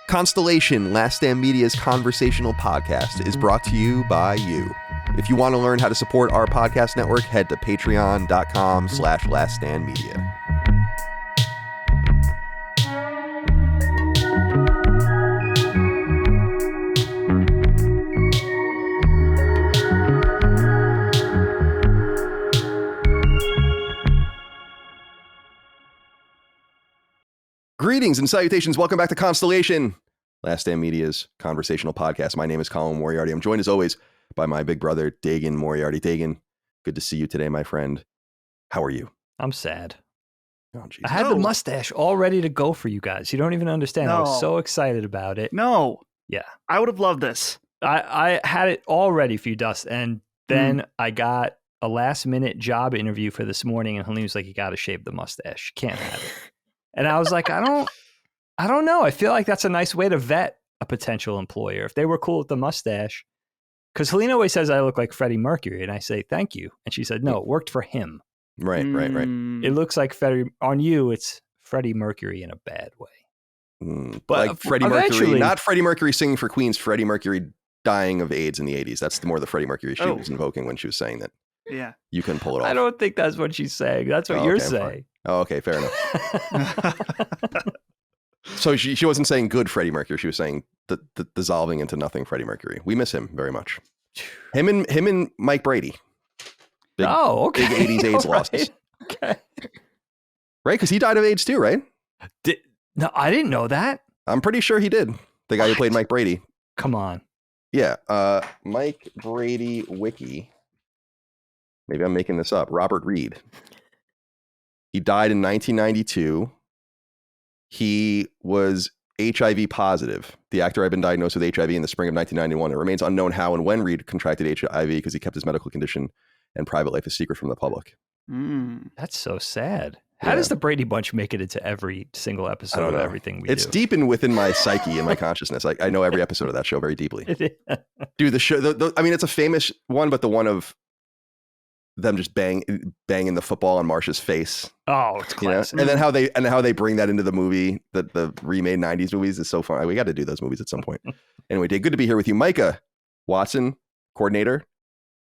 Constellation, Last Stand Media's conversational podcast, is brought to you by you. If you want to learn how to support our podcast network, head to patreon.com/laststandmedia. Greetings and salutations. Welcome back to Constellation, Last Stand Media's conversational podcast. My name is Colin Moriarty. I'm joined as always by my big brother, Dagan Moriarty. Dagan, good to see you today, my friend. How are you? I'm sad. Oh, geez. I had the mustache all ready to go for you guys. You don't even understand. I was so excited about it. No. Yeah. I would have loved this. I had it all ready for you, Dust. And then I got a last minute job interview for this morning, and Helene was like, you got to shave the mustache. You can't have it. And I was like, I don't know. I feel like that's a nice way to vet a potential employer. If they were cool with the mustache, because Helene always says I look like Freddie Mercury, and I say, thank you. And she said, no, it worked for him. Right. It looks like on you, it's Freddie Mercury in a bad way. But like Freddie Mercury, not Freddie Mercury singing for Queens, Freddie Mercury dying of AIDS in the 80s. That's more the Freddie Mercury she was invoking when she was saying that. Yeah. You couldn't pull it off. I don't think that's what she's saying. That's what you're saying. Oh, okay, fair enough. So she wasn't saying good Freddie Mercury. She was saying the dissolving into nothing Freddie Mercury. We miss him very much. Him and Mike Brady. Big 80s AIDS losses. Okay. Right? Because he died of AIDS too, right? No, I didn't know that. I'm pretty sure he did. The guy who played Mike Brady. Come on. Yeah. Mike Brady Wiki. Maybe I'm making this up. Robert Reed. He died in 1992. He was HIV positive. The actor had been diagnosed with HIV in the spring of 1991. It remains unknown how and when Reed contracted HIV because he kept his medical condition and private life a secret from the public. That's so sad. How does the Brady Bunch make it into every single episode of everything we do? It's deep within my psyche and my consciousness. I know every episode of that show very deeply. Dude, the show, I mean, it's a famous one, but the one of them just banging the football on Marsha's face. Oh, it's classic. And then how they bring that into the movie, the remade 90s movies is so fun. We got to do those movies at some point. Anyway, Dave, good to be here with you. Micah Watson, coordinator,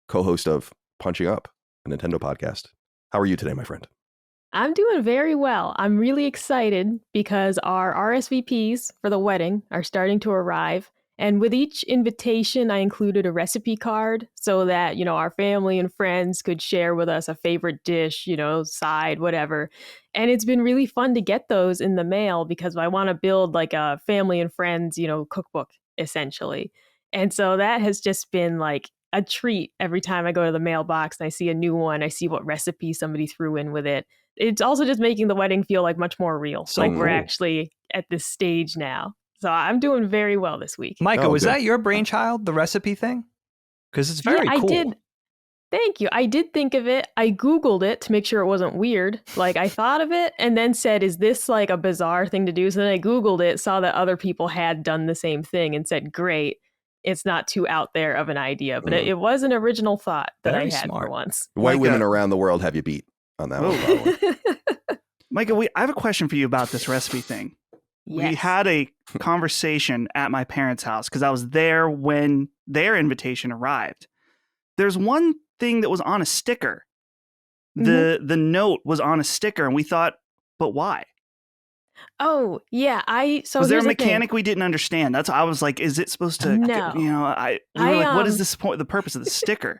co-host of Punching Up, a Nintendo podcast. How are you today, my friend? I'm doing very well. I'm really excited because our RSVPs for the wedding are starting to arrive. And with each invitation, I included a recipe card so that, our family and friends could share with us a favorite dish, side, whatever. And it's been really fun to get those in the mail because I want to build like a family and friends, cookbook, essentially. And so that has just been like a treat every time I go to the mailbox and I see a new one. I see what recipe somebody threw in with it. It's also just making the wedding feel like much more real. So we're actually at this stage now. So I'm doing very well this week. Micah, was that your brainchild, the recipe thing? Because it's very cool. I did. Thank you. I did think of it. I Googled it to make sure it wasn't weird. Like I thought of it and then said, is this like a bizarre thing to do? So then I Googled it, saw that other people had done the same thing and said, great. It's not too out there of an idea, but it was an original thought that I had for once. White women around the world have you beat on that one. Micah, I have a question for you about this recipe thing. Yes. We had a conversation at my parents' house because I was there when their invitation arrived. There's one thing that was on a sticker. The note was on a sticker, and we thought, but why? Oh, yeah. Was there a mechanic we didn't understand? That's I was like, is it supposed to? No. We were like, what is this point? The purpose of the sticker?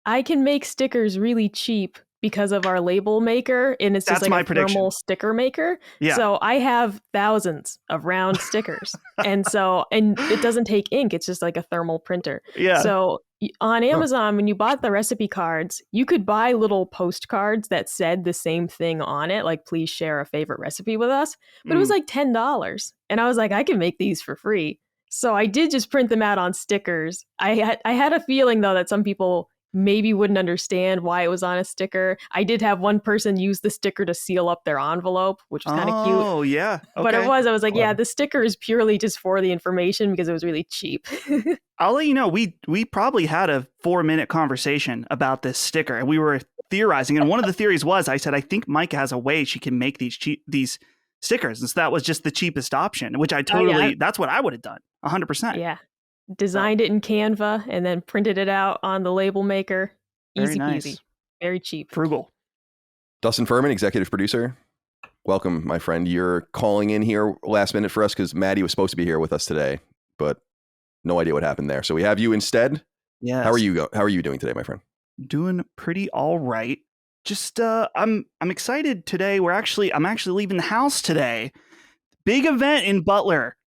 I can make stickers really cheap because of our label maker, and it's just like a thermal sticker maker. Yeah. So I have thousands of round stickers. and it doesn't take ink. It's just like a thermal printer. Yeah. So on Amazon, when you bought the recipe cards, you could buy little postcards that said the same thing on it, like, please share a favorite recipe with us. But it was like $10. And I was like, I can make these for free. So I did just print them out on stickers. I had a feeling, though, that some people maybe wouldn't understand why it was on a sticker. I did have one person use the sticker to seal up their envelope, which was kind of cute. Oh, yeah. Okay. But I was like, yeah, the sticker is purely just for the information because it was really cheap. I'll let you know, we probably had a 4-minute conversation about this sticker, and we were theorizing. And one of the theories was, I said, I think Micah has a way she can make these stickers. And so that was just the cheapest option, which that's what I would have done 100%. Yeah. Designed it in Canva and then printed it out on the label maker. Very Easy nice. peasy. Very cheap. Frugal. Dustin Furman, executive producer. Welcome, my friend. You're calling in here last minute for us because Maddie was supposed to be here with us today, but no idea what happened there. So we have you instead. Yes. How are you doing today, my friend? Doing pretty all right. Just I'm excited today. I'm actually leaving the house today. Big event in Butler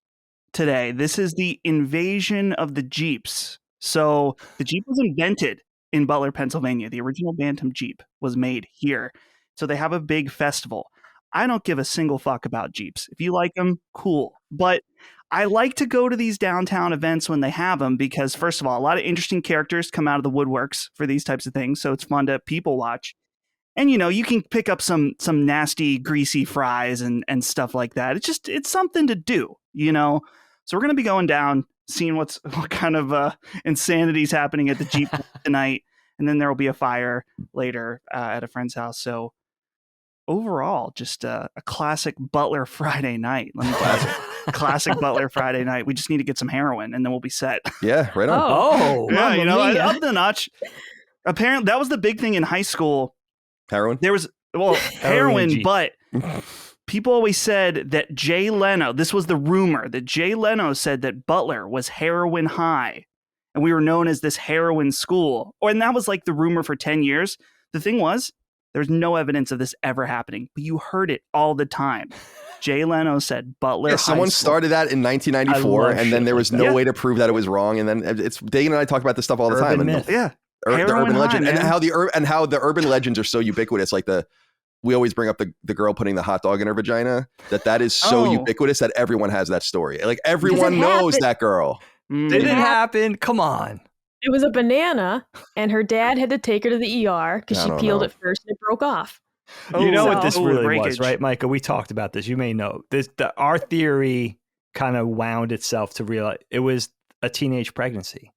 today. This is the invasion of the Jeeps. So the Jeep was invented in Butler, Pennsylvania. The original Bantam Jeep was made here. So they have a big festival. I don't give a single fuck about Jeeps. If you like them, cool. But I like to go to these downtown events when they have them because, first of all, a lot of interesting characters come out of the woodworks for these types of things. So it's fun to people watch. And, you can pick up some nasty, greasy fries and stuff like that. It's something to do, So we're going to be going down, seeing what kind of insanity is happening at the Jeep tonight. And then there will be a fire later at a friend's house. So overall, just a classic Butler Friday night. Let me classic Butler Friday night. We just need to get some heroin and then we'll be set. Yeah, right on. Oh, yeah, up the notch. Apparently, that was the big thing in high school. Heroin? There was, heroin, but people always said that Jay Leno, this was the rumor, that Jay Leno said that Butler was heroin high. And we were known as this heroin school. And that was like the rumor for 10 years. The thing was, there's no evidence of this ever happening, but you heard it all the time. Jay Leno said Butler. Yeah, someone started that in 1994, and then there was no way to prove that it was wrong. And then Dagan and I talk about this stuff all the time. Myth. Yeah, the urban legend, man. and how the urban legends are so ubiquitous. Like we always bring up the girl putting the hot dog in her vagina. That is so ubiquitous that everyone has that story. Like everyone knows that girl. Did it happen? Come on. It was a banana, and her dad had to take her to the ER because she peeled it first and it broke off. You know what this really breakage. was, right, Micah? We talked about this. You may know this. Our theory kind of wound itself to realize it was a teenage pregnancy,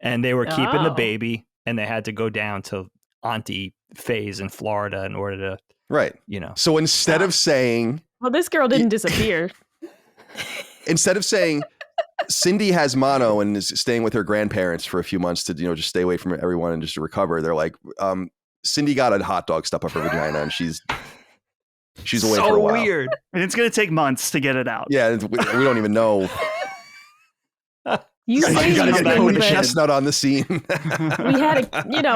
and they were keeping the baby, and they had to go down to Auntie Faye's in Florida in order to, So instead of saying, well, this girl didn't disappear. Instead of saying, Cindy has mono and is staying with her grandparents for a few months to, just stay away from everyone and just to recover. They're like, Cindy got a hot dog stuck up her vagina and she's away for a while. So weird. And it's going to take months to get it out. Yeah, we don't even know. You gotta get things, Cody but Chestnut on the scene. we had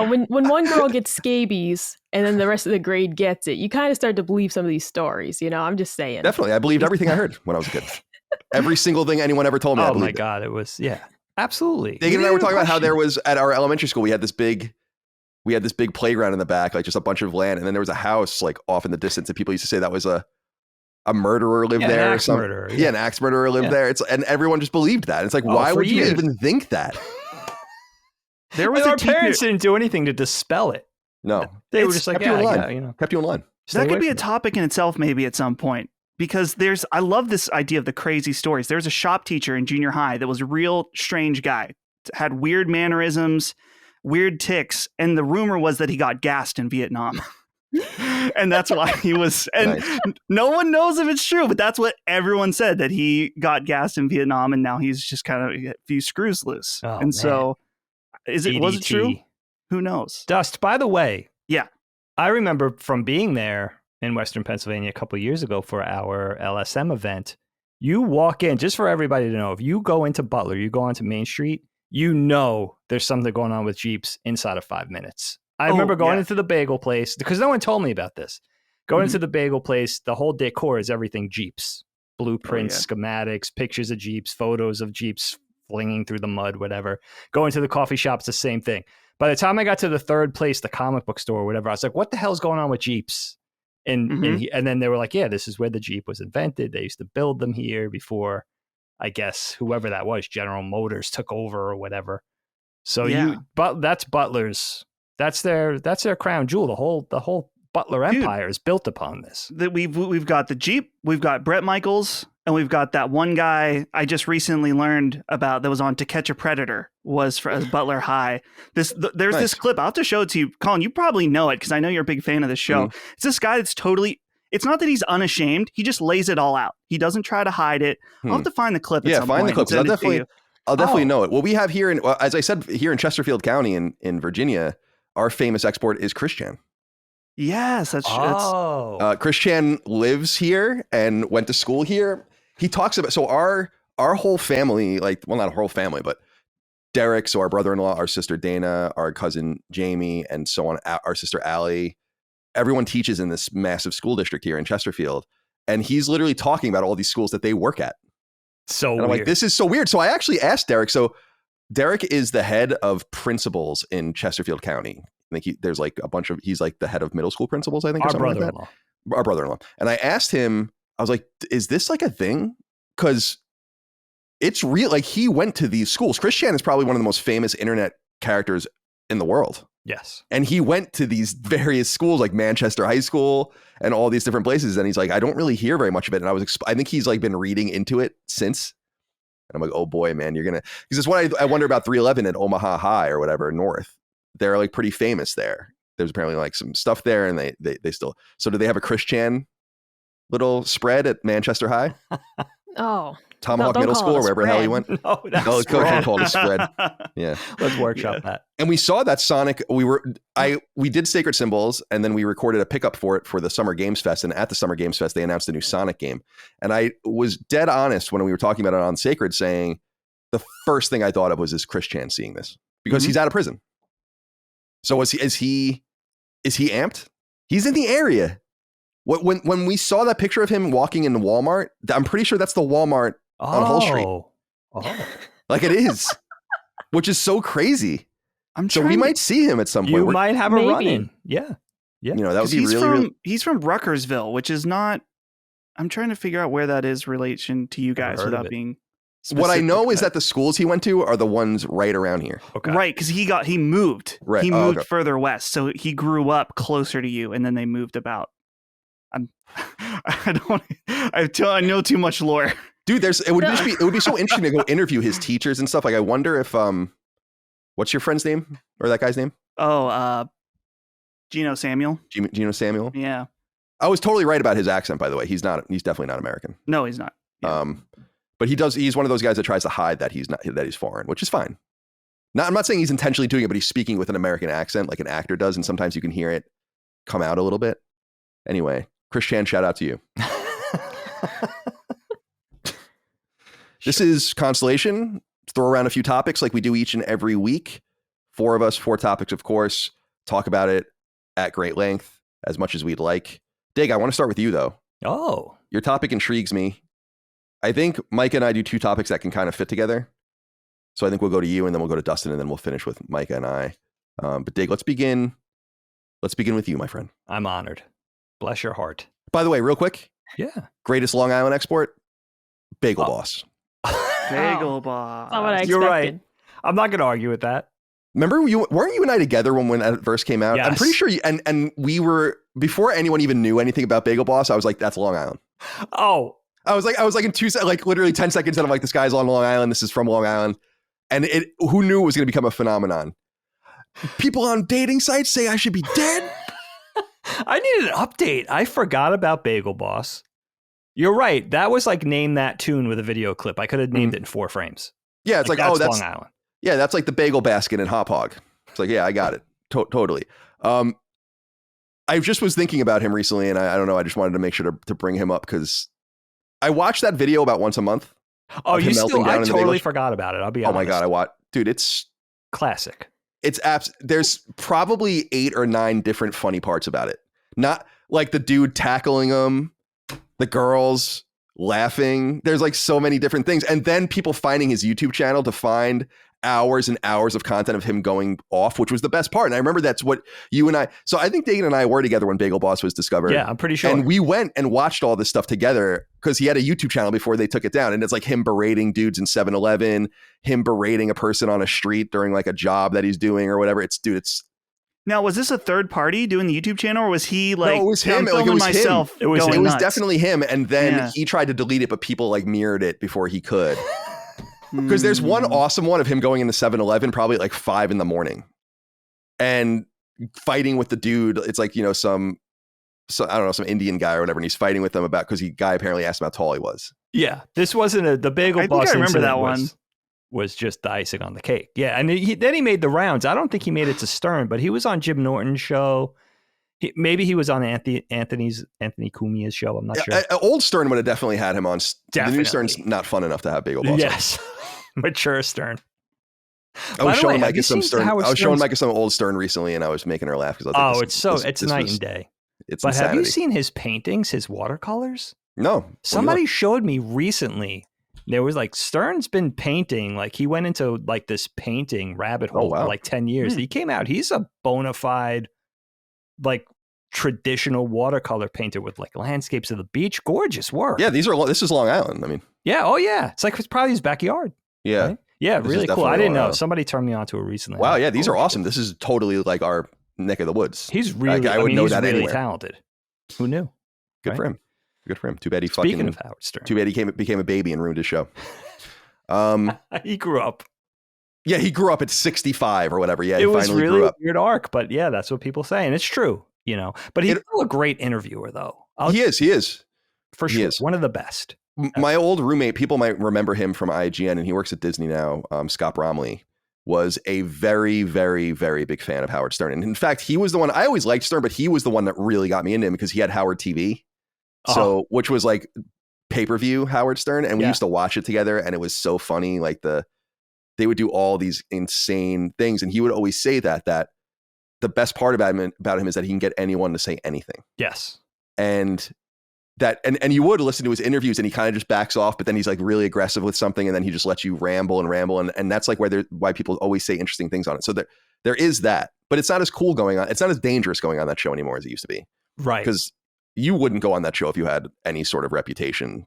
when one girl gets scabies and then the rest of the grade gets it, you kind of start to believe some of these stories. I'm just saying. Definitely, I believed everything I heard when I was a kid. Every single thing anyone ever told me. Oh my God, it was absolutely. Dagan and I were talking about how there was at our elementary school we had this big playground in the back, like just a bunch of land, and then there was a house like off in the distance, and people used to say that was a murderer lived there or something. An axe murderer lived there. And everyone just believed that. It's like, why would you even think that? There was our parents didn't do anything to dispel it. No, they were just like, kept you in line. That could be a topic in itself, maybe at some point. Because I love this idea of the crazy stories. There's a shop teacher in junior high that was a real strange guy, had weird mannerisms, weird tics. And the rumor was that he got gassed in Vietnam. And that's why he was, and no one knows if it's true, but that's what everyone said, that he got gassed in Vietnam and now he's just kind of a few screws loose. So was it true? Who knows? Dust, by the way. Yeah. I remember from being there in Western Pennsylvania a couple of years ago for our LSM event. You walk in, just for everybody to know, if you go into Butler, you go onto Main Street, there's something going on with Jeeps inside of 5 minutes. I remember going into the bagel place, because no one told me about this. Going into the bagel place, the whole decor is everything Jeeps. Blueprints, schematics, pictures of Jeeps, photos of Jeeps flinging through the mud, whatever. Going to the coffee shop, it's the same thing. By the time I got to the third place, the comic book store or whatever, I was like, what the hell's going on with Jeeps? And then they were like, yeah, this is where the Jeep was invented. They used to build them here before, I guess, whoever that was, General Motors took over or whatever. So that's Butler's. That's their crown jewel. The whole Butler Empire is built upon this. We've got the Jeep, we've got Bret Michaels, and we've got that one guy I just recently learned about that was on To Catch a Predator, was as Butler High. There's this clip. I'll have to show it to you, Colin. You probably know it because I know you're a big fan of the show. It's this guy that's totally it's not that he's unashamed. He just lays it all out. He doesn't try to hide it. I'll have to find the clip. At some find the point clip. and send it to you. I'll definitely know it. Well, we have here, as I said, here in Chesterfield County in Virginia, our famous export is Chris Chan. Yes, that's Chris Chan lives here and went to school here. He talks about, so our whole family, like, well, not a whole family, but Derek, so our brother-in-law, our sister Dana, our cousin Jamie, and so on, our sister Allie, everyone teaches in this massive school district here in Chesterfield. And he's literally talking about all these schools that they work at. So and I'm weird. like, this is so weird. So I actually asked Derek. So Derek is the head of principals in Chesterfield County. I think there's like a bunch of, he's like the head of middle school principals, I think. Our brother-in-law. Our brother-in-law. And I asked him, I was like, is this like a thing? Because it's real. Like, he went to these schools. Chris Chan is probably one of the most famous internet characters in the world. Yes. And he went to these various schools like Manchester High School and all these different places. And he's like, I don't really hear very much of it. And I think he's like been reading into it since. And I'm like, oh boy, man, you're going to, because it's what I wonder about 311 at Omaha High or whatever, North. They're like pretty famous there. There's apparently like some stuff there, and they still, so do they have a Chris Chan little spread at Manchester High? Oh. Tomahawk Middle School or wherever the hell he went? No, that's Coach wrong. called a spread. Yeah. Let's workshop that. And we saw that Sonic, we did Sacred Symbols, and then we recorded a pickup for it for the Summer Games Fest. And at the Summer Games Fest, they announced a new Sonic game. And I was dead honest when we were talking about it on Sacred, saying the first thing I thought of was, is Chris Chan seeing this? Because he's out of prison. So is he amped? He's in the area. When we saw that picture of him walking into Walmart, I'm pretty sure that's the Walmart on Hull Street. Oh. Like, it is, which is so crazy. So we might see him at some point. You might have a Maybe. run-in. Yeah. You know, that would be really. He's from Ruckersville, which is not. I'm trying to figure out where that is relation to you guys heard of without it. being. What I know specific, is that the schools he went to are the ones right around here. Okay. right, because he moved. Right. He moved Okay. further west, so he grew up closer to you, and then they moved about. I know too much lore. Dude, it would be so interesting to go interview his teachers and stuff. Like, I wonder if what's your friend's name or that guy's name? Oh, Gino Samuel. Gino Samuel. Yeah. I was totally right about his accent, by the way. He's definitely not American. No, he's not. Yeah. But he's one of those guys that tries to hide that he's foreign, which is fine. I'm not saying he's intentionally doing it, but he's speaking with an American accent like an actor does, and sometimes you can hear it come out a little bit. Anyway, Chris Chan, shout out to you. This is Constellation. Throw around a few topics like we do each and every week. 4 of us, 4 topics, of course. Talk about it at great length, as much as we'd like. Dig, I want to start with you, though. Oh. Your topic intrigues me. I think Micah and I do 2 topics that can kind of fit together. So I think we'll go to you, and then we'll go to Dustin, and then we'll finish with Micah and I. But Dig, let's begin with you, my friend. I'm honored. Bless your heart. By the way, real quick, Yeah. greatest Long Island export, Bagel Boss. Bagel Boss. Not what I expected. You're right. I'm not going to argue with that. Remember, weren't you and I together when that first came out? Yes. I'm pretty sure and we were, before anyone even knew anything about Bagel Boss, I was like, that's Long Island. Oh. I was like in 2 seconds, like literally 10 seconds in, I'm like, this guy's on Long Island. This is from Long Island. And who knew it was going to become a phenomenon? People on dating sites say I should be dead. I needed an update. I forgot about Bagel Boss. You're right. That was like name that tune with a video clip. I could have named it in 4 frames. Yeah, it's like that's oh, that's Long Island. Yeah, that's like the bagel basket in Hop Hog. It's like, yeah, I got it. Totally. I just was thinking about him recently, and I don't know. I just wanted to make sure to bring him up because I watch that video about once a month. Oh, of him melting down I in the totally bagel. forgot about it. I'll be Oh honest. my God, dude, it's Classic. there's probably 8 or 9 different funny parts about it. Not like the dude tackling him, the girls laughing. There's like so many different things. And then people finding his YouTube channel to find hours and hours of content of him going off, which was the best part. And I remember that's what you and I, so I think Dagan and I were together when Bagel Boss was discovered. Yeah, I'm pretty sure. And we went and watched all this stuff together because he had a YouTube channel before they took it down. And it's like him berating dudes in 7-Eleven, him berating a person on a street during like a job that he's doing or whatever. It's Now, was this a third party doing the YouTube channel, or was he like? No, it was him. I'm Like, it filming was him. myself. It was going it was nuts. definitely him. And then Yeah. he tried to delete it, but people like mirrored it before he could. Because there's one awesome one of him going into 7-Eleven probably at like 5 a.m. and fighting with the dude. It's like, you know, some I don't know, some Indian guy or whatever, and he's fighting with them about because the guy apparently asked him how tall he was. Yeah, this wasn't the bagel I bus. think I remember incident that one. was just the icing on the cake. Yeah, and then he made the rounds. I don't think he made it to Stern, but he was on Jim Norton's show. Maybe he was on Anthony Cumia's show. I'm not sure. Old Stern would have definitely had him on. Definitely. The new Stern's not fun enough to have Bagel Boss. Yes, mature Stern. I was showing Micah some Stern. I was showing Micah some old Stern recently, and I was making her laugh because it's night and day. It's but insanity. Have you seen his paintings, his watercolors? No. Somebody showed me recently. There was like Stern's been painting, like he went into like this painting rabbit hole for like 10 years. He came out, he's a bona fide like traditional watercolor painter with like landscapes of the beach. Gorgeous work. Yeah, this is Long Island. I mean, yeah, oh yeah. It's probably his backyard. Yeah. Right? Yeah, This really is cool. I definitely didn't know. Long Somebody turned me on to it recently. wow, yeah, these are awesome. This is totally like our neck of the woods. He's really I would know he's that really anywhere. talented. Who knew? Good for him. Good for him. Too bad he Speaking of Howard Stern. Too bad he became a baby and ruined his show. He grew up. Yeah, he grew up at 65 or whatever. Yeah, It he was finally really grew a up. weird arc, but yeah, that's what people say, and it's true, you know. But he's still a great interviewer, though. He is. For sure. One of the best. My old roommate, people might remember him from IGN, and he works at Disney now. Scott Bromley was a very, very, very big fan of Howard Stern. And in fact, he was the one, I always liked Stern, but he was the one that really got me into him because he had Howard TV. So, which was like pay-per-view Howard Stern. And we used to watch it together, and it was so funny. Like they would do all these insane things. And he would always say that the best part about him is that he can get anyone to say anything. Yes. And and you would listen to his interviews, and he kind of just backs off, but then he's like really aggressive with something, and then he just lets you ramble. And that's like why people always say interesting things on it. So there is that, but it's not as cool going on. It's not as dangerous going on that show anymore as it used to be. Right. Because you wouldn't go on that show if you had any sort of reputation.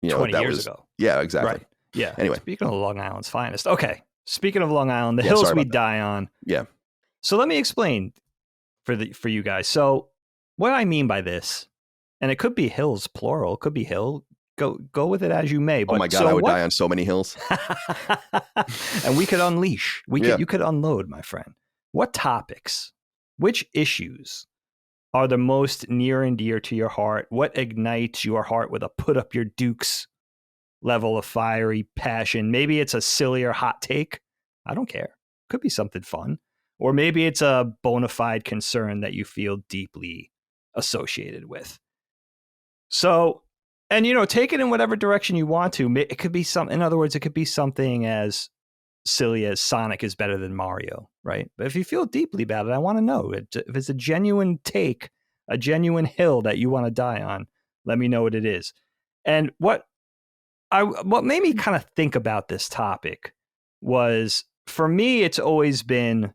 20 years ago. Yeah, exactly. Right. Yeah. Anyway. Speaking of Long Island's finest. Okay. Speaking of Long Island, the hills we die on. Yeah. So let me explain for you guys. So what I mean by this, and it could be hills plural, it could be hill. Go with it as you may. But oh my God, I would die on so many hills. And we could unleash. You could unload, my friend. What topics, which issues are the most near and dear to your heart? What ignites your heart with a put up your dukes level of fiery passion? Maybe it's a sillier hot take. I don't care. Could be something fun. Or maybe it's a bona fide concern that you feel deeply associated with. So, and take it in whatever direction you want to. It could be in other words, it could be something as silly as Sonic is better than Mario, right? But if you feel deeply about it, I want to know. If it's a genuine take, a genuine hill that you want to die on, let me know what it is. And what made me kind of think about this topic was, for me, it's always been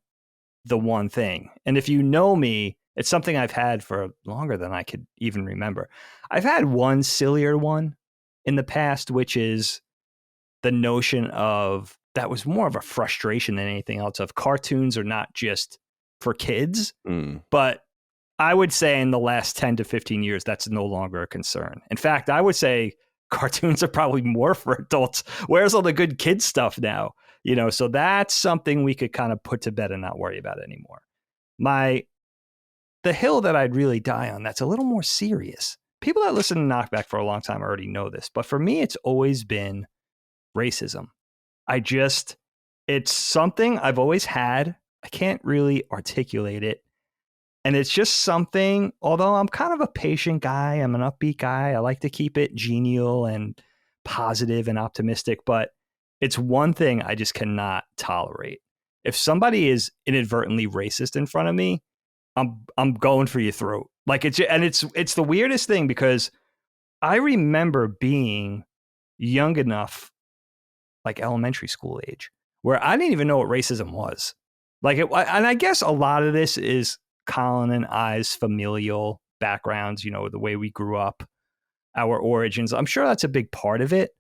the one thing. And if you know me, it's something I've had for longer than I could even remember. I've had one sillier one in the past, which is the notion of, that was more of a frustration than anything else, of cartoons are not just for kids, but I would say in the last 10 to 15 years, that's no longer a concern. In fact, I would say cartoons are probably more for adults. Where's all the good kid stuff now? So that's something we could kind of put to bed and not worry about anymore. The hill that I'd really die on, that's a little more serious. People that listen to Knockback for a long time already know this, but for me, it's always been racism. It's something I've always had. I can't really articulate it. And it's just something, although I'm kind of a patient guy, I'm an upbeat guy, I like to keep it genial and positive and optimistic, but it's one thing I just cannot tolerate. If somebody is inadvertently racist in front of me, I'm going for your throat. Like it's the weirdest thing, because I remember being young enough, like elementary school age, where I didn't even know what racism was. And I guess a lot of this is Colin and I's familial backgrounds, the way we grew up, our origins. I'm sure that's a big part of it,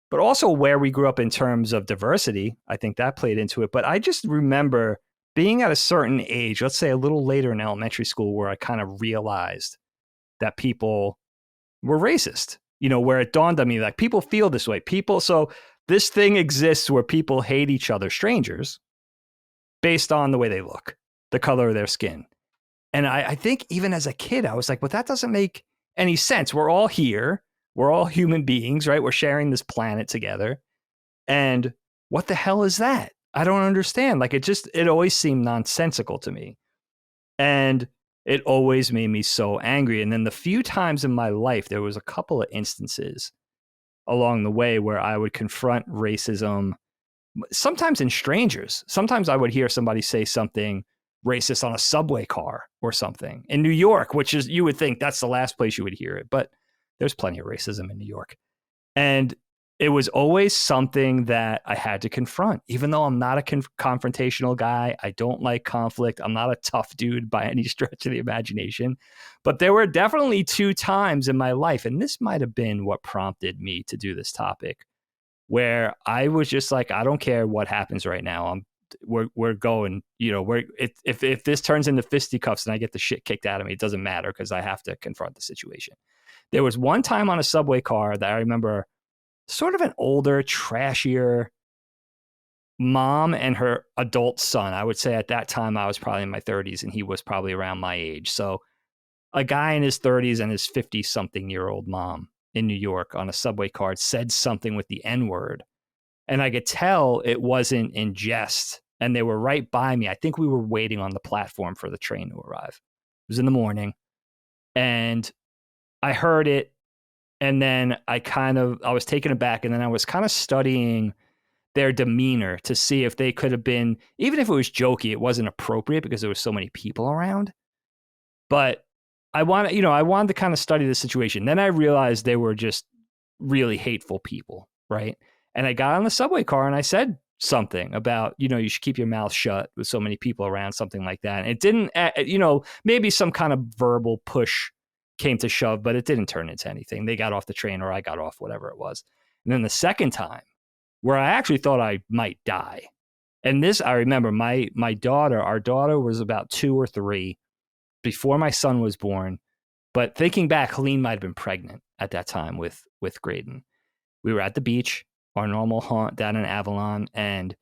but also where we grew up in terms of diversity. I think that played into it. But I just remember being at a certain age, let's say a little later in elementary school, where I kind of realized that people were racist, where it dawned on me, like, people feel this way. So this thing exists where people hate each other, strangers, based on the way they look, the color of their skin. And I think even as a kid, I was like, but that doesn't make any sense. We're all here. We're all human beings, right? We're sharing this planet together. And what the hell is that? I don't understand. Like it always seemed nonsensical to me. And it always made me so angry. And then the few times in my life, there was a couple of instances along the way where I would confront racism, sometimes in strangers. Sometimes I would hear somebody say something racist on a subway car or something in New York, which is, you would think that's the last place you would hear it, but there's plenty of racism in New York. And it was always something that I had to confront, even though I'm not a confrontational guy. I don't like conflict. I'm not a tough dude by any stretch of the imagination. But there were definitely 2 times in my life, and this might have been what prompted me to do this topic, where I was just like, I don't care what happens right now. We're going, if this turns into fisticuffs and I get the shit kicked out of me, it doesn't matter because I have to confront the situation. There was one time on a subway car that I remember sort of an older, trashier mom and her adult son. I would say at that time I was probably in my 30s and he was probably around my age. So a guy in his 30s and his 50-something-year-old mom in New York on a subway car said something with the N-word. And I could tell it wasn't in jest. And they were right by me. I think we were waiting on the platform for the train to arrive. It was in the morning. And I heard it. And then I was taken aback. And then I was kind of studying their demeanor to see if they could have been, even if it was jokey, it wasn't appropriate because there was so many people around. But I wanted to kind of study the situation. Then I realized they were just really hateful people, right? And I got on the subway car and I said something about, you should keep your mouth shut with so many people around, something like that. And it didn't, maybe some kind of verbal push came to shove, but it didn't turn into anything. They got off the train or I got off, whatever it was. And then the second time where I actually thought I might die. And this, I remember our daughter was about 2 or 3 before my son was born. But thinking back, Helene might have been pregnant at that time with Graydon. We were at the beach, our normal haunt down in Avalon, and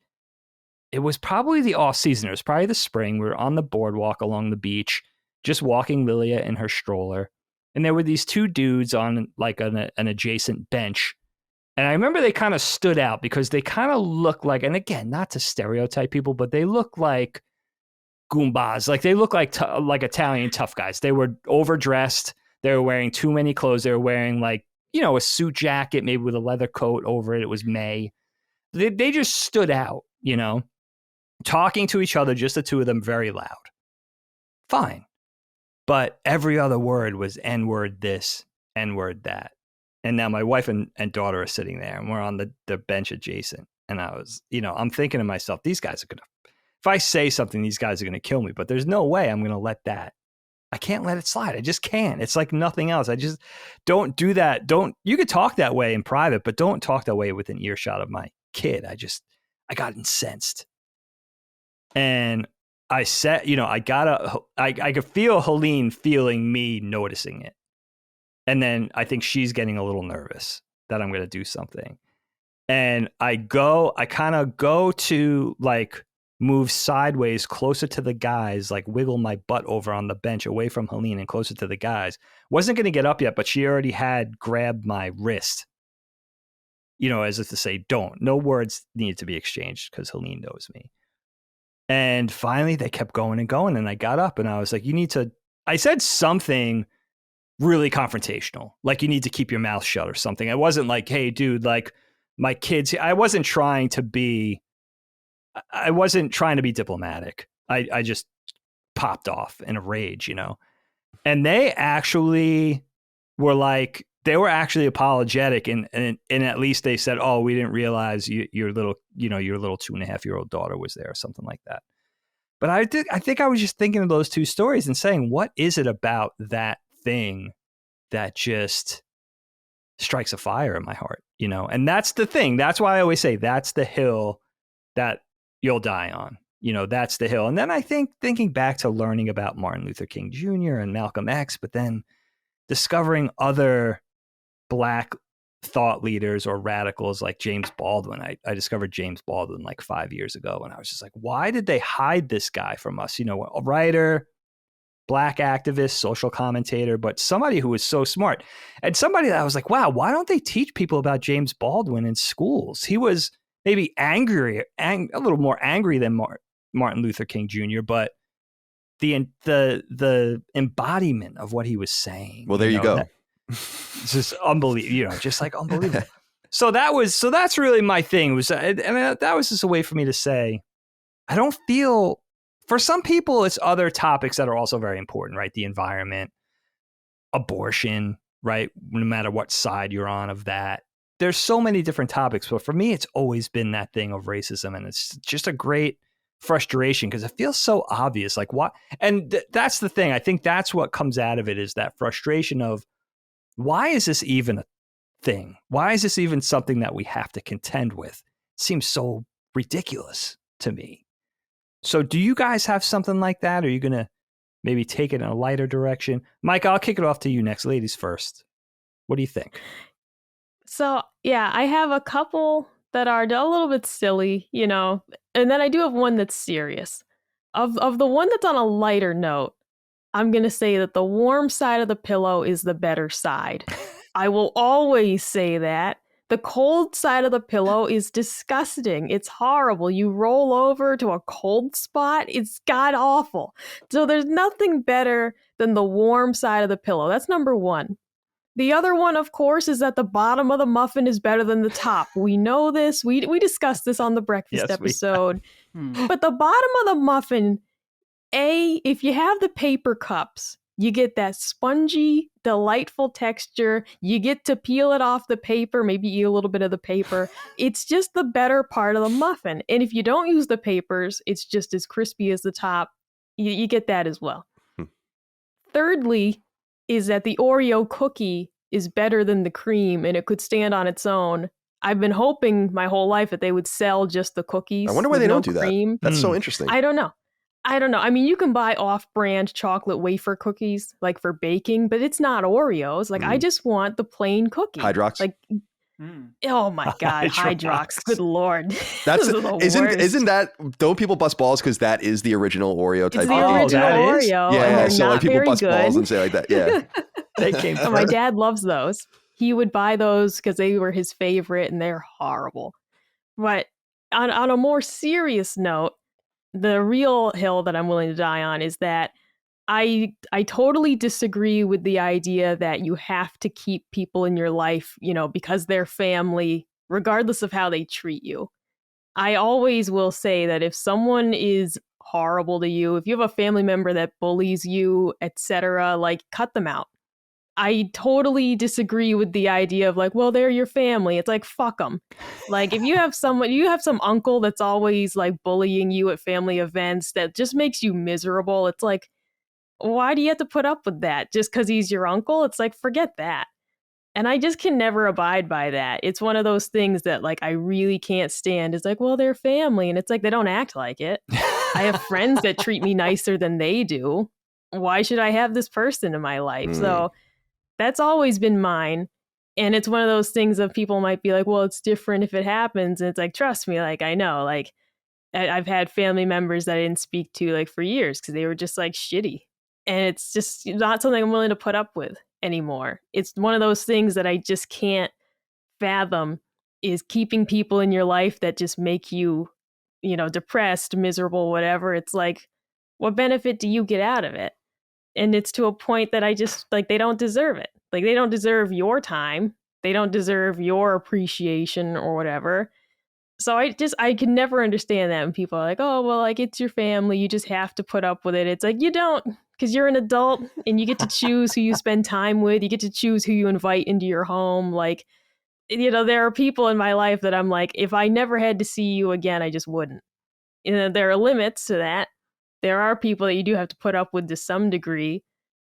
it was probably the off season. It was probably the spring. We were on the boardwalk along the beach, just walking Lilia in her stroller. And there were these 2 dudes on like an adjacent bench. And I remember they kind of stood out because they kind of look like, and again, not to stereotype people, but they look like Goombas. Like they look like Italian tough guys. They were overdressed. They were wearing too many clothes. They were wearing like, a suit jacket, maybe with a leather coat over it. It was May. They just stood out, talking to each other, just the 2 of them, very loud. Fine. But every other word was N-word this, N-word that. And now my wife and daughter are sitting there and we're on the bench adjacent. And I was, I'm thinking to myself, these guys are going to, if I say something, these guys are going to kill me. But there's no way I'm going to let that. I can't let it slide. I just can't. It's like nothing else. I just don't do that. You could talk that way in private, but don't talk that way within earshot of my kid. I got incensed. And I said, I could feel Helene feeling me noticing it. And then I think she's getting a little nervous that I'm going to do something. And I kind of go to like move sideways closer to the guys, like wiggle my butt over on the bench away from Helene and closer to the guys. Wasn't going to get up yet, but she already had grabbed my wrist, as if to say, don't. No words need to be exchanged because Helene knows me. And finally they kept going and going. And I got up and I was like, I said something really confrontational. Like, you need to keep your mouth shut or something. I wasn't like, hey, dude, like my kids, I wasn't trying to be diplomatic. I just popped off in a rage, and they actually were like, they were actually apologetic. And at least they said, oh, we didn't realize your little 2.5-year-old daughter was there or something like that. But I think I was just thinking of those 2 stories and saying, what is it about that thing that just strikes a fire in my heart, And that's the thing. That's why I always say that's the hill that you'll die on. That's the hill. And then I think thinking back to learning about Martin Luther King Jr. and Malcolm X, but then discovering other Black thought leaders or radicals like James Baldwin. I discovered James Baldwin like 5 years ago. And I was just like, why did they hide this guy from us? A writer, Black activist, social commentator, but somebody who was so smart. And somebody that I was like, wow, why don't they teach people about James Baldwin in schools? He was maybe a little more angry than Martin Luther King Jr., but the embodiment of what he was saying. Well, there you go. It's just unbelievable, just like unbelievable. So that's really my thing. That was just a way for me to say, I don't feel, for some people, it's other topics that are also very important, right? The environment, abortion, right? No matter what side you're on of that. There's so many different topics, but for me, it's always been that thing of racism. And it's just a great frustration because it feels so obvious. Like what? And that's the thing. I think that's what comes out of it, is that frustration of, why is this even a thing? Why is this even something that we have to contend with? It seems so ridiculous to me. So do you guys have something like that? Or are you going to maybe take it in a lighter direction? Mike, I'll kick it off to you next. Ladies first. What do you think? So, yeah, I have a couple that are a little bit silly, and then I do have one that's serious. Of the one that's on a lighter note, I'm going to say that the warm side of the pillow is the better side. I will always say that. The cold side of the pillow is disgusting. It's horrible. You roll over to a cold spot, it's god awful. So there's nothing better than the warm side of the pillow. That's number one. The other one, of course, is that the bottom of the muffin is better than the top. We know this. We discussed this on the breakfast episode. But the bottom of the muffin, if you have the paper cups, you get that spongy, delightful texture. You get to peel it off the paper, maybe eat a little bit of the paper. It's just the better part of the muffin. And if you don't use the papers, it's just as crispy as the top. You get that as well. Thirdly, is that the Oreo cookie is better than the cream and it could stand on its own. I've been hoping my whole life that they would sell just the cookies. I wonder why they don't do cream. that. That's so interesting. I don't know. I mean, you can buy off-brand chocolate wafer cookies, like for baking, but it's not Oreos. Like, I just want the plain cookie. Hydrox. Like, oh my God, Hydrox. Good Lord. That's isn't that, don't people bust balls because that is the original Oreo type? It's the original Oreo. Yeah, and so like people bust good. balls and say like that. Yeah. They came So my dad loves those. He would buy those because they were his favorite and they're horrible. But on a more serious note, the real hill that I'm willing to die on is that I totally disagree with the idea that you have to keep people in your life, because they're family, regardless of how they treat you. I always will say that if someone is horrible to you, if you have a family member that bullies you, etc., like, cut them out. I totally disagree with the idea of like, well, they're your family. It's like, fuck them. Like, if you have some uncle that's always like bullying you at family events that just makes you miserable. It's like, why do you have to put up with that just because he's your uncle? It's like, forget that. And I just can never abide by that. It's one of those things that like I really can't stand. It's like, well, they're family. And it's like, they don't act like it. I have friends that treat me nicer than they do. Why should I have this person in my life? So that's always been mine. And it's one of those things of people might be like, well, it's different if it happens. And it's like, trust me, like, I know, like, I've had family members that I didn't speak to like for years because they were just like shitty. And it's just not something I'm willing to put up with anymore. It's one of those things that I just can't fathom, is keeping people in your life that just make you, depressed, miserable, whatever. It's like, what benefit do you get out of it? And it's to a point that I just, like, they don't deserve it. Like, they don't deserve your time. They don't deserve your appreciation or whatever. So I can never understand that when people are like, oh, well, like, it's your family. You just have to put up with it. It's like, you don't, because you're an adult and you get to choose who you spend time with. You get to choose who you invite into your home. Like, there are people in my life that I'm like, if I never had to see you again, I just wouldn't. There are limits to that. There are people that you do have to put up with to some degree,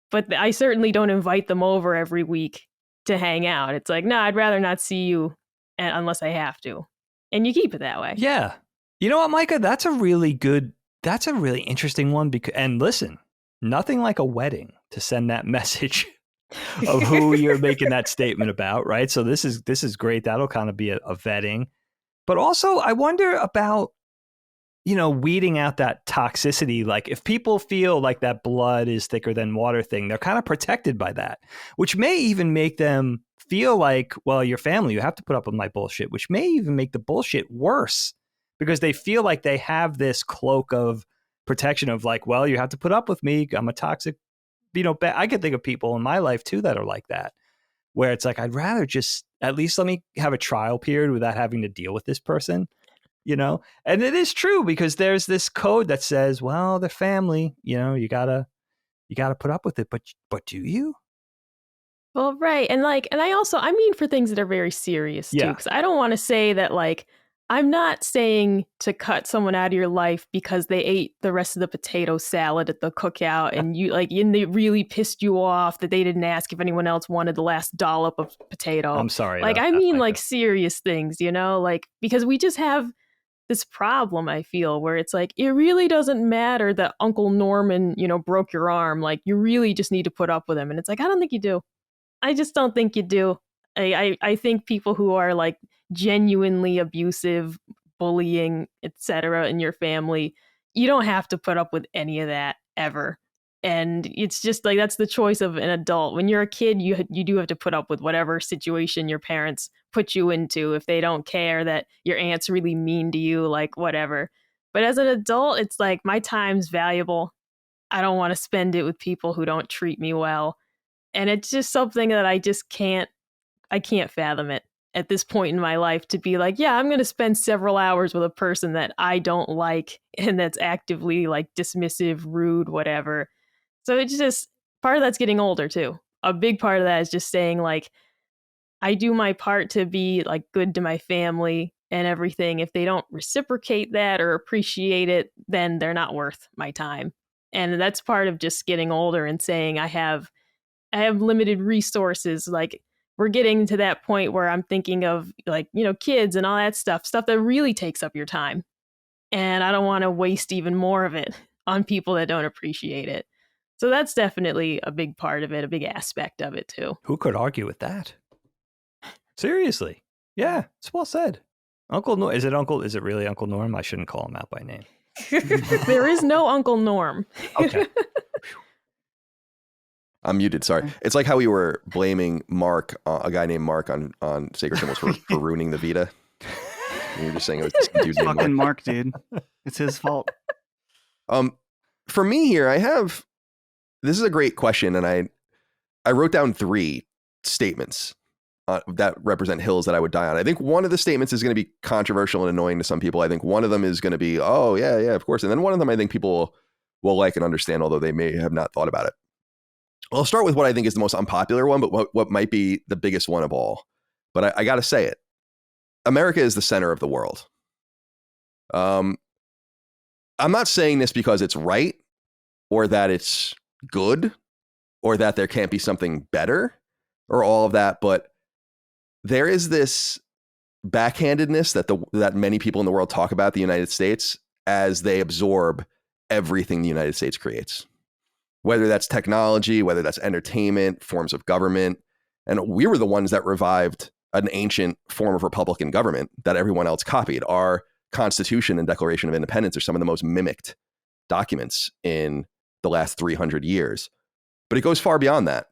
but I certainly don't invite them over every week to hang out. It's like, no, I'd rather not see you unless I have to. And you keep it that way. Yeah. You know what, Micah? That's a really interesting one. And listen, nothing like a wedding to send that message of who you're making that statement about, right? So this is great. That'll kind of be a vetting. But also, I wonder about, weeding out that toxicity. Like if people feel like that blood is thicker than water thing, they're kind of protected by that, which may even make them feel like, well, your family, you have to put up with my bullshit, which may even make the bullshit worse because they feel like they have this cloak of protection of like, well, you have to put up with me. I'm a toxic, I can think of people in my life too that are like that, where it's like, I'd rather just at least let me have a trial period without having to deal with this person, and it is true because there's this code that says, well, they're family, you gotta put up with it. But do you? Well, right. And I mean for things that are very serious too, because I don't want to say that I'm not saying to cut someone out of your life because they ate the rest of the potato salad at the cookout and and they really pissed you off that they didn't ask if anyone else wanted the last dollop of potato. I'm sorry. I mean serious things, because we just have this problem, I feel, where it's like, it really doesn't matter that Uncle Norman, broke your arm. Like, you really just need to put up with him. And it's like, I don't think you do. I just don't think you do. I think people who are genuinely abusive, bullying, etc. in your family, you don't have to put up with any of that ever. And it's just that's the choice of an adult. When you're a kid, you do have to put up with whatever situation your parents put you into. If they don't care that your aunt's really mean to you, whatever. But as an adult, it's my time's valuable. I don't want to spend it with people who don't treat me well. And it's just something that I can't fathom it at this point in my life to be I'm going to spend several hours with a person that I don't like and that's actively dismissive, rude, whatever. So it's just part of that's getting older too. A big part of that is just saying I do my part to be good to my family and everything. If they don't reciprocate that or appreciate it, then they're not worth my time. And that's part of just getting older and saying I have limited resources. We're getting to that point where I'm thinking of kids and all that stuff that really takes up your time. And I don't want to waste even more of it on people that don't appreciate it. So that's definitely a big part of it, a big aspect of it too. Who could argue with that? Seriously. Yeah, it's well said. Uncle Norm, is it really Uncle Norm? I shouldn't call him out by name. There is no Uncle Norm. Okay. I'm muted. Sorry. It's like how we were blaming Mark, a guy named Mark, on Sacred Symbols for ruining the Vita. And you're just saying it was this dude named fucking Mark, dude. It's his fault. For me here, this is a great question, and I wrote down 3 statements that represent hills that I would die on. I think one of the statements is going to be controversial and annoying to some people. I think one of them is going to be, oh yeah, of course, and then one of them I think people will like and understand, although they may have not thought about it. I'll start with what I think is the most unpopular one, but what might be the biggest one of all. But I got to say it. America is the center of the world. I'm not saying this because it's right or that it's good or that there can't be something better or all of that, but there is this backhandedness that many people in the world talk about the United States as they absorb everything the United States creates. Whether that's technology, whether that's entertainment, forms of government. And we were the ones that revived an ancient form of Republican government that everyone else copied. Our Constitution and Declaration of Independence are some of the most mimicked documents in the last 300 years. But it goes far beyond that.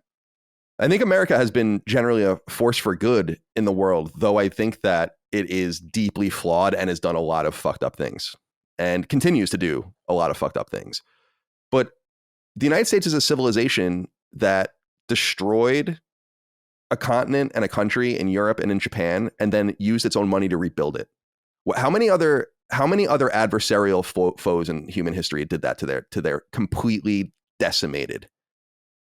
I think America has been generally a force for good in the world, though I think that it is deeply flawed and has done a lot of fucked up things and continues to do a lot of fucked up things. But the United States is a civilization that destroyed a continent and a country in Europe and in Japan, and then used its own money to rebuild it. How many other adversarial foes in human history did that to their completely decimated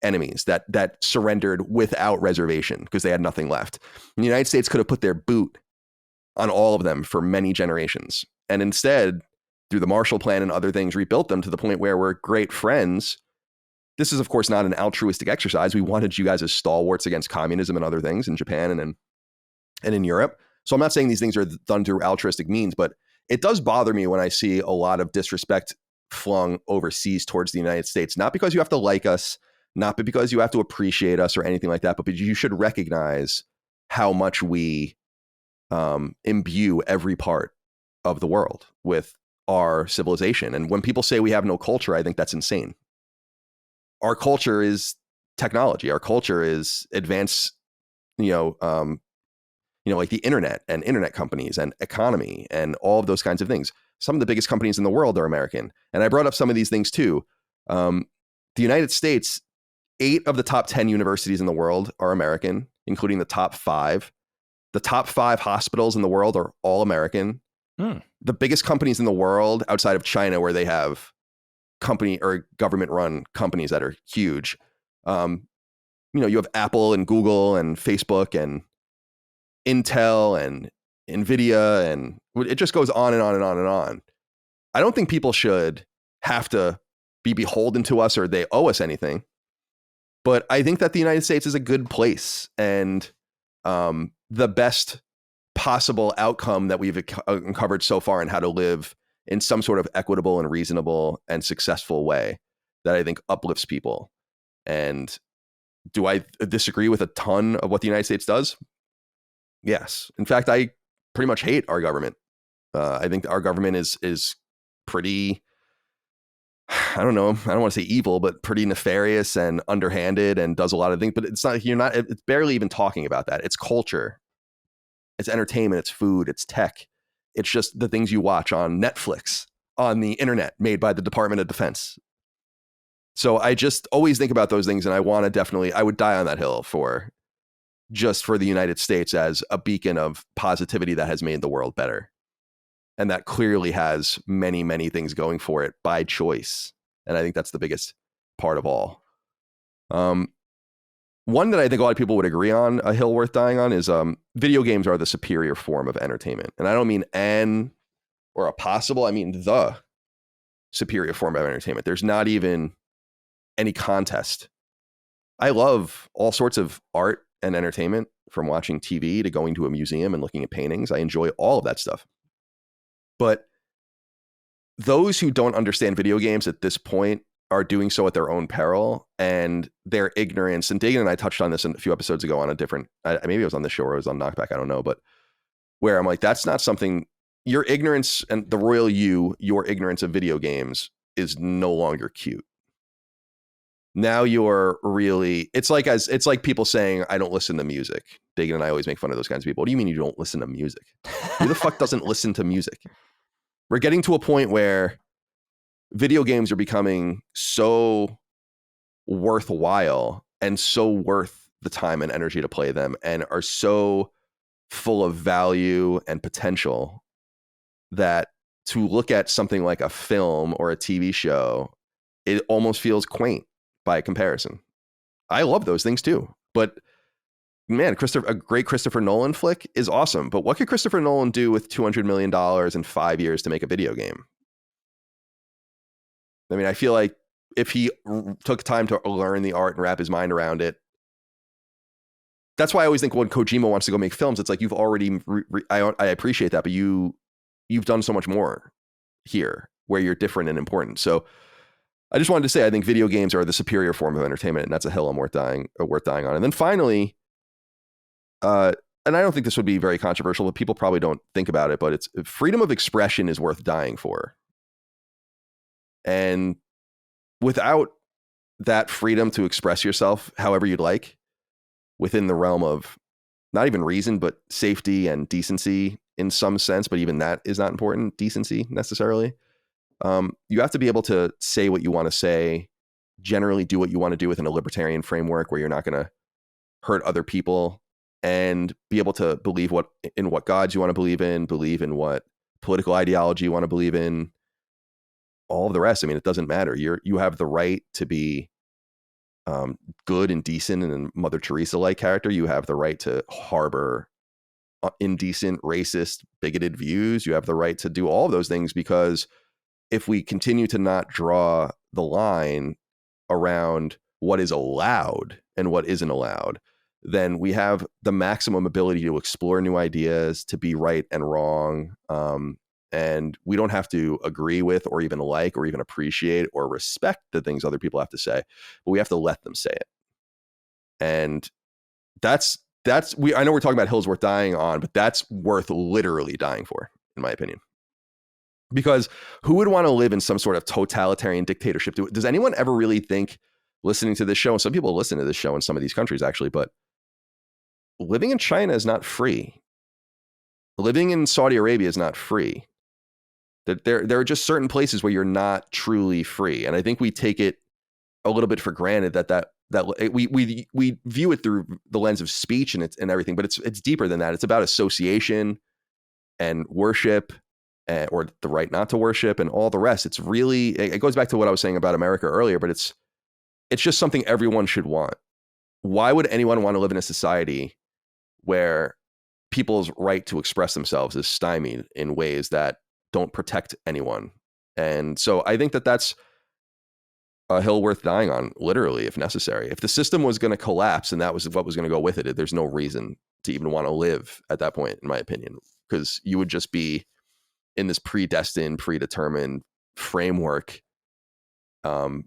enemies that surrendered without reservation because they had nothing left? And the United States could have put their boot on all of them for many generations, and instead, through the Marshall Plan and other things, rebuilt them to the point where we're great friends. This is, of course, not an altruistic exercise. We wanted you guys as stalwarts against communism and other things in Japan and in Europe. So I'm not saying these things are done through altruistic means, but it does bother me when I see a lot of disrespect flung overseas towards the United States, not because you have to like us, not because you have to appreciate us or anything like that, but you should recognize how much we imbue every part of the world with our civilization. And when people say we have no culture, I think that's insane. Our culture is technology. Our culture is advanced, like the internet and internet companies and economy and all of those kinds of things. Some of the biggest companies in the world are American. And I brought up some of these things too. The United States, 8 of the top 10 universities in the world are American, including the top 5. The top 5 hospitals in the world are all American. The biggest companies in the world outside of China, where they have company or government run companies that are huge. You have Apple and Google and Facebook and Intel and Nvidia, and it just goes on and on and on and on. I don't think people should have to be beholden to us or they owe us anything. But I think that the United States is a good place, and the best possible outcome that we've uncovered so far in how to live in some sort of equitable and reasonable and successful way that I think uplifts people. And do I disagree with a ton of what the United States does? Yes. In fact, I pretty much hate our government. I think our government is pretty, I don't know, I don't want to say evil, but pretty nefarious and underhanded and does a lot of things. But it's barely even talking about that. It's culture, it's entertainment, it's food, it's tech. It's just the things you watch on Netflix, on the internet made by the Department of Defense. So I just always think about those things, and I would die on that hill for the United States as a beacon of positivity that has made the world better. And that clearly has many, many things going for it by choice. And I think that's the biggest part of all. One that I think a lot of people would agree on, a hill worth dying on, is video games are the superior form of entertainment. And I don't mean I mean the superior form of entertainment. There's not even any contest. I love all sorts of art and entertainment, from watching TV to going to a museum and looking at paintings. I enjoy all of that stuff. But those who don't understand video games at this point are doing so at their own peril, and their ignorance. And Dagan and I touched on this a few episodes ago on a different, maybe it was on the show or it was on Knockback, I don't know, but where I'm like, that's not something, your ignorance and the royal your ignorance of video games is no longer cute. Now you're really, it's like people saying, I don't listen to music. Dagan and I always make fun of those kinds of people. What do you mean you don't listen to music? Who the fuck doesn't listen to music? We're getting to a point where video games are becoming so worthwhile and so worth the time and energy to play them, and are so full of value and potential that to look at something like a film or a TV show, it almost feels quaint by comparison. I love those things too, but man, a great Christopher Nolan flick is awesome. But what could Christopher Nolan do with $200 million in 5 years to make a video game? I mean, I feel like if he took time to learn the art and wrap his mind around it, that's why I always think when Kojima wants to go make films, it's like, you've already, I appreciate that, but you've done so much more here where you're different and important. So I just wanted to say, I think video games are the superior form of entertainment, and that's a hill I'm worth dying on. And then finally, and I don't think this would be very controversial, but people probably don't think about it, but it's freedom of expression is worth dying for. And without that freedom to express yourself however you'd like, within the realm of not even reason, but safety and decency in some sense, but even that is not important, decency necessarily. You have to be able to say what you want to say, generally do what you want to do within a libertarian framework where you're not going to hurt other people, and be able to believe in what gods you want to believe in what political ideology you want to believe in, all of the rest. I mean, it doesn't matter. You have the right to be good and decent and a Mother Teresa-like character. You have the right to harbor indecent, racist, bigoted views. You have the right to do all of those things, because if we continue to not draw the line around what is allowed and what isn't allowed, then we have the maximum ability to explore new ideas, to be right and wrong. And we don't have to agree with or even like or even appreciate or respect the things other people have to say, but we have to let them say it. And I know we're talking about hills worth dying on, but that's worth literally dying for, in my opinion. Because who would want to live in some sort of totalitarian dictatorship? Does anyone ever really think, listening to this show, and some people listen to this show in some of these countries actually, but living in China is not free. Living in Saudi Arabia is not free. There are just certain places where you're not truly free. And I think we take it a little bit for granted that we view it through the lens of speech and everything, but it's deeper than that. It's about association and worship, or the right not to worship and all the rest. It's really, it goes back to what I was saying about America earlier, but it's just something everyone should want. Why would anyone want to live in a society where people's right to express themselves is stymied in ways that don't protect anyone? And so I think that that's a hill worth dying on, literally, if necessary. If the system was going to collapse and that was what was going to go with it, there's no reason to even want to live at that point, in my opinion, because you would just be in this predestined, predetermined framework,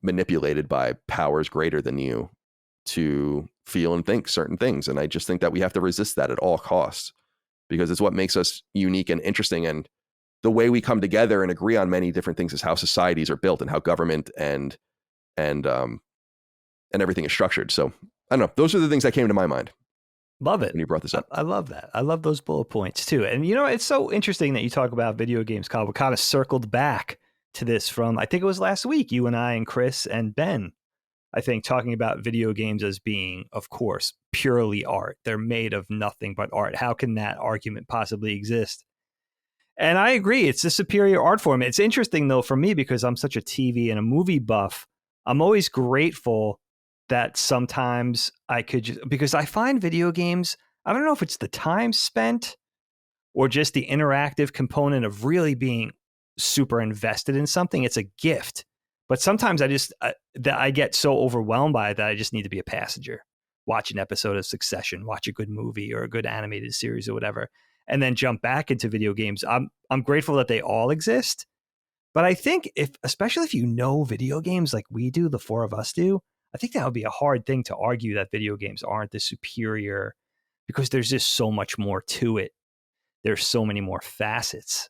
manipulated by powers greater than you to feel and think certain things. And I just think that we have to resist that at all costs, because it's what makes us unique and interesting. And the way we come together and agree on many different things is how societies are built and how government and everything is structured. So I don't know. Those are the things that came to my mind. Love it. When you brought this up. I love that. I love those bullet points too. And you know, it's so interesting that you talk about video games, Kyle. We kind of circled back to this from, I think it was last week, you and I and Chris and Ben, I think, talking about video games as being, of course, purely art. They're made of nothing but art. How can that argument possibly exist? And I agree. It's a superior art form. It's interesting, though, for me, because I'm such a TV and a movie buff. I'm always grateful that sometimes I could just, because I find video games, I don't know if it's the time spent or just the interactive component of really being super invested in something. It's a gift. But sometimes I get so overwhelmed by it that I just need to be a passenger, watch an episode of Succession, watch a good movie or a good animated series or whatever, and then jump back into video games. I'm grateful that they all exist. But I think especially if you know video games like we do, the four of us do, I think that would be a hard thing to argue that video games aren't the superior, because there's just so much more to it. There's so many more facets,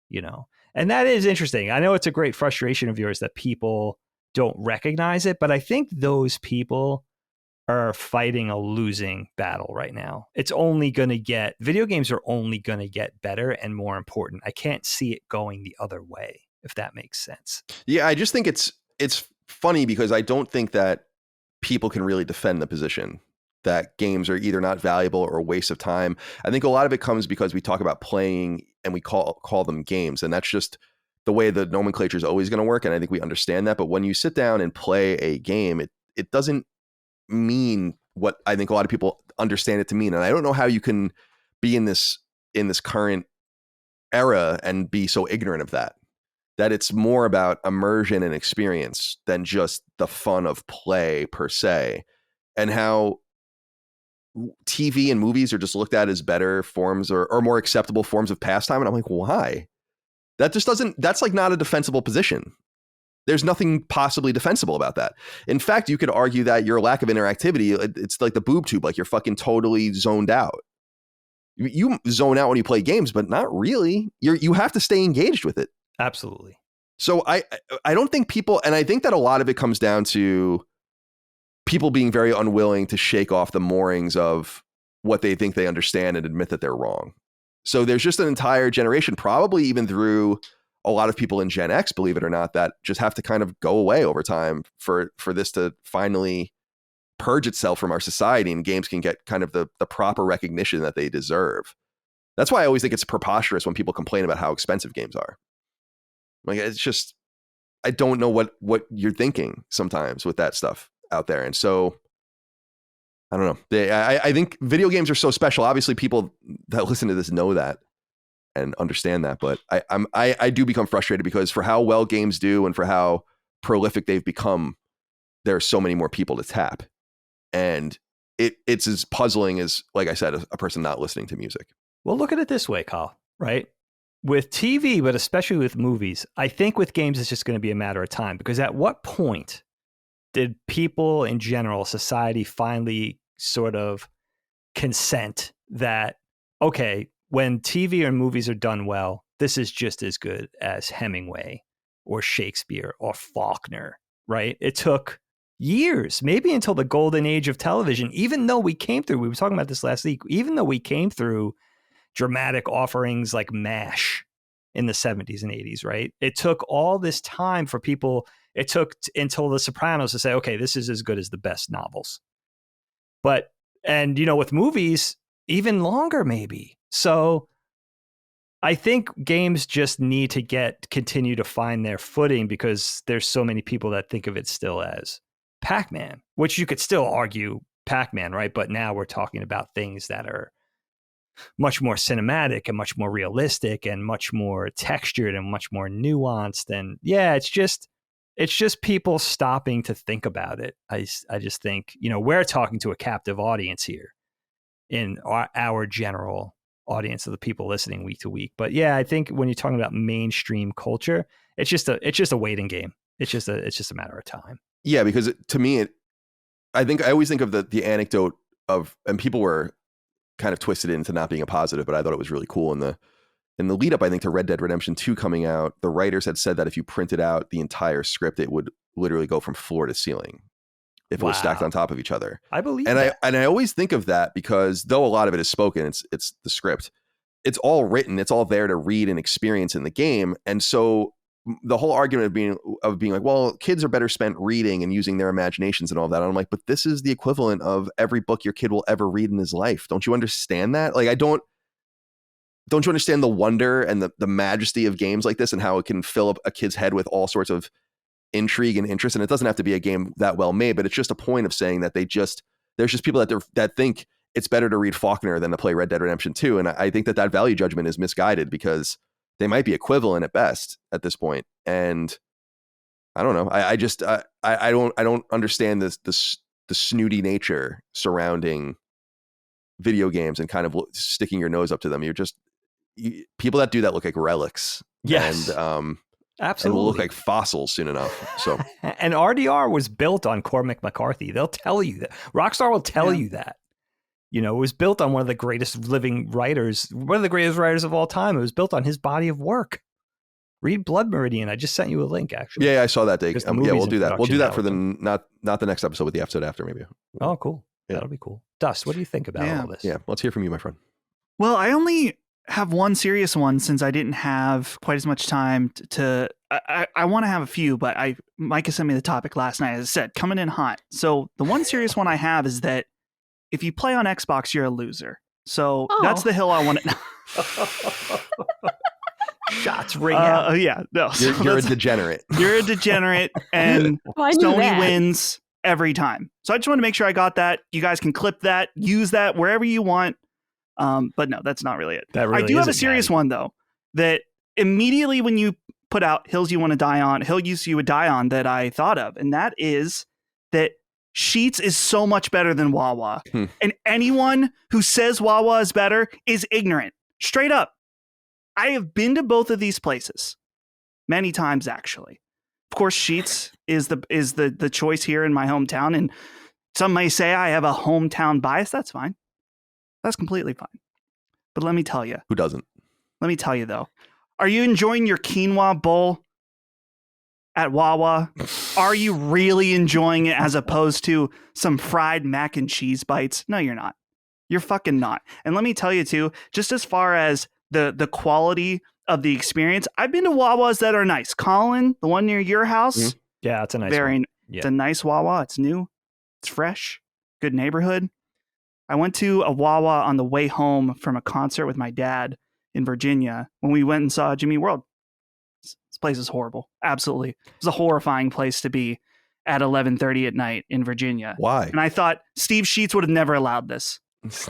you know, and that is interesting. I know it's a great frustration of yours that people don't recognize it, but I think those people are fighting a losing battle right now. Video games are only going to get better and more important. I can't see it going the other way, if that makes sense. Yeah, I just think it's funny because I don't think that people can really defend the position that games are either not valuable or a waste of time. I think a lot of it comes because we talk about playing and we call them games, and that's just the way the nomenclature is always going to work. And I think we understand that. But when you sit down and play a game, it doesn't mean what I think a lot of people understand it to mean. And I don't know how you can be in this current era and be so ignorant of that it's more about immersion and experience than just the fun of play per se, and how TV and movies are just looked at as better forms or more acceptable forms of pastime. And I'm like, why? That's like not a defensible position. There's nothing possibly defensible about that. In fact, you could argue that your lack of interactivity, it's like the boob tube, like you're fucking totally zoned out. You zone out when you play games, but not really. You have to stay engaged with it. Absolutely. So I don't think people, and I think that a lot of it comes down to people being very unwilling to shake off the moorings of what they think they understand and admit that they're wrong. So there's just an entire generation, probably even through a lot of people in Gen X, believe it or not, that just have to kind of go away over time for this to finally purge itself from our society, and games can get kind of the proper recognition that they deserve. That's why I always think it's preposterous when people complain about how expensive games are. Like, it's just, I don't know what you're thinking sometimes with that stuff out there. And so I don't know. I think video games are so special. Obviously people that listen to this know that and understand that, but I do become frustrated because for how well games do and for how prolific they've become, there are so many more people to tap. And it's as puzzling as, like I said, a person not listening to music. Well, look at it this way, Kyle, right? With TV, but especially with movies, I think with games, it's just going to be a matter of time, because at what point did people in general, society, finally sort of consent that, okay, when TV or movies are done well, this is just as good as Hemingway or Shakespeare or Faulkner, right? It took years, maybe until the golden age of television, even though we were talking about this last week, even though we came through dramatic offerings like MASH in the 70s and 80s, right? It took all this time for people, it took until The Sopranos to say, okay, this is as good as the best novels. But, and with movies, even longer maybe. So I think games just need to continue to find their footing because there's so many people that think of it still as Pac-Man, which you could still argue Pac-Man, right? But now we're talking about things that are much more cinematic and much more realistic and much more textured and much more nuanced. And yeah, it's just people stopping to think about it. I just think, we're talking to a captive audience here in our general audience of the people listening week to week. But yeah, I think when you're talking about mainstream culture, it's just a waiting game. It's just a matter of time. Yeah, because to me, I always think of the anecdote of, and people were kind of twisted into not being a positive, but I thought it was really cool in the lead up, I think, to Red Dead Redemption 2 coming out. The writers had said that if you printed out the entire script, it would literally go from floor to ceiling if it was stacked on top of each other. I believe that. I always think of that because though a lot of it is spoken, it's the script. It's all written. It's all there to read and experience in the game. And so the whole argument of being like, well, kids are better spent reading and using their imaginations and all that. And I'm like, but this is the equivalent of every book your kid will ever read in his life. Don't you understand that? Like, don't you understand the wonder and the majesty of games like this and how it can fill up a kid's head with all sorts of intrigue and interest? And it doesn't have to be a game that well made, but it's just a point of saying that there's just people that think it's better to read Faulkner than to play Red Dead Redemption 2. And I think that value judgment is misguided because they might be equivalent at best at this point. And I don't know. I don't understand the snooty nature surrounding video games and kind of sticking your nose up to them. People that do that look like relics. Yes. And absolutely. And will look like fossils soon enough. So and RDR was built on Cormac McCarthy. They'll tell you that. Rockstar will tell you that. It was built on one of the greatest living writers, one of the greatest writers of all time. It was built on his body of work. Read Blood Meridian. I just sent you a link, actually. Yeah, I saw that, Dave. Yeah, we'll do that. We'll do that for not the next episode, but the episode after, maybe. Oh, cool. Yeah. That'll be cool. Dust, what do you think about all this? Yeah, let's hear from you, my friend. Well, I only have one serious one since I didn't have quite as much time to I want to have a few, but Micah sent me the topic last night, as I said, coming in hot. So the one serious one I have is that if you play on Xbox, you're a loser. So that's the hill I want to... Shots ring out. Yeah, no. You're a degenerate. You're a degenerate, and Sony wins every time. So I just want to make sure I got that. You guys can clip that, use that wherever you want. But no, that's not really it. I do have a serious one, though, that immediately when you put out Hills You Want to Die On, Hills You Would Die On, that I thought of, and that is that Sheetz is so much better than Wawa. And anyone who says Wawa is better is ignorant. Straight up. I have been to both of these places many times, actually. Of course, Sheetz is the choice here in my hometown, and some may say I have a hometown bias. That's fine. That's completely fine. But let me tell you. Who doesn't? Let me tell you, though. Are you enjoying your quinoa bowl at Wawa? Are you really enjoying it as opposed to some fried mac and cheese bites? No, you're not. You're fucking not. And let me tell you, too, just as far as the quality of the experience, I've been to Wawas that are nice. Colin, the one near your house. Mm-hmm. Yeah, it's a nice one. It's a nice Wawa. It's new. It's fresh. Good neighborhood. I went to a Wawa on the way home from a concert with my dad in Virginia when we went and saw Jimmy World. This place is horrible. Absolutely. It was a horrifying place to be at 11:30 at night in Virginia. Why? And I thought Steve Sheetz would have never allowed this.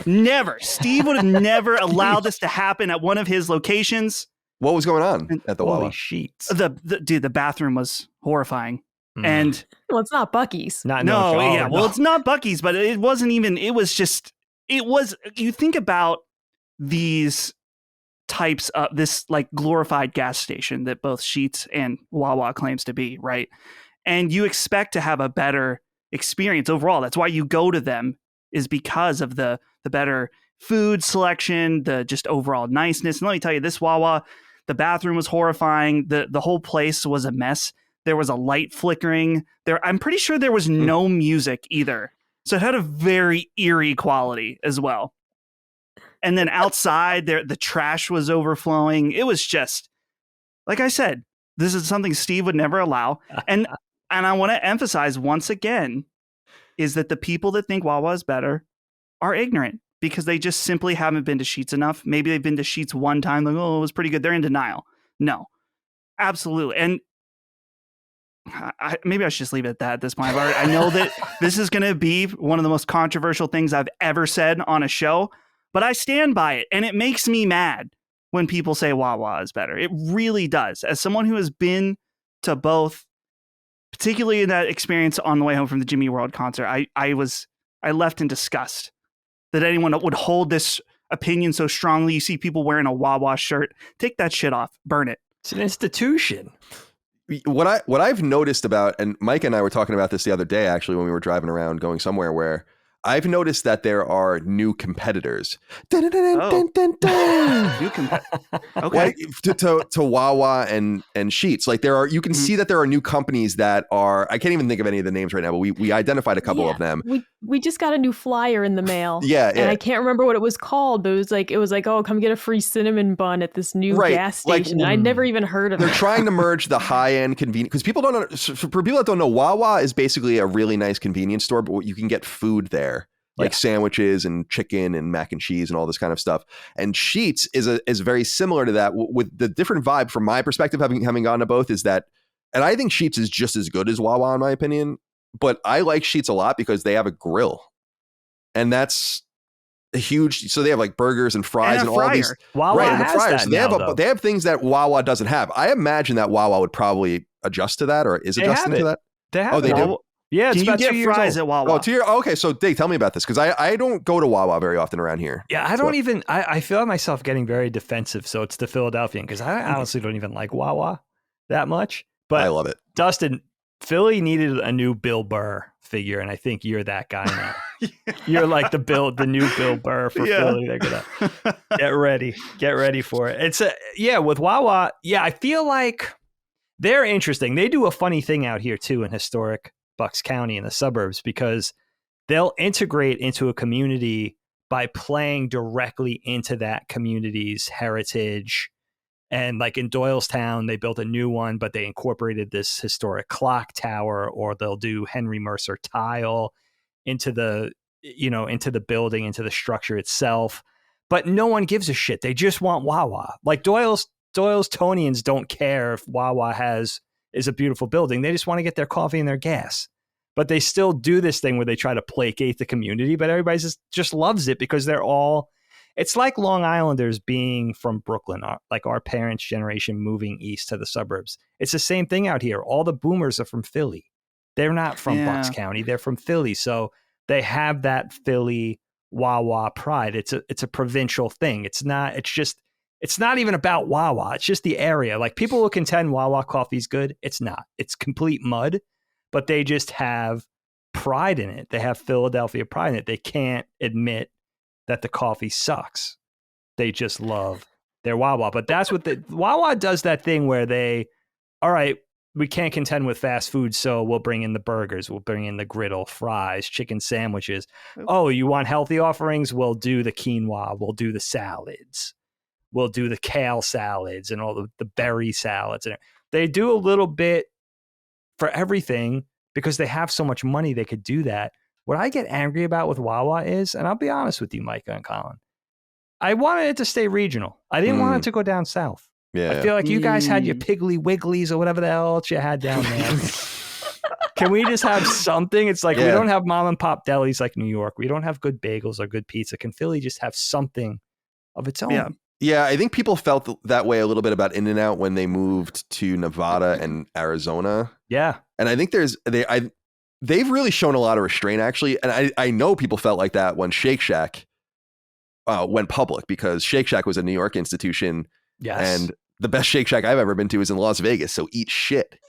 Never. Steve would have never allowed this to happen at one of his locations. What was going on at the Wawa? Sheets. The bathroom was horrifying. And well, it's not Buc-ee's. Well, it's not Buc-ee's, but it wasn't even, you think about these types of this like glorified gas station that both Sheetz and Wawa claims to be, right? And you expect to have a better experience overall. That's why you go to them, is because of the better food selection, the just overall niceness. And let me tell you, this Wawa, The bathroom was horrifying. The whole place was a mess. There was a light flickering. I'm pretty sure there was no music either. So it had a very eerie quality as well. And then outside there, the trash was overflowing. It was just, like I said, this is something Steve would never allow. And I want to emphasize once again is that the people that think Wawa is better are ignorant because they just simply haven't been to Sheetz enough. Maybe they've been to Sheetz one time, like, oh, it was pretty good. They're in denial. No, absolutely. And maybe I should just leave it at that at this point. I know that this is going to be one of the most controversial things I've ever said on a show, but I stand by it. And it makes me mad when people say Wawa is better. It really does. As someone who has been to both, particularly in that experience on the way home from the Jimmy World concert, I left in disgust that anyone would hold this opinion so strongly. You see people wearing a Wawa shirt. Take that shit off. Burn it. It's an institution. What I've noticed about, and Mike and I were talking about this the other day, actually, when we were driving around going somewhere, where I've noticed that there are new competitors. New competitors. Okay. to Wawa and Sheetz. Like you can see that there are new companies that are, I can't even think of any of the names right now, but we identified a couple of them. We just got a new flyer in the mail. And I can't remember what it was called, but it was like, oh, come get a free cinnamon bun at this new gas station. I'd never even heard of it. They're trying to merge the high-end convenience, because for people that don't know, Wawa is basically a really nice convenience store, but you can get food there. Like sandwiches and chicken and mac and cheese and all this kind of stuff. And Sheetz is very similar to that, with the different vibe from my perspective, having gone to both, is that, and I think Sheetz is just as good as Wawa in my opinion, but I like Sheetz a lot because they have a grill. And that's a huge, so they have like burgers and fries and all these. Wawa has fryers. that So they have things that Wawa doesn't have. I imagine that Wawa would probably adjust to that, or is adjusting to that. They have they do. Yeah, it's Can you get fries at Wawa? Okay, so Dave, tell me about this, because I don't go to Wawa very often around here. Yeah, I feel myself getting very defensive, so it's the Philadelphian, because I honestly don't even like Wawa that much. But I love it. Dustin, Philly needed a new Bill Burr figure, and I think you're that guy now. You're like the new Bill Burr for Philly. They're gonna get ready for it. It's with Wawa. Yeah, I feel like they're interesting. They do a funny thing out here too in historic Bucks County in the suburbs, because they'll integrate into a community by playing directly into that community's heritage. And like in Doylestown, they built a new one, but they incorporated this historic clock tower, or they'll do Henry Mercer tile into the building, into the structure itself. But no one gives a shit. They just want Wawa. Like Doyle's Tonians don't care if Wawa is a beautiful building. They just want to get their coffee and their gas. But they still do this thing where they try to placate the community, but everybody just loves it because it's like Long Islanders being from Brooklyn, like our parents' generation moving east to the suburbs. It's the same thing out here. All the boomers are from Philly. They're not from Bucks County. They're from Philly. So they have that Philly Wawa pride. It's a provincial thing. It's not even about Wawa. It's just the area. Like people will contend Wawa coffee's good. It's not. It's complete mud, but they just have pride in it. They have Philadelphia pride in it. They can't admit that the coffee sucks. They just love their Wawa. But that's what Wawa does, that thing where all right, we can't contend with fast food, so we'll bring in the burgers, we'll bring in the griddle, fries, chicken sandwiches. Oh, you want healthy offerings? We'll do the quinoa, we'll do the salads. We'll do the kale salads and all the berry salads. And they do a little bit for everything because they have so much money they could do that. What I get angry about with Wawa is, and I'll be honest with you, Micah and Colin, I wanted it to stay regional. I didn't want it to go down south. Yeah. I feel like you guys had your Piggly Wigglies or whatever the hell else you had down there. Can we just have something? It's like we don't have mom and pop delis like New York. We don't have good bagels or good pizza. Can Philly just have something of its own? Yeah. Yeah, I think people felt that way a little bit about In-N-Out when they moved to Nevada and Arizona. Yeah. And I think they've really shown a lot of restraint, actually. And I know people felt like that when Shake Shack went public, because Shake Shack was a New York institution. Yes. And the best Shake Shack I've ever been to is in Las Vegas. So eat shit.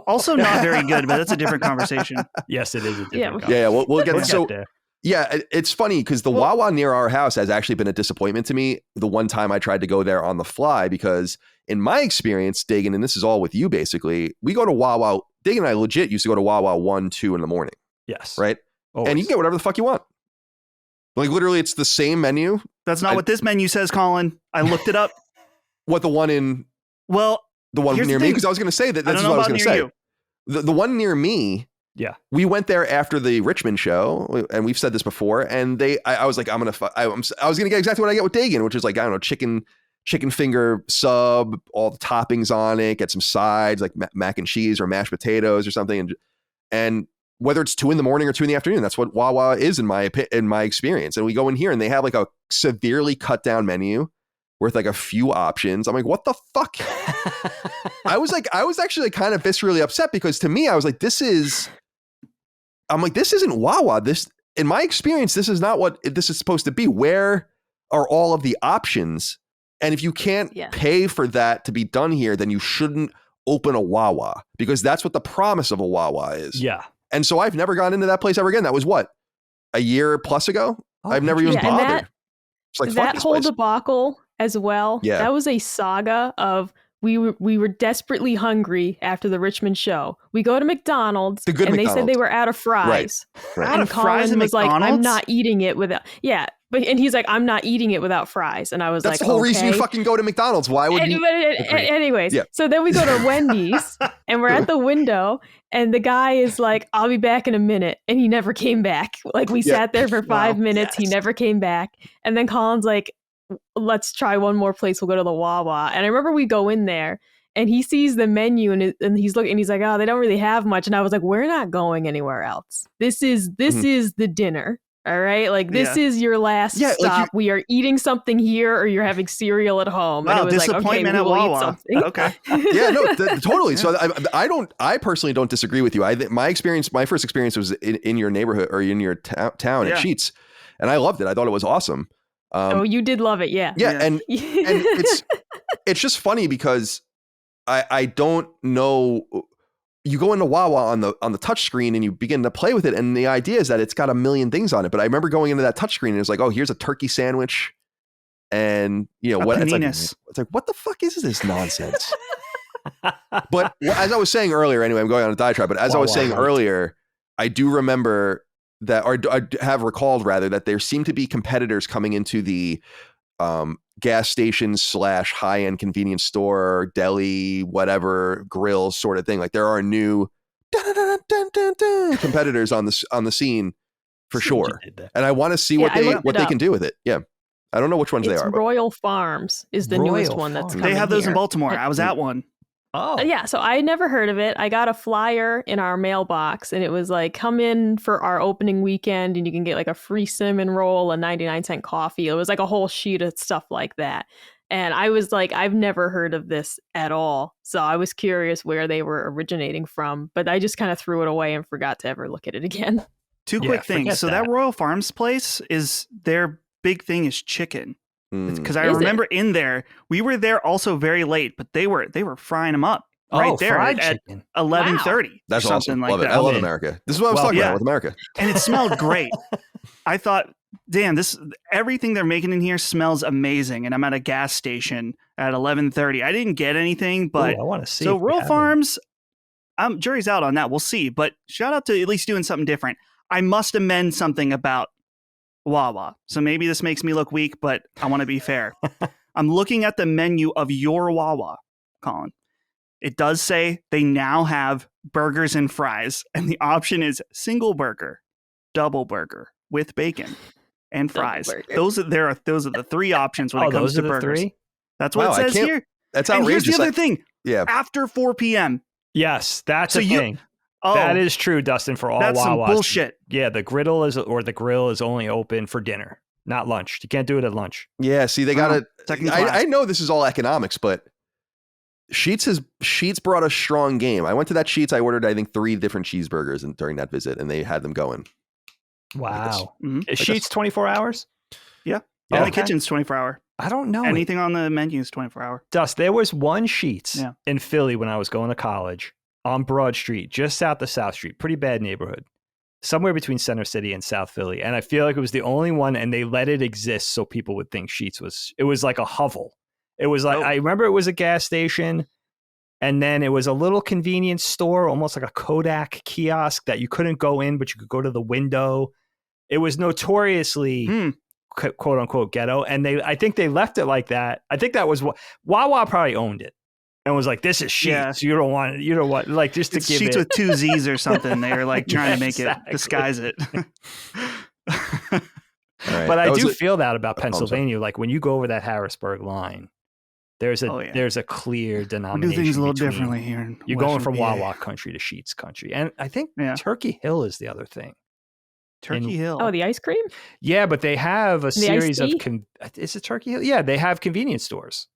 Also not very good, but that's a different conversation. Yes, it is a different conversation. Yeah, we'll get there. So, there. Yeah, it's funny because the Wawa near our house has actually been a disappointment to me. The one time I tried to go there on the fly, because in my experience, Dagan, and this is all with you basically, we go to Wawa. Dagan and I legit used to go to Wawa 1, 2 in the morning. Yes. Right? Always. And you can get whatever the fuck you want. Like literally, it's the same menu. That's not what this menu says, Colin. I looked it up. What, the one in... Well, the one near me? Because I was going to say that. That's what I was going to say. The one near me... Yeah, we went there after the Richmond show, and we've said this before. And I was like, I was gonna get exactly what I get with Dagan, which is like, I don't know, chicken finger sub, all the toppings on it, get some sides like mac and cheese or mashed potatoes or something, and whether it's 2 in the morning or 2 in the afternoon, that's what Wawa is in my experience. And we go in here and they have like a severely cut down menu with like a few options. I'm like, what the fuck? I was actually kind of viscerally upset, because to me, I was like, this isn't Wawa. This, in my experience, this is not what this is supposed to be. Where are all of the options? And if you can't pay for that to be done here, then you shouldn't open a Wawa, because that's what the promise of a Wawa is. Yeah. And so I've never gone into that place ever again. That was what, a year plus ago? I've never even bothered. It's like, that whole debacle as well. Yeah. That was a saga of, we were desperately hungry after the Richmond show. We go to McDonald's, and they said they were out of fries. Right. Out and of Colin fries at was like, McDonald's? I'm not eating it without. Yeah, and he's like, I'm not eating it without fries. And I was That's like, the whole reason you fucking go to McDonald's. Why would you? Anyways, so then we go to Wendy's, and we're at the window, and the guy is like, I'll be back in a minute. And he never came back. Like, we sat there for 5 minutes. He never came back. And then Colin's like, let's try one more place. We'll go to the Wawa. And I remember we go in there, and he sees the menu, and he's looking, and he's like, oh, they don't really have much. And I was like, we're not going anywhere else. This is the dinner. All right. Like, this is your last stop. Like we are eating something here, or you're having cereal at home. Wow, and it was disappointment like, okay, at Wawa. Okay. Yeah, no, totally. So I personally don't disagree with you. My first experience was in your neighborhood, or in your town at Sheetz, and I loved it. I thought it was awesome. You did love it. Yeah. Yeah. And it's just funny because I don't know. You go into Wawa on the touch screen and you begin to play with it, and the idea is that it's got a million things on it. But I remember going into that touch screen and it's like, oh, here's a turkey sandwich, and what it's like, what the fuck is this nonsense? But as I was saying earlier, anyway, I'm going on a diatribe. But as I was saying earlier, I do remember that, or I have recalled rather, that there seem to be competitors coming into the gas station / high-end convenience store, deli, whatever, grill sort of thing. Like, there are new competitors on the scene for sure. And I want to see what they can do with it. Yeah. I don't know which ones they are. Royal Farms is the newest one that's coming. They have those here. in Baltimore. I was at one. Oh. Yeah, so I had never heard of it. I got a flyer in our mailbox, and it was like, come in for our opening weekend and you can get like a free cinnamon roll, a 99-cent coffee. It was like a whole sheet of stuff like that. And I was like, I've never heard of this at all. So I was curious where they were originating from, but I just kind of threw it away and forgot to ever look at it again. Two quick things. So that Royal Farms place, is their big thing is chicken. Because I remember in there, we were there also very late, but they were frying them up right there at 11:30. That's something awesome. like Love that. I love America. This is what I was talking about with America. And it smelled great. I thought, damn, everything they're making in here smells amazing. And I'm at a gas station at 11:30. I didn't get anything, but I want to see. So Royal Farms, jury's out on that. We'll see. But shout out to at least doing something different. I must amend something about Wawa. So maybe this makes me look weak, but I want to be fair. I'm looking at the menu of your Wawa, Colin. It does say they now have burgers and fries, and the option is single burger, double burger with bacon and fries. Those are the 3 options when it comes to burgers. 3? That's what it says here. That's outrageous. And here's the other thing. Yeah. After 4 p.m. Yes, that's a thing. That is true, Dustin, for all That's Wawas. some bullshit. Yeah, the grill is only open for dinner, not lunch. You can't do it at lunch. Yeah, see, they got to. I know this is all economics, but Sheetz brought a strong game. I went to that Sheetz. I ordered, I think, 3 different cheeseburgers during that visit, and they had them going. Wow. Is Sheetz 24 hours? Yeah. And the kitchen's 24 hour. I don't know. Anything on the menu is 24 hour. Dust, there was one Sheetz in Philly when I was going to college on Broad Street, just south of South Street. Pretty bad neighborhood. somewhere between Center City and South Philly. And I feel like it was the only one, and they let it exist so people would think Sheetz it was like a hovel. It was like, I remember it was a gas station, and then it was a little convenience store, almost like a Kodak kiosk that you couldn't go in, but you could go to the window. It was notoriously quote unquote ghetto. And I think they left it like that. I think that was what Wawa probably owned it and was like, this is Sheetz. Yeah. You don't want it. You know what? Like just to give Sheetz it with 2 Z's or something. They were like trying to make it disguise it. Right. But I do feel that about Pennsylvania. Like when you go over that Harrisburg line, there's a clear denomination. We do things a little differently here. You're going from Wawa country to Sheetz country. And I think Turkey Hill is the other thing. Turkey Hill. Oh, the ice cream? Yeah, but they have a series of is it Turkey Hill? Yeah, they have convenience stores.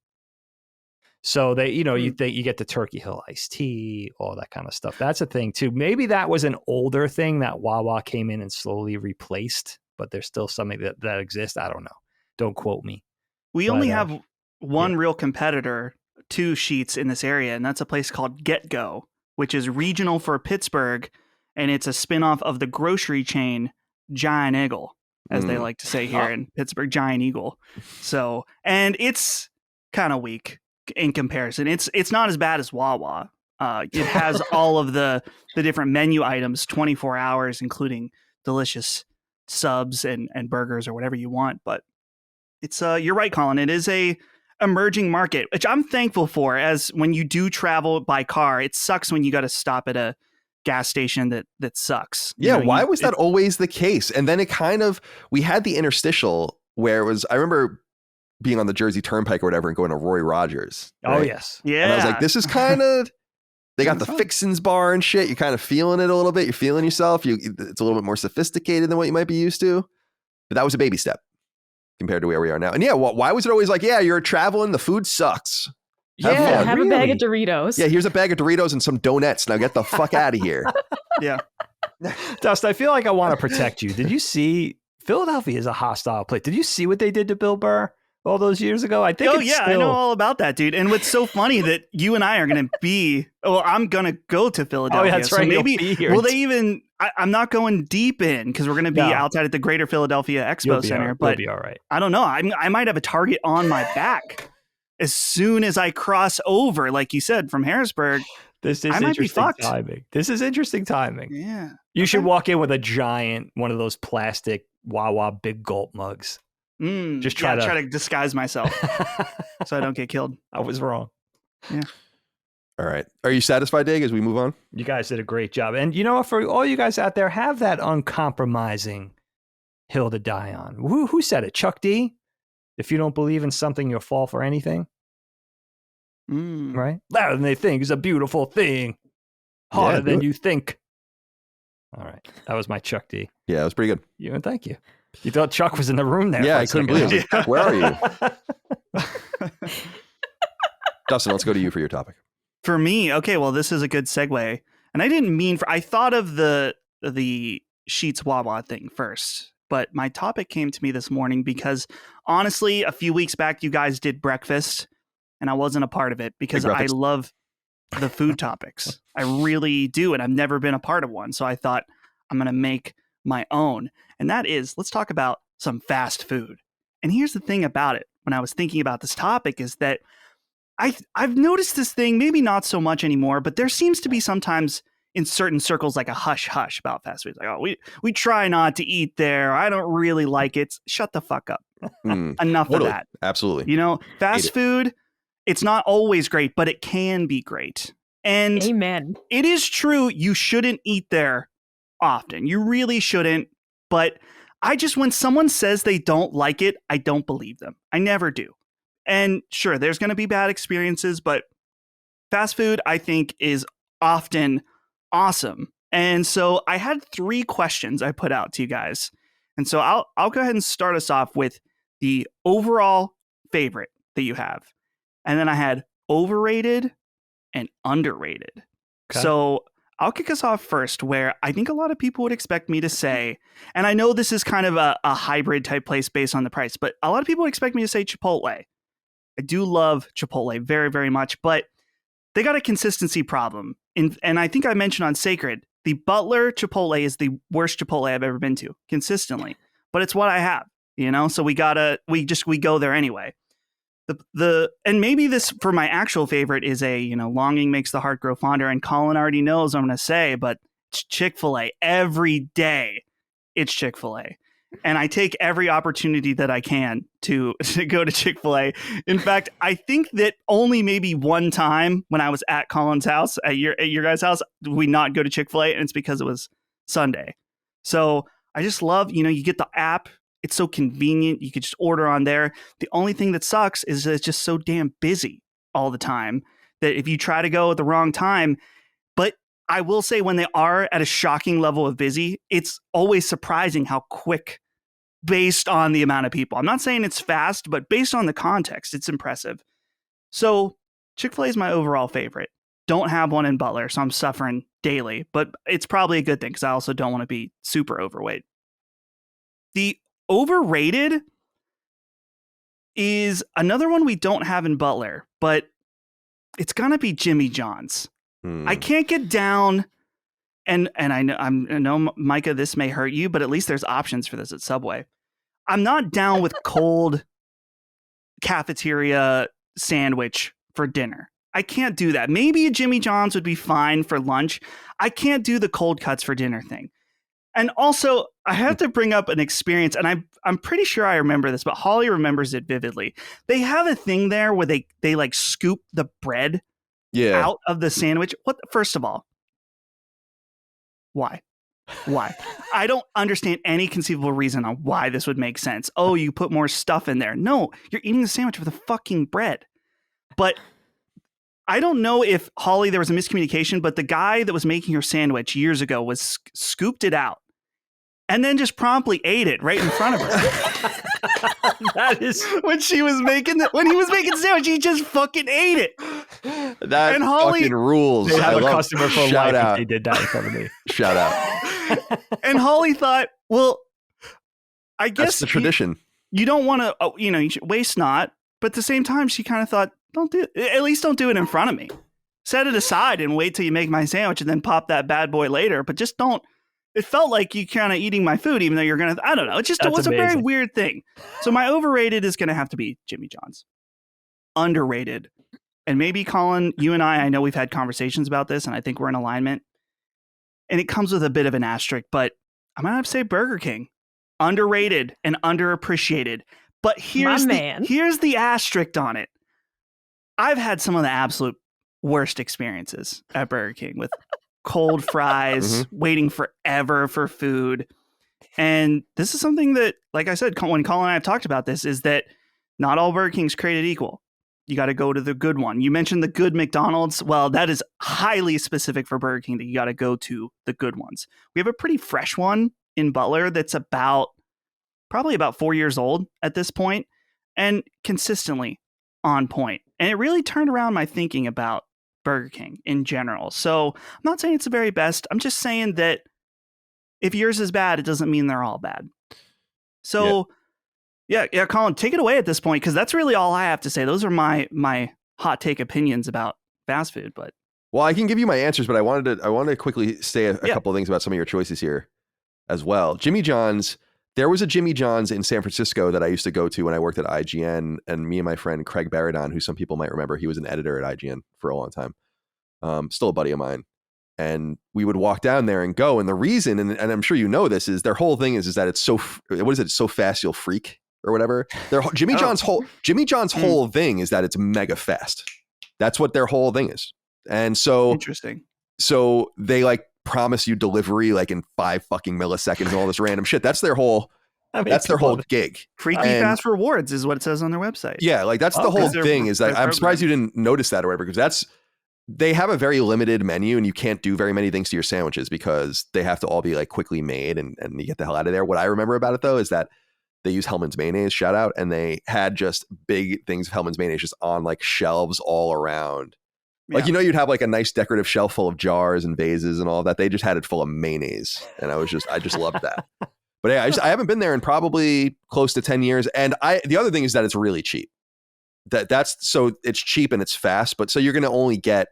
So they, you get the Turkey Hill iced tea, all that kind of stuff. That's a thing too. Maybe that was an older thing that Wawa came in and slowly replaced, but there's still something that exists. I don't know. Don't quote me. We only have one real competitor to Sheetz in this area, and that's a place called Get Go, which is regional for Pittsburgh, and it's a spinoff of the grocery chain Giant Eagle, as they like to say here in Pittsburgh, Giant Eagle. So, and it's kind of weak in comparison. It's not as bad as Wawa. It has all of the different menu items 24 hours, including delicious subs and burgers or whatever you want. But it's you're right, Colin. It is a emerging market, which I'm thankful for, as when you do travel by car, it sucks when you got to stop at a gas station that sucks. Yeah, why was that always the case? And then we had the interstitial where it was, I remember being on the Jersey Turnpike or whatever and going to Roy Rogers. Right? Oh, yes. Yeah. And I was like, this is kind of, they got the Fixins bar and shit. You're kind of feeling it a little bit. You're feeling yourself. It's a little bit more sophisticated than what you might be used to. But that was a baby step compared to where we are now. And yeah, why was it always like, yeah, you're traveling, the food sucks. Have a bag of Doritos. Yeah, here's a bag of Doritos and some donuts. Now get the fuck out of here. Yeah. Dust, I feel like I want to protect you. Did you see Philadelphia is a hostile place? Did you see what they did to Bill Burr all those years ago? I think I know all about that, dude. And what's so funny that you and I are going to be, I'm going to go to Philadelphia. Oh, that's right. So maybe, will they even, I'm not going deep in because we're going to be outside at the Greater Philadelphia Expo Center. But you'll be all right. I don't know. I might have a target on my back as soon as I cross over, like you said, from Harrisburg. This is interesting timing. This is interesting timing. Yeah. You should walk in with a giant, one of those plastic Wawa big gulp mugs. Just try to disguise myself so I don't get killed. I was wrong. Yeah. All right. Are you satisfied, Dag, as we move on? You guys did a great job. And you know what? For all you guys out there, have that uncompromising hill to die on. Who said it? Chuck D? If you don't believe in something, you'll fall for anything. Right? Louder than they think is a beautiful thing. Harder than you think. All right. That was my Chuck D. Yeah, that was pretty good. And thank you. You thought Chuck was in the room there. Yeah, I couldn't believe it. Where are you? Dustin, let's go to you for your topic. For me, okay, well, this is a good segue. And I didn't mean I thought of the Sheetz Wawa thing first. But my topic came to me this morning because, honestly, a few weeks back, you guys did breakfast, and I wasn't a part of it because I love the food topics. I really do, and I've never been a part of one. So I thought I'm going to make my own. And that is, let's talk about some fast food. And here's the thing about it. When I was thinking about this topic is that I've noticed this thing, maybe not so much anymore, but there seems to be sometimes in certain circles like a hush-hush about fast food. It's like, oh, we try not to eat there. I don't really like it. Shut the fuck up. Enough of that. Absolutely. Fast food, it's not always great, but it can be great. And amen. It is true you shouldn't eat there often. You really shouldn't. But when someone says they don't like it, I don't believe them. I never do. And sure, there's going to be bad experiences, but fast food, I think, is often awesome. And so I had 3 questions I put out to you guys. And so I'll go ahead and start us off with the overall favorite that you have. And then I had overrated and underrated. Okay. So I'll kick us off first, where I think a lot of people would expect me to say, and I know this is kind of a hybrid type place based on the price, but a lot of people would expect me to say Chipotle. I do love Chipotle very, very much, but they got a consistency problem. And I think I mentioned on Sacred, The Butler Chipotle is the worst Chipotle I've ever been to consistently, but it's what I have, so we go there anyway. And maybe this for my actual favorite is longing makes the heart grow fonder. And Colin already knows what I'm going to say, but it's Chick-fil-A every day. It's Chick-fil-A. And I take every opportunity that I can to go to Chick-fil-A. In fact, I think that only maybe one time when I was at Colin's house, at your guys' house, we not go to Chick-fil-A, and it's because it was Sunday. So I just love, you get the app. It's so convenient. You could just order on there. The only thing that sucks is that it's just so damn busy all the time that if you try to go at the wrong time, but I will say when they are at a shocking level of busy, it's always surprising how quick based on the amount of people. I'm not saying it's fast, but based on the context, it's impressive. So Chick-fil-A is my overall favorite. Don't have one in Butler, so I'm suffering daily, but it's probably a good thing because I also don't want to be super overweight. The overrated is another one we don't have in Butler, but it's gonna be Jimmy John's. I can't get down, and I know Micah, this may hurt you, but at least there's options for this at Subway. I'm not down with cold cafeteria sandwich for dinner. I can't do that. Maybe a Jimmy John's would be fine for lunch. I can't do the cold cuts for dinner thing. And also, I have to bring up an experience, and I'm pretty sure I remember this, but Holly remembers it vividly. They have a thing there where they like scoop the bread out of the sandwich. First of all, why? I don't understand any conceivable reason on why this would make sense. Oh, you put more stuff in there. No, you're eating the sandwich with the fucking bread. But I don't know if Holly, there was a miscommunication, but the guy that was making her sandwich years ago was scooped it out and then just promptly ate it right in front of her. That is when he was making the sandwich, he just fucking ate it. That and Holly, fucking rules. They have a customer for life if they did that in front of me. Shout out. And Holly thought, well, I guess that's the tradition. You don't want to, you should waste not. But at the same time, she kind of thought, don't do it. At least don't do it in front of me. Set it aside and wait till you make my sandwich and then pop that bad boy later. But just don't. It felt like you kind of eating my food, even though you're going to, I don't know. It was a very weird thing. So my overrated is going to have to be Jimmy John's. Underrated. And maybe Colin, you and I know we've had conversations about this and I think we're in alignment. And it comes with a bit of an asterisk, but I'm going to have to say Burger King. Underrated and underappreciated. But here's the asterisk on it. I've had some of the absolute worst experiences at Burger King with cold fries, waiting forever for food. And this is something that, like I said, when Colin and I have talked about this, is that not all Burger King's created equal. You got to go to the good one. You mentioned the good McDonald's. Well, that is highly specific for Burger King that you got to go to the good ones. We have a pretty fresh one in Butler that's probably about 4 years old at this point and consistently on point. And it really turned around my thinking about Burger King in general. So I'm not saying it's the very best. I'm just saying that if yours is bad, it doesn't mean they're all bad. So yeah, Colin, take it away at this point, because that's really all I have to say. Those are my hot take opinions about fast food. But well, I can give you my answers, but I wanted to quickly say a couple of things about some of your choices here as well. Jimmy John's. There was a Jimmy John's in San Francisco that I used to go to when I worked at IGN, and me and my friend Craig Baradon, who some people might remember, he was an editor at IGN for a long time, still a buddy of mine. And we would walk down there and go. And the reason, and I'm sure you know this, is their whole thing is that it's so, what is it? So fast you'll freak or whatever. Jimmy John's whole thing is that it's mega fast. That's what their whole thing is. And so interesting. So they like promise you delivery like in 5 fucking milliseconds and all this random shit. That's their whole gig. Freaky fast rewards is what it says on their website. Yeah, like that's the whole thing is that I'm surprised you didn't notice that or whatever, because they have a very limited menu and you can't do very many things to your sandwiches because they have to all be like quickly made and you get the hell out of there. What I remember about it though is that they use Hellman's mayonnaise, shout out, and they had just big things of Hellman's mayonnaise just on like shelves all around. Like, you'd have like a nice decorative shelf full of jars and vases and all that. They just had it full of mayonnaise. And I just loved that. But yeah, I haven't been there in probably close to 10 years. And the other thing is that it's really cheap. So it's cheap and it's fast, but so you're going to only get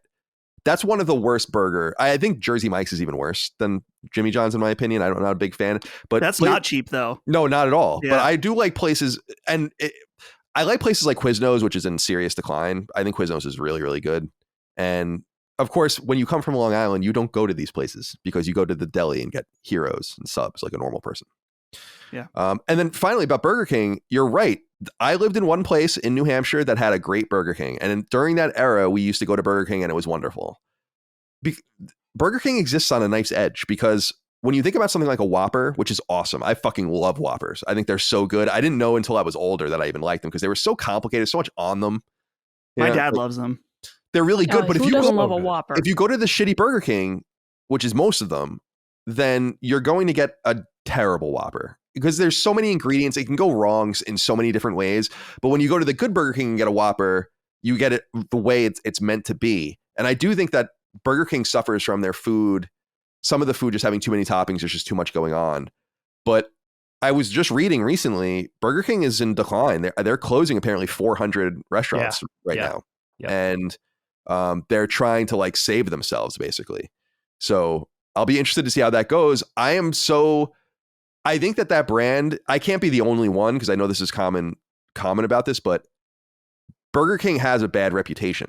That's one of the worst burger. I think Jersey Mike's is even worse than Jimmy John's in my opinion. I'm not a big fan, but That's not cheap though. No, not at all. Yeah. But I do like places, and I like places like Quiznos, which is in serious decline. I think Quiznos is really, really good. And of course, when you come from Long Island, you don't go to these places because you go to the deli and get heroes and subs like a normal person. Yeah. And then finally about Burger King, you're right. I lived in one place in New Hampshire that had a great Burger King. And during that era, we used to go to Burger King and it was wonderful. Burger King exists on a knife's edge because when you think about something like a Whopper, which is awesome, I fucking love Whoppers. I think they're so good. I didn't know until I was older that I even liked them because they were so complicated, so much on them. My dad loves them. They're really good. But who doesn't love a Whopper? If you go to the shitty Burger King, which is most of them, then you're going to get a terrible Whopper because there's so many ingredients. It can go wrong in so many different ways. But when you go to the good Burger King and get a Whopper, you get it the way it's meant to be. And I do think that Burger King suffers from their food. Some of the food just having too many toppings. There's just too much going on. But I was just reading recently, Burger King is in decline. They're closing apparently 400 restaurants now. Yeah. And they're trying to like save themselves basically. So I'll be interested to see how that goes. I think that brand, I can't be the only one because I know this is common about this, but Burger King has a bad reputation.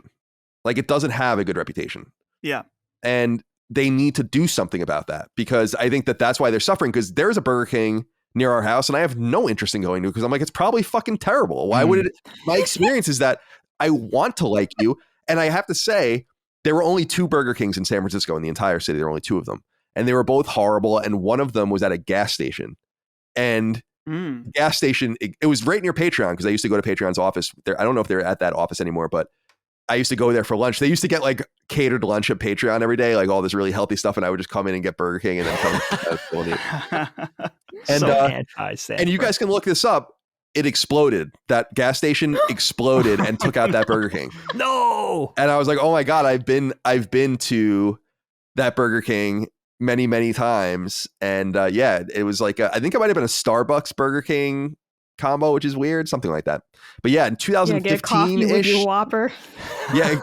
Like it doesn't have a good reputation. Yeah. And they need to do something about that because I think that's why they're suffering because there's a Burger King near our house and I have no interest in going to because I'm like, it's probably fucking terrible. Why would it? My experience is that I want to like you. And I have to say, there were only 2 Burger Kings in San Francisco in the entire city. There were only 2 of them. And they were both horrible. And one of them was at a gas station. And the gas station, it was right near Patreon because I used to go to Patreon's office. I don't know if they're at that office anymore, but I used to go there for lunch. They used to get like catered lunch at Patreon every day, like all this really healthy stuff. And I would just come in and get Burger King and then come and so anti-Sanford. And you guys can look this up. It exploded. That gas station exploded and took out that Burger King. No. And I was like, oh my God, I've been to that Burger King many, many times. And it was like, I think it might've been a Starbucks Burger King combo, which is weird. Something like that. But yeah, in 2015-ish. Get a coffee with your Whopper. Yeah.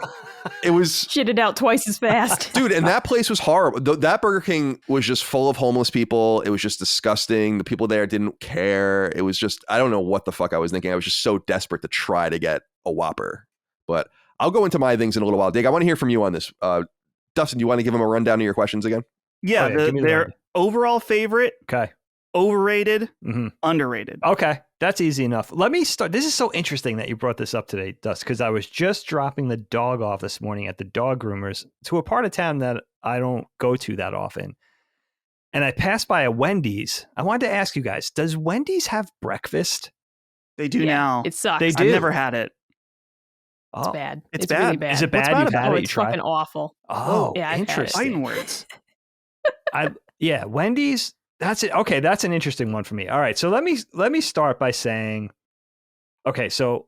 It was shit it out twice as fast. Dude, and that place was horrible. That Burger King was just full of homeless people. It was just disgusting. The people there didn't care. It was just, I don't know what the fuck I was thinking. I was just so desperate to try to get a Whopper. But I'll go into my things in a little while. Dig, I want to hear from you on this. Dustin, do you want to give him a rundown of your questions again? Yeah, their overall favorite. Okay. Overrated, underrated. Okay, that's easy enough. Let me start. This is so interesting that you brought this up today, Dust, because I was just dropping the dog off this morning at the dog groomers to a part of town that I don't go to that often. And I passed by a Wendy's. I wanted to ask you guys, does Wendy's have breakfast? They do now. It sucks. They do. I've never had it. It's bad. It's bad. Really bad. Is it bad? You've had it? It's fucking awful. Oh, yeah, interesting. Fighting words. Wendy's. That's it. Okay, that's an interesting one for me. All right, so let me start by saying, okay, so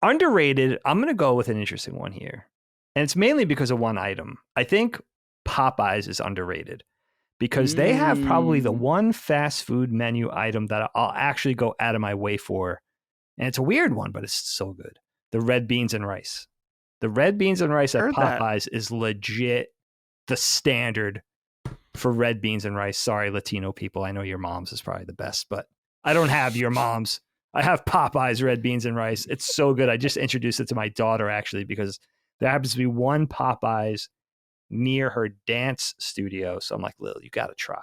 underrated. I'm going to go with an interesting one here, and it's mainly because of one item. I think Popeyes is underrated because they have probably the one fast food menu item that I'll actually go out of my way for, and it's a weird one, but it's so good. The red beans and rice. The red beans and rice at Popeyes is legit the standard for red beans and rice. Sorry, Latino people. I know your mom's is probably the best, but I don't have your mom's. I have Popeyes red beans and rice. It's so good. I just introduced it to my daughter actually because there happens to be one Popeyes near her dance studio. So I'm like, Lil, you got to try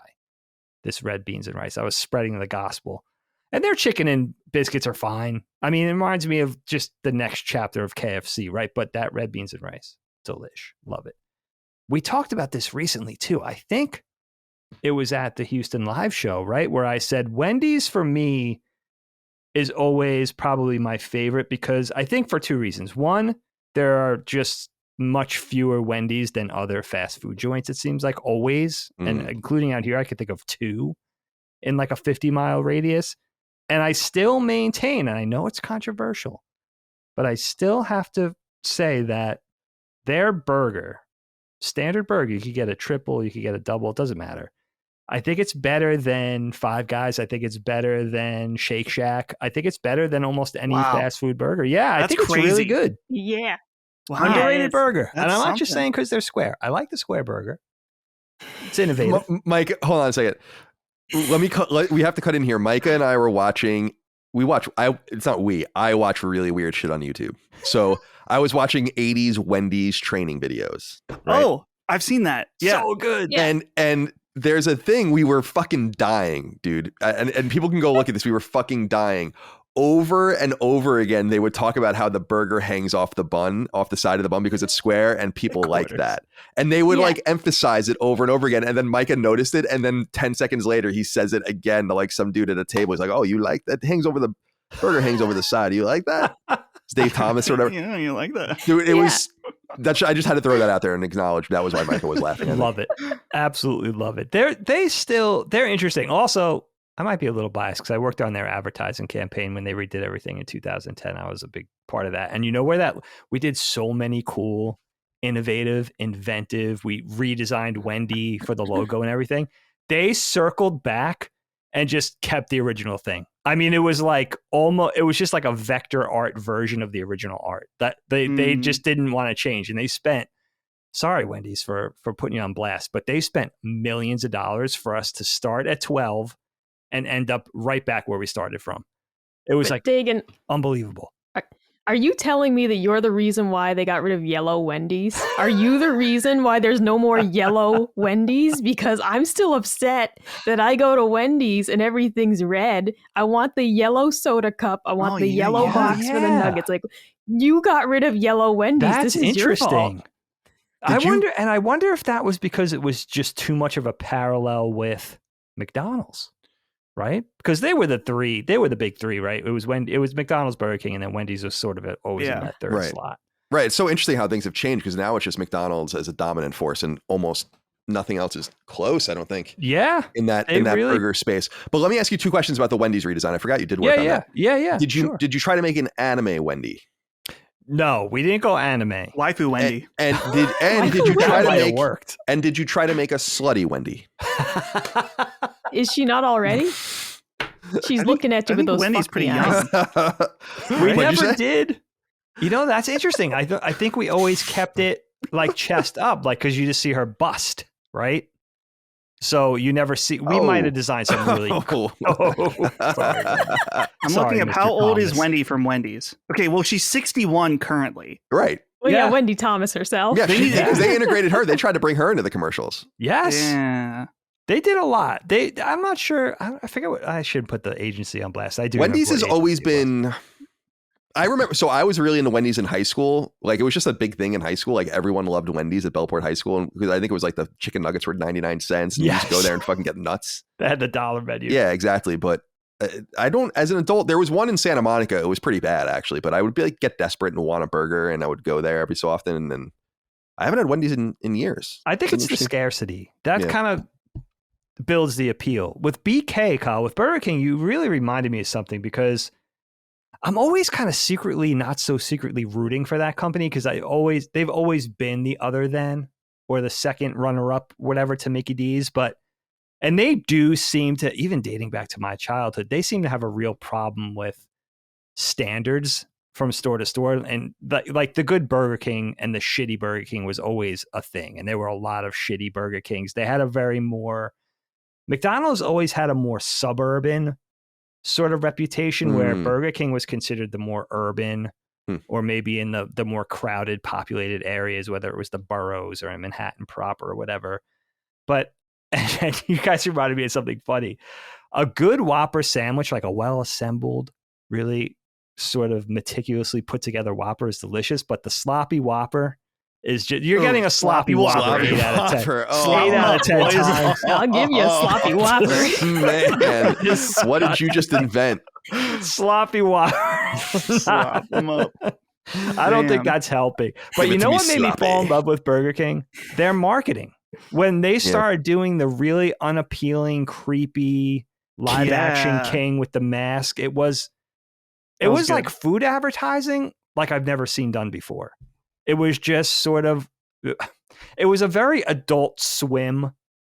this red beans and rice. I was spreading the gospel. And their chicken and biscuits are fine. I mean, it reminds me of just the next chapter of KFC, right? But that red beans and rice, delish. Love it. We talked about this recently, too. I think it was at the Houston Live show, right? Where I said Wendy's for me is always probably my favorite because I think for 2 reasons. One, there are just much fewer Wendy's than other fast food joints, it seems like always. And including out here, I could think of 2 in like a 50-mile radius. And I still maintain, and I know it's controversial, but I still have to say that their burger, standard burger, you could get a triple, you could get a double, it doesn't matter. I think it's better than Five Guys. I think it's better than Shake Shack. I think it's better than almost any fast food burger. Yeah, I think it's really good. Yeah. Wow, Underrated it's- burger. And that's I'm not just something. saying because they're square. I like the square burger. It's innovative. Mike, hold on a second. We have to cut in here. Micah and I were watching. I watch really weird shit on YouTube. So I was watching 80s Wendy's training videos. Right? Oh, I've seen that. Yeah. So good. Yeah. And there's a thing, we were fucking dying, dude. And people can go look at this. We were fucking dying. Over and over again, they would talk about how the burger hangs off the side of the bun because it's square, and people like that. And they would like emphasize it over and over again. And then Micah noticed it, and then 10 seconds later, he says it again to like some dude at a table. He's like, "Oh, you like that? Burger hangs over the side. You like that?" It's Dave Thomas or whatever. Yeah, you like that. Dude, it was that. I just had to throw that out there and acknowledge that was why Micah was laughing. Love it. Absolutely love it. They're interesting. Also, I might be a little biased because I worked on their advertising campaign when they redid everything in 2010. I was a big part of that. And you know where we did so many cool, innovative, inventive. We redesigned Wendy for the logo and everything. They circled back and just kept the original thing. I mean, it was just like a vector art version of the original art that they just didn't want to change. And they spent, sorry, Wendy's for putting you on blast, but they spent millions of dollars for us to start at 12 and end up right back where we started from. It was like Dagan, unbelievable. are you telling me that you're the reason why they got rid of yellow Wendy's? Are you the reason why there's no more yellow Wendy's? Because I'm still upset that I go to Wendy's and everything's red. I want the yellow soda cup. I want the yellow box for the nuggets. Like, you got rid of yellow Wendy's. That's this is interesting. Your fault. I wonder if that was because it was just too much of a parallel with McDonald's. Right? Because they were the big three, right? It was McDonald's, Burger King, and then Wendy's was sort of always in that third slot. Right. It's so interesting how things have changed because now it's just McDonald's as a dominant force and almost nothing else is close, I don't think. Yeah. In that burger space. But let me ask you two questions about the Wendy's redesign. I forgot you did work on that. Yeah. Did you try to make an anime Wendy? No, we didn't go anime. Waifu Wendy. And did you try to make worked? And did you try to make a slutty Wendy? Is she not already? She's looking at you with those Wendy's fuck pretty me young. eyes. We never did. You know, that's interesting. I think we always kept it like chest up, like because you just see her bust, right? So you never see. We might have designed something really cool. Sorry. I'm looking up how old is Wendy from Wendy's. Okay, well she's 61 currently. Right. Well, yeah, Wendy Thomas herself. Yeah, they integrated her. They tried to bring her into the commercials. Yes. Yeah. They did a lot. I'm not sure. I forget what I should put the agency on blast. I do. Wendy's has always been. I remember. So I was really into Wendy's in high school. Like it was just a big thing in high school. Like everyone loved Wendy's at Bellport High School, and because I think it was like the chicken nuggets were 99 cents, and you just go there and fucking get nuts. They had the dollar menu. Yeah, exactly. But I don't. As an adult, there was one in Santa Monica. It was pretty bad actually. But I would be like get desperate and want a burger, and I would go there every so often. And then I haven't had Wendy's in years. I think it's the scarcity that kind of builds the appeal. With BK, Kyle, with Burger King, you really reminded me of something because I'm always kind of secretly, not so secretly rooting for that company because they've always been the other than or the second runner up, whatever, to Mickey D's. And they do seem to, even dating back to my childhood, they seem to have a real problem with standards from store to store. And like the good Burger King and the shitty Burger King was always a thing. And there were a lot of shitty Burger Kings. They had McDonald's always had a more suburban sort of reputation where Burger King was considered the more urban or maybe in the more crowded, populated areas, whether it was the boroughs or in Manhattan proper or whatever. But and you guys reminded me of something funny. A good Whopper sandwich, like a well-assembled, really sort of meticulously put together Whopper is delicious, but the sloppy Whopper is just, you're getting a sloppy Whopper 8 out of 10. 8 out of 10 times. I'll give you a sloppy Whopper. Man, what did you just invent? Sloppy Whopper. Slop them up. I don't think that's helping. But you know what made me fall in love with Burger King? Their marketing. When they started doing the really unappealing, creepy live action King with the mask, it was like food advertising like I've never seen done before. It was just sort of, it was a very Adult Swim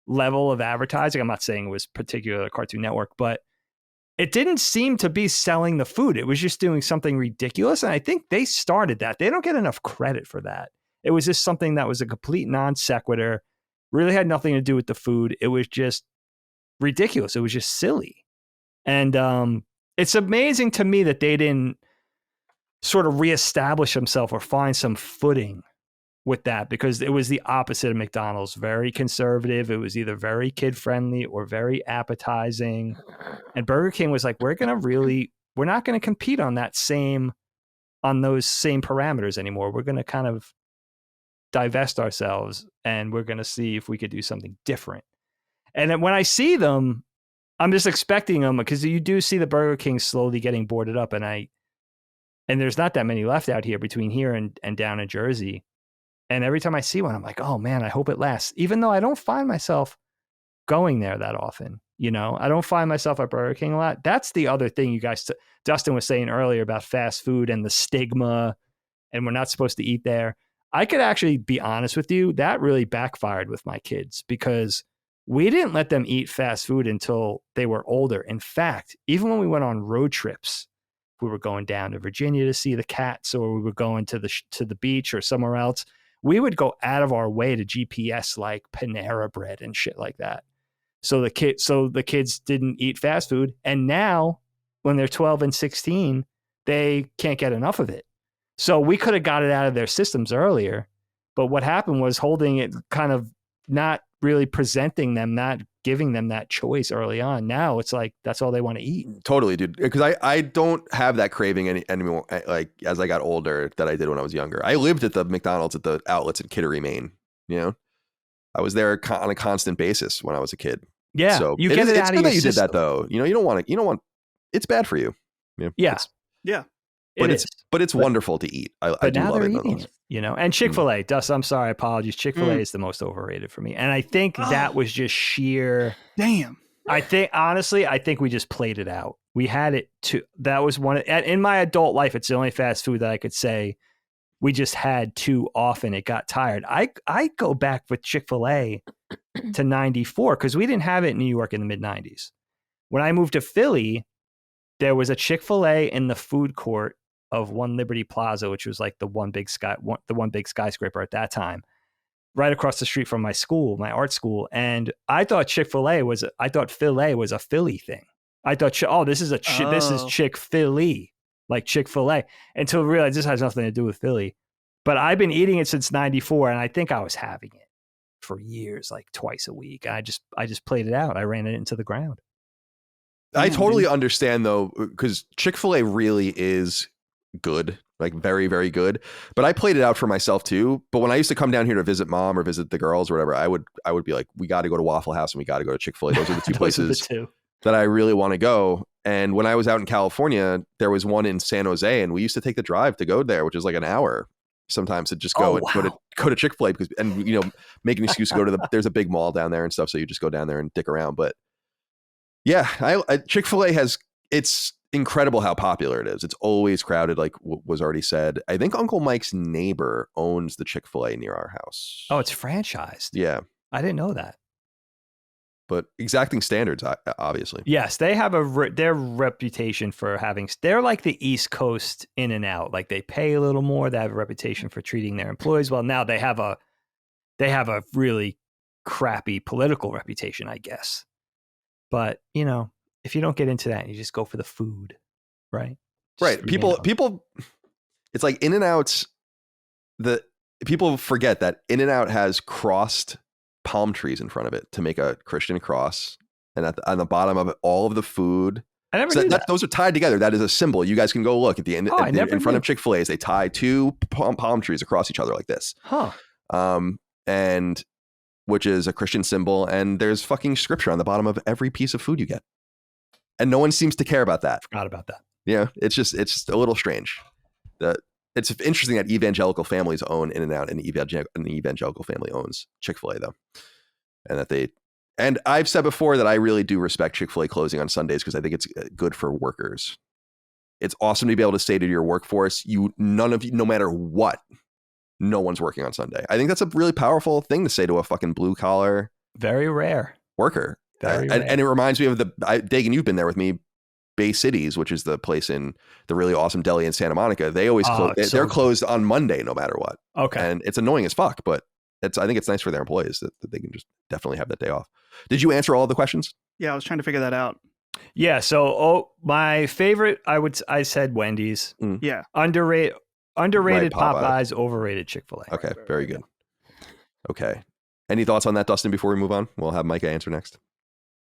level of advertising. I'm not saying it was particular Cartoon Network, but it didn't seem to be selling the food. It was just doing something ridiculous. And I think they started that. They don't get enough credit for that. It was just something that was a complete non sequitur, really had nothing to do with the food. It was just ridiculous. It was just silly. And it's amazing to me that they didn't sort of reestablish themselves or find some footing with that, because it was the opposite of McDonald's. Very conservative. It was either very kid friendly or very appetizing. And Burger King was like, we're not going to compete on those same parameters anymore. We're going to kind of divest ourselves, and we're going to see if we could do something different. And then when I see them, I'm just expecting them, because you do see the Burger King slowly getting boarded up, and there's not that many left out here between here and down in Jersey. And every time I see one, I'm like, oh man, I hope it lasts. Even though I don't find myself going there that often, I don't find myself at Burger King a lot. That's the other thing you guys, Dustin was saying earlier about fast food and the stigma, and we're not supposed to eat there. I could actually be honest with you, that really backfired with my kids, because we didn't let them eat fast food until they were older. In fact, even when we went on road trips, we were going down to Virginia to see the cats, or we were going to the beach or somewhere else, we would go out of our way to GPS like Panera Bread and shit like that. So the kids didn't eat fast food. And now when they're 12 and 16, they can't get enough of it. So we could have got it out of their systems earlier. But what happened was holding it, kind of not really presenting them, not giving them that choice early on. Now it's like, that's all they want to eat. Totally, dude. Because I don't have that craving anymore, like as I got older, that I did when I was younger. I lived at the McDonald's at the outlets in Kittery, Maine. I was there on a constant basis when I was a kid. Yeah, so you get it out of your that you system. did that though. You don't want. It's bad for you. Yeah. But it's wonderful to eat. I do love it. Eating it, and Chick-fil-A, Dust, I'm sorry, apologies. Chick-fil-A is the most overrated for me. And I think that was just sheer. Damn. I think we just played it out. We had it that was one in my adult life. It's the only fast food that I could say we just had too often. It got tired. I go back with Chick-fil-A to 94, because we didn't have it in New York in the mid 90s. When I moved to Philly, there was a Chick-fil-A in the food court of One Liberty Plaza, which was like the one big skyscraper at that time, right across the street from my school, my art school. And I thought Filet was a Philly thing. I thought, this is Chick-fil-A, like Chick-fil-A, until I realized this has nothing to do with Philly. But I've been eating it since 94, and I think I was having it for years, like twice a week. I just played it out. I ran it into the ground. I totally understand though, because Chick-fil-A really is good, like very, very good. But I played it out for myself too. But when I used to come down here to visit mom or visit the girls or whatever, I would be like, we got to go to Waffle House and we got to go to Chick-fil-A. Those are the two places that I really want to go. And when I was out in California, there was one in San Jose, and we used to take the drive to go there, which is like an hour sometimes, to just go go to Chick-fil-A make an excuse to go to there's a big mall down there and stuff. So you just go down there and dick around. But yeah, Chick-fil-A it's incredible how popular it is. It's always crowded, like was already said. I think Uncle Mike's neighbor owns the Chick-fil-A near our house. Oh, it's franchised. Yeah. I didn't know that. But exacting standards, obviously. Yes, they have their reputation for they're like the East Coast In-N-Out. Like they pay a little more. They have a reputation for treating their employees well. Now they have a really crappy political reputation, I guess. But, if you don't get into that, you just go for the food, right? Right. People, it's like In-N-Out's, people forget that In-N-Out has crossed palm trees in front of it to make a Christian cross. And on the bottom of it, all of the food. I never knew that. Those are tied together. That is a symbol. You guys can go look at the end in front of Chick-fil-A's. They tie two palm trees across each other like this. Huh. And which is a Christian symbol. And there's fucking scripture on the bottom of every piece of food you get. And no one seems to care about that. Forgot about that. Yeah. It's just a little strange. It's interesting that evangelical families own In-N-Out, and an evangelical family owns Chick-fil-A though. And I've said before that I really do respect Chick-fil-A closing on Sundays, because I think it's good for workers. It's awesome to be able to say to your workforce, none of you, no matter what, no one's working on Sunday. I think that's a really powerful thing to say to a fucking blue collar, very rare worker. Very and it reminds me of Dagan, you've been there with me Bay Cities, which is the place in the really awesome deli in Santa Monica, they always close. it's so They're good. closed on Monday, no matter what. Okay. And it's annoying as fuck, but I think it's nice for their employees that they can just definitely have that day off. Did you answer all the questions? Yeah, I was trying to figure that out. Yeah. So, my favorite, I said Wendy's. Yeah. Underrated Right, Popeyes, overrated Chick-fil-A. Okay, very good. Okay. Any thoughts on that, Dustin, before we move on? We'll have Micah answer next.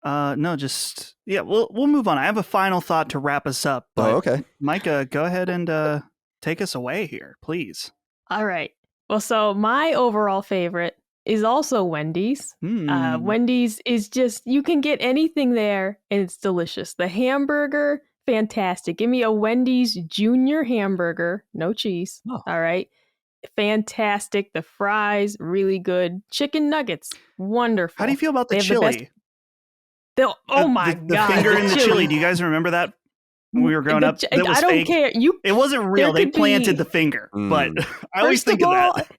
No, just we'll move on. I have a final thought to wrap us up. But okay. Micah, go ahead and take us away here, please. All right. Well, so my overall favorite is also Wendy's. Wendy's is just, you can get anything there and it's delicious. The hamburger, fantastic. Give me a Wendy's Junior hamburger, no cheese. Oh. All right. Fantastic. The fries, really good. Chicken nuggets, wonderful. How do you feel about the They have the best- chili? Oh my the God. finger in the chili. Do you guys remember that when we were growing up? That was I don't fake. care. It wasn't real. There They could planted be- the finger. But I always First think of of all, that.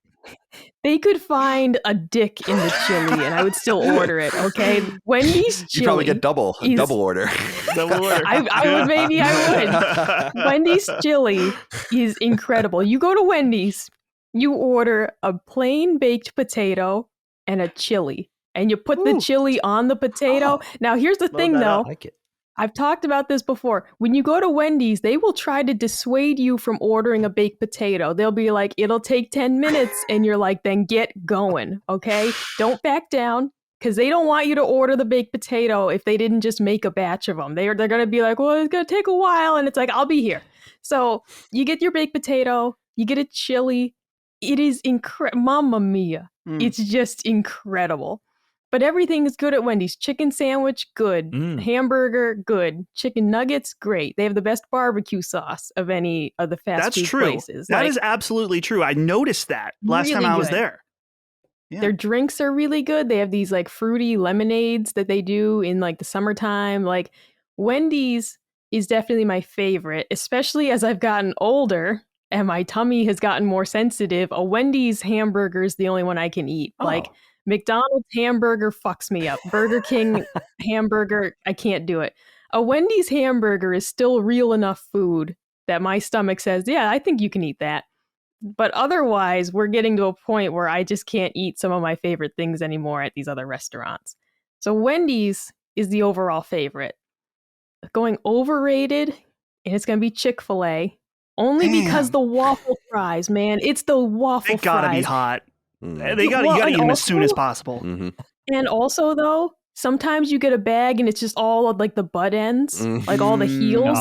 They could find a dick in the chili and I would still order it, okay? Wendy's chili. You probably get double order. I would. Wendy's chili is incredible. You go to Wendy's, you order a plain baked potato and a chili, and you put the chili on the potato. Now, here's the thing, though. I like it. I've talked about this before. When you go to Wendy's, they will try to dissuade you from ordering a baked potato. They'll be like, it'll take 10 minutes. And you're like, then get going, okay? Don't back down, because they don't want you to order the baked potato if they didn't just make a batch of them. They're going to be like, well, it's going to take a while. And it's like, I'll be here. So you get your baked potato, you get a chili. It is incredible. Mamma mia. It's just incredible. But everything is good at Wendy's. Chicken sandwich, good. Hamburger, good. Chicken nuggets, great. They have the best barbecue sauce of any of the fast food places. That is absolutely true. I noticed that last time I was there. Yeah. Their drinks are really good. They have these like fruity lemonades that they do in like the summertime. Like Wendy's is definitely my favorite, especially as I've gotten older and my tummy has gotten more sensitive. A Wendy's hamburger is the only one I can eat. Like McDonald's hamburger fucks me up. Burger King hamburger, I can't do it. A Wendy's hamburger is still real enough food that my stomach says, yeah, I think you can eat that. But otherwise, we're getting to a point where I just can't eat some of my favorite things anymore at these other restaurants. So Wendy's is the overall favorite. Going overrated, and it's going to be Chick-fil-A. Only because the waffle fries, man. It's the waffle fries. They gotta be hot. You gotta eat them as soon as possible. And also, though, sometimes you get a bag and it's just all of like the butt ends, like all the heels.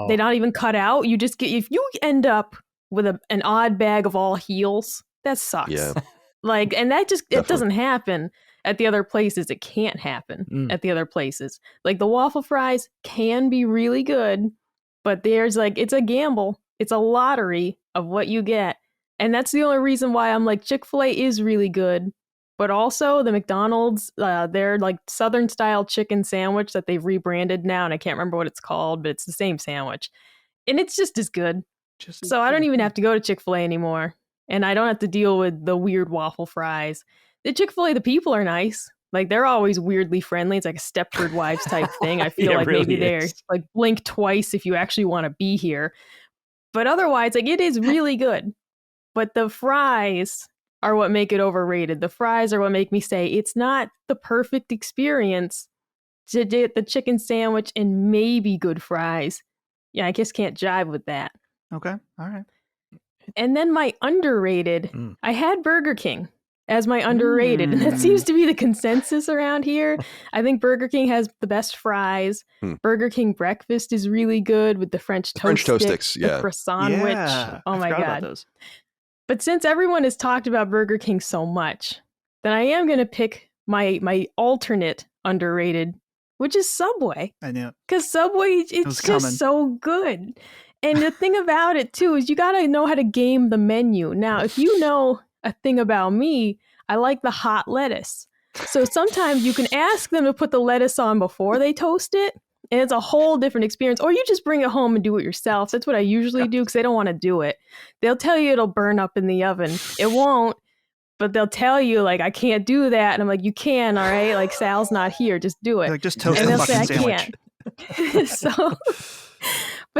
They're not even cut out. You just get, if you end up with an odd bag of all heels, that sucks. Yeah. Like, and that just, it doesn't happen at the other places. It can't happen at the other places. Like the waffle fries can be really good, but there's like, it's a gamble. It's a lottery of what you get. And that's the only reason why I'm like, Chick-fil-A is really good. But also the McDonald's, their like Southern style chicken sandwich that they've rebranded now. And I can't remember what it's called, but it's the same sandwich. And it's just as good. So I don't even have to go to Chick-fil-A anymore. And I don't have to deal with the weird waffle fries. The Chick-fil-A, the people are nice. Like they're always weirdly friendly. It's like a Stepford Wives type thing. I feel like maybe they're like blink twice if you actually want to be here. But otherwise, like it is really good. But the fries are what make it overrated. The fries are what make me say it's not the perfect experience to get the chicken sandwich and maybe good fries. Yeah, I just can't jive with that. Okay. All right. And then my underrated, I had Burger King as my underrated. And that seems to be the consensus around here. I think Burger King has the best fries. Burger King breakfast is really good with the French toast sticks, the croissant sandwich. Oh my God. But since everyone has talked about Burger King so much, then I am going to pick my alternate underrated, which is Subway. I knew. Because Subway, it's just so good. And the thing about it, too, is you got to know how to game the menu. Now, if you know a thing about me, I like the hot lettuce. So sometimes you can ask them to put the lettuce on before they toast it. And it's a whole different experience. Or you just bring it home and do it yourself. That's what I usually do because they don't want to do it. They'll tell you it'll burn up in the oven. It won't. But they'll tell you, like, I can't do that. And I'm like, you can, all right? Like, Sal's not here. Just do it. Like, just toast the fucking sandwich.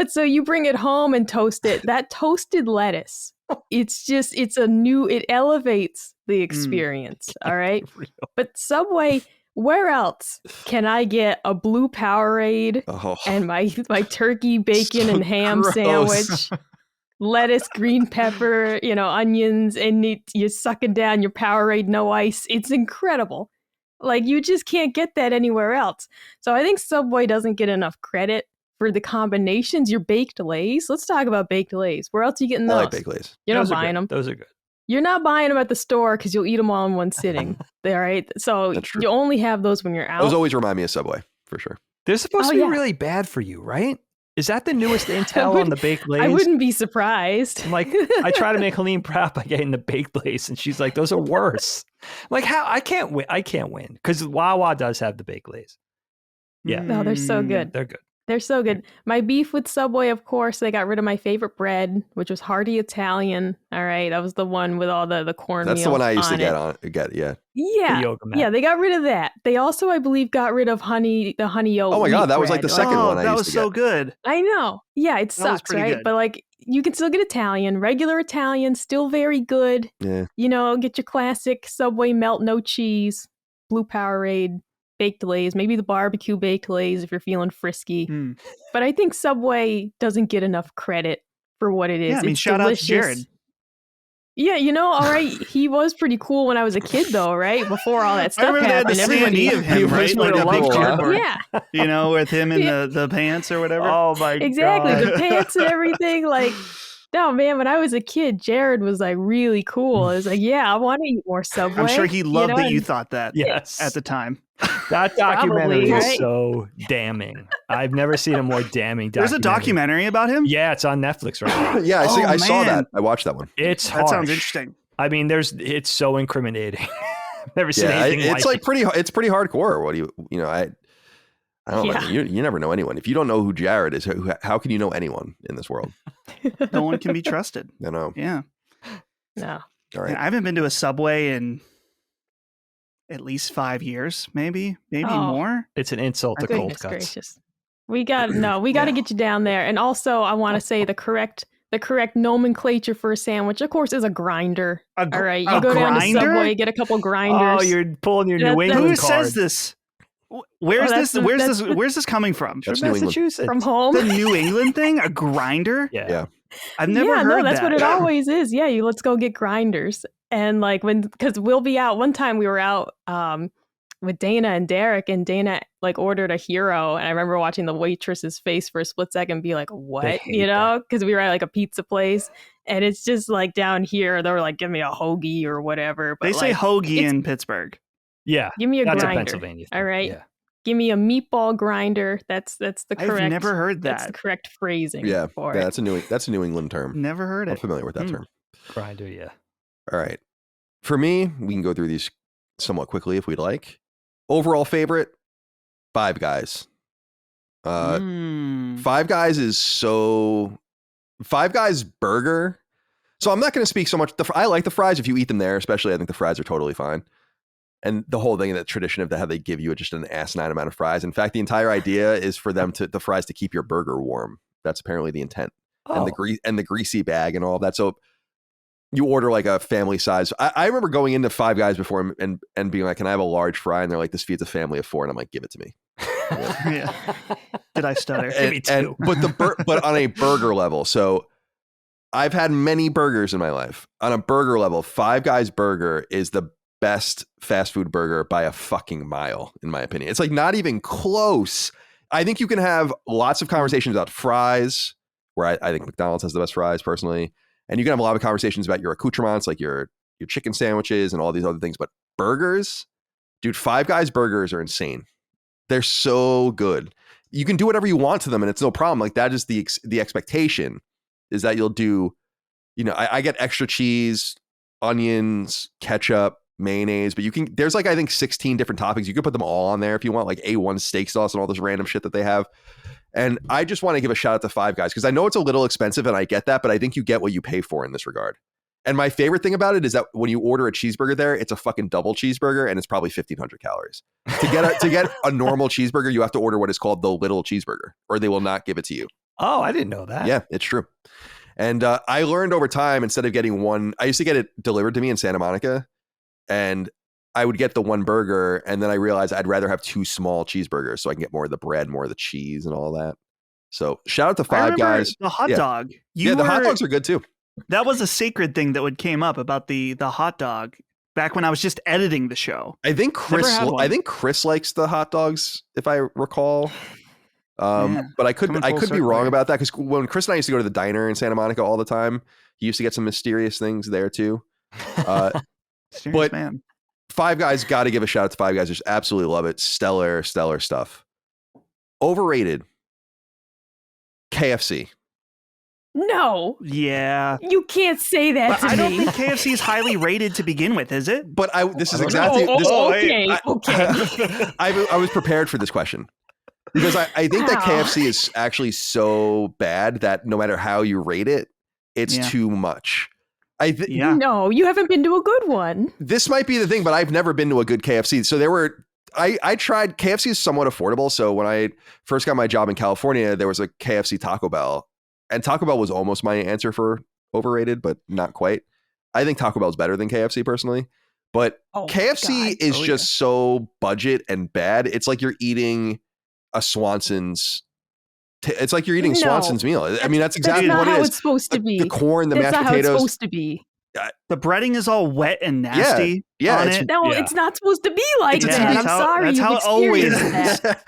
So you bring it home and toast it. That toasted lettuce, it elevates the experience. All right. But Subway, where else can I get a blue Powerade and my turkey, bacon, and ham sandwich? Lettuce, green pepper, onions, and you're sucking down your Powerade, no ice. It's incredible. Like, you just can't get that anywhere else. So I think Subway doesn't get enough credit for the combinations. Your baked Lays. Let's talk about baked Lays. Where else are you getting those? I like baked Lays. You're not buying them. Those are good. You're not buying them at the store because you'll eat them all in one sitting. All right. So you only have those when you're out. Those always remind me of Subway, for sure. They're supposed to be really bad for you, right? Is that the newest intel on the baked Lays? I wouldn't be surprised. I'm like, I try to make Helene proud by getting the baked Lays, and she's like, those are worse. I'm like, how? I can't win because Wawa does have the baked Lays. Yeah. No, they're so good. They're good. They're so good. My beef with Subway, of course, they got rid of my favorite bread, which was Hearty Italian. All right. That was the one with all the cornmeal. That's the one I used to get. Yeah. Yeah, they got rid of that. They also, I believe, got rid of the honey oat. Oh my God, that was like the second one I used to get. That was so good. I know. Yeah, it sucks, right? Good. But like, you can still get Italian, regular Italian, still very good. Yeah. Get your classic Subway melt, no cheese, blue Powerade, baked Lays, maybe the barbecue baked Lays if you're feeling frisky. But I think Subway doesn't get enough credit for what it is. Yeah, I mean, shout out to Jared. Yeah, all right. He was pretty cool when I was a kid, though, right? Before all that stuff happened. Everybody of him, right? Like a big cardboard. Yeah. With him in the pants or whatever. Oh my God. Exactly, the pants and everything. Like, no, man, when I was a kid, Jared was like really cool. It was like, yeah, I want to eat more Subway. I'm sure he loved that you thought that at the time. That documentary is so damning. I've never seen a more damning documentary. There's a documentary about him? Yeah, it's on Netflix right now. Yeah, I saw that. I watched that one. It's That sounds interesting. I mean, it's so incriminating. I've never seen anything it's like it's pretty hardcore. What do I don't know. You never know anyone. If you don't know who Jared is, how can you know anyone in this world? No one can be trusted. I know. Yeah. No. All right. I haven't been to a Subway in at least 5 years, maybe more. It's an insult to cold cuts. Gracious. We got to get you down there. And also, I want to say the correct nomenclature for a sandwich, of course, is a grinder. All right, you go down to Subway, get a couple grinders. Oh, you're pulling your New England Who card. says this? Where's this coming from? That's Massachusetts. From home. The New England thing? A grinder? Yeah. I've never heard that. No, that's what it always is. Yeah, let's go get grinders. And like because we'll be out. One time we were out with Dana and Derek, and Dana like ordered a hero, and I remember watching the waitress's face for a split second and be like, what? Because we were at like a pizza place, and it's just like down here, they were like, give me a hoagie or whatever. But they say hoagie in Pittsburgh. Yeah. Give me a grinder. That's a Pennsylvania thing. All right. Yeah. Give me a meatball grinder. That's the correct. I've never heard that. That's the correct phrasing. Yeah. For Yeah. it. That's a New England term. Never heard it. I'm familiar with that term. Grinder. Yeah. All right. For me, we can go through these somewhat quickly if we'd like. Overall favorite, Five Guys. Five Guys Five Guys burger. So I'm not going to speak so much. I like the fries if you eat them there, especially. I think the fries are totally fine. And the whole thing, that tradition of how they give you just an asinine amount of fries. In fact, the entire idea is for them the fries to keep your burger warm. That's apparently the intent. And the greasy bag and all of that. So you order like a family size. I remember going into Five Guys before and being like, can I have a large fry? And they're like, this feeds a family of 4. And I'm like, give it to me. Yeah. Did I stutter? Give me 2. But on a burger level. So I've had many burgers in my life. On a burger level, Five Guys burger is the best fast food burger by a fucking mile, in my opinion. It's like not even close. I think you can have lots of conversations about fries, where I think McDonald's has the best fries personally. And you can have a lot of conversations about your accoutrements, like your chicken sandwiches and all these other things. But burgers, dude, Five Guys burgers are insane. They're so good. You can do whatever you want to them, and it's no problem. Like that is the expectation, is that you'll do, I get extra cheese, onions, ketchup, mayonnaise, but there's like, I think 16 different toppings. You could put them all on there if you want, like A1 steak sauce and all this random shit that they have. And I just want to give a shout out to Five Guys, because I know it's a little expensive and I get that, but I think you get what you pay for in this regard. And my favorite thing about it is that when you order a cheeseburger there, it's a fucking double cheeseburger and it's probably 1,500 calories. To get a normal cheeseburger, you have to order what is called the little cheeseburger, or they will not give it to you. Oh, I didn't know that. Yeah, it's true. And I learned over time, instead of getting one, I used to get it delivered to me in Santa Monica, and I would get the one burger, and then I realized I'd rather have 2 small cheeseburgers so I can get more of the bread, more of the cheese, and all that. So shout out to Five Guys. The hot dog. The hot dogs are good too. That was a sacred thing that would came up about the hot dog back when I was just editing the show. I think Chris likes the hot dogs, if I recall. But I could be wrong about that, because when Chris and I used to go to the diner in Santa Monica all the time, he used to get some mysterious things there too. But man. Five Guys, got to give a shout out to Five Guys. Just absolutely love it. Stellar stuff. Overrated. KFC. No, Yeah. you can't say that But to I don't me. think KFC is highly rated to begin with, is it? But this is I don't exactly. know. This, Okay. I was prepared for this question, because I think that Wow. KFC is actually so bad that no matter how you rate it, it's too much. Yeah. No, you haven't been to a good one. This might be the thing, but I've never been to a good KFC. So I tried. KFC is somewhat affordable. So when I first got my job in California, there was a KFC Taco Bell, and Taco Bell was almost my answer for overrated, but not quite. I think Taco Bell is better than KFC personally, but Oh, KFC God. is just so budget and bad. It's like you're eating a Swanson's. It's like you're eating No. Swanson's meal. I mean, that's exactly not what how it is. it's supposed to be. The corn, the That's mashed not how it's potatoes. supposed to be. The breading is all wet and nasty Yeah, on it's- it. No, Yeah. it's not supposed to be like It's a that. TV I'm sorry. that's you've how it always experienced is. that.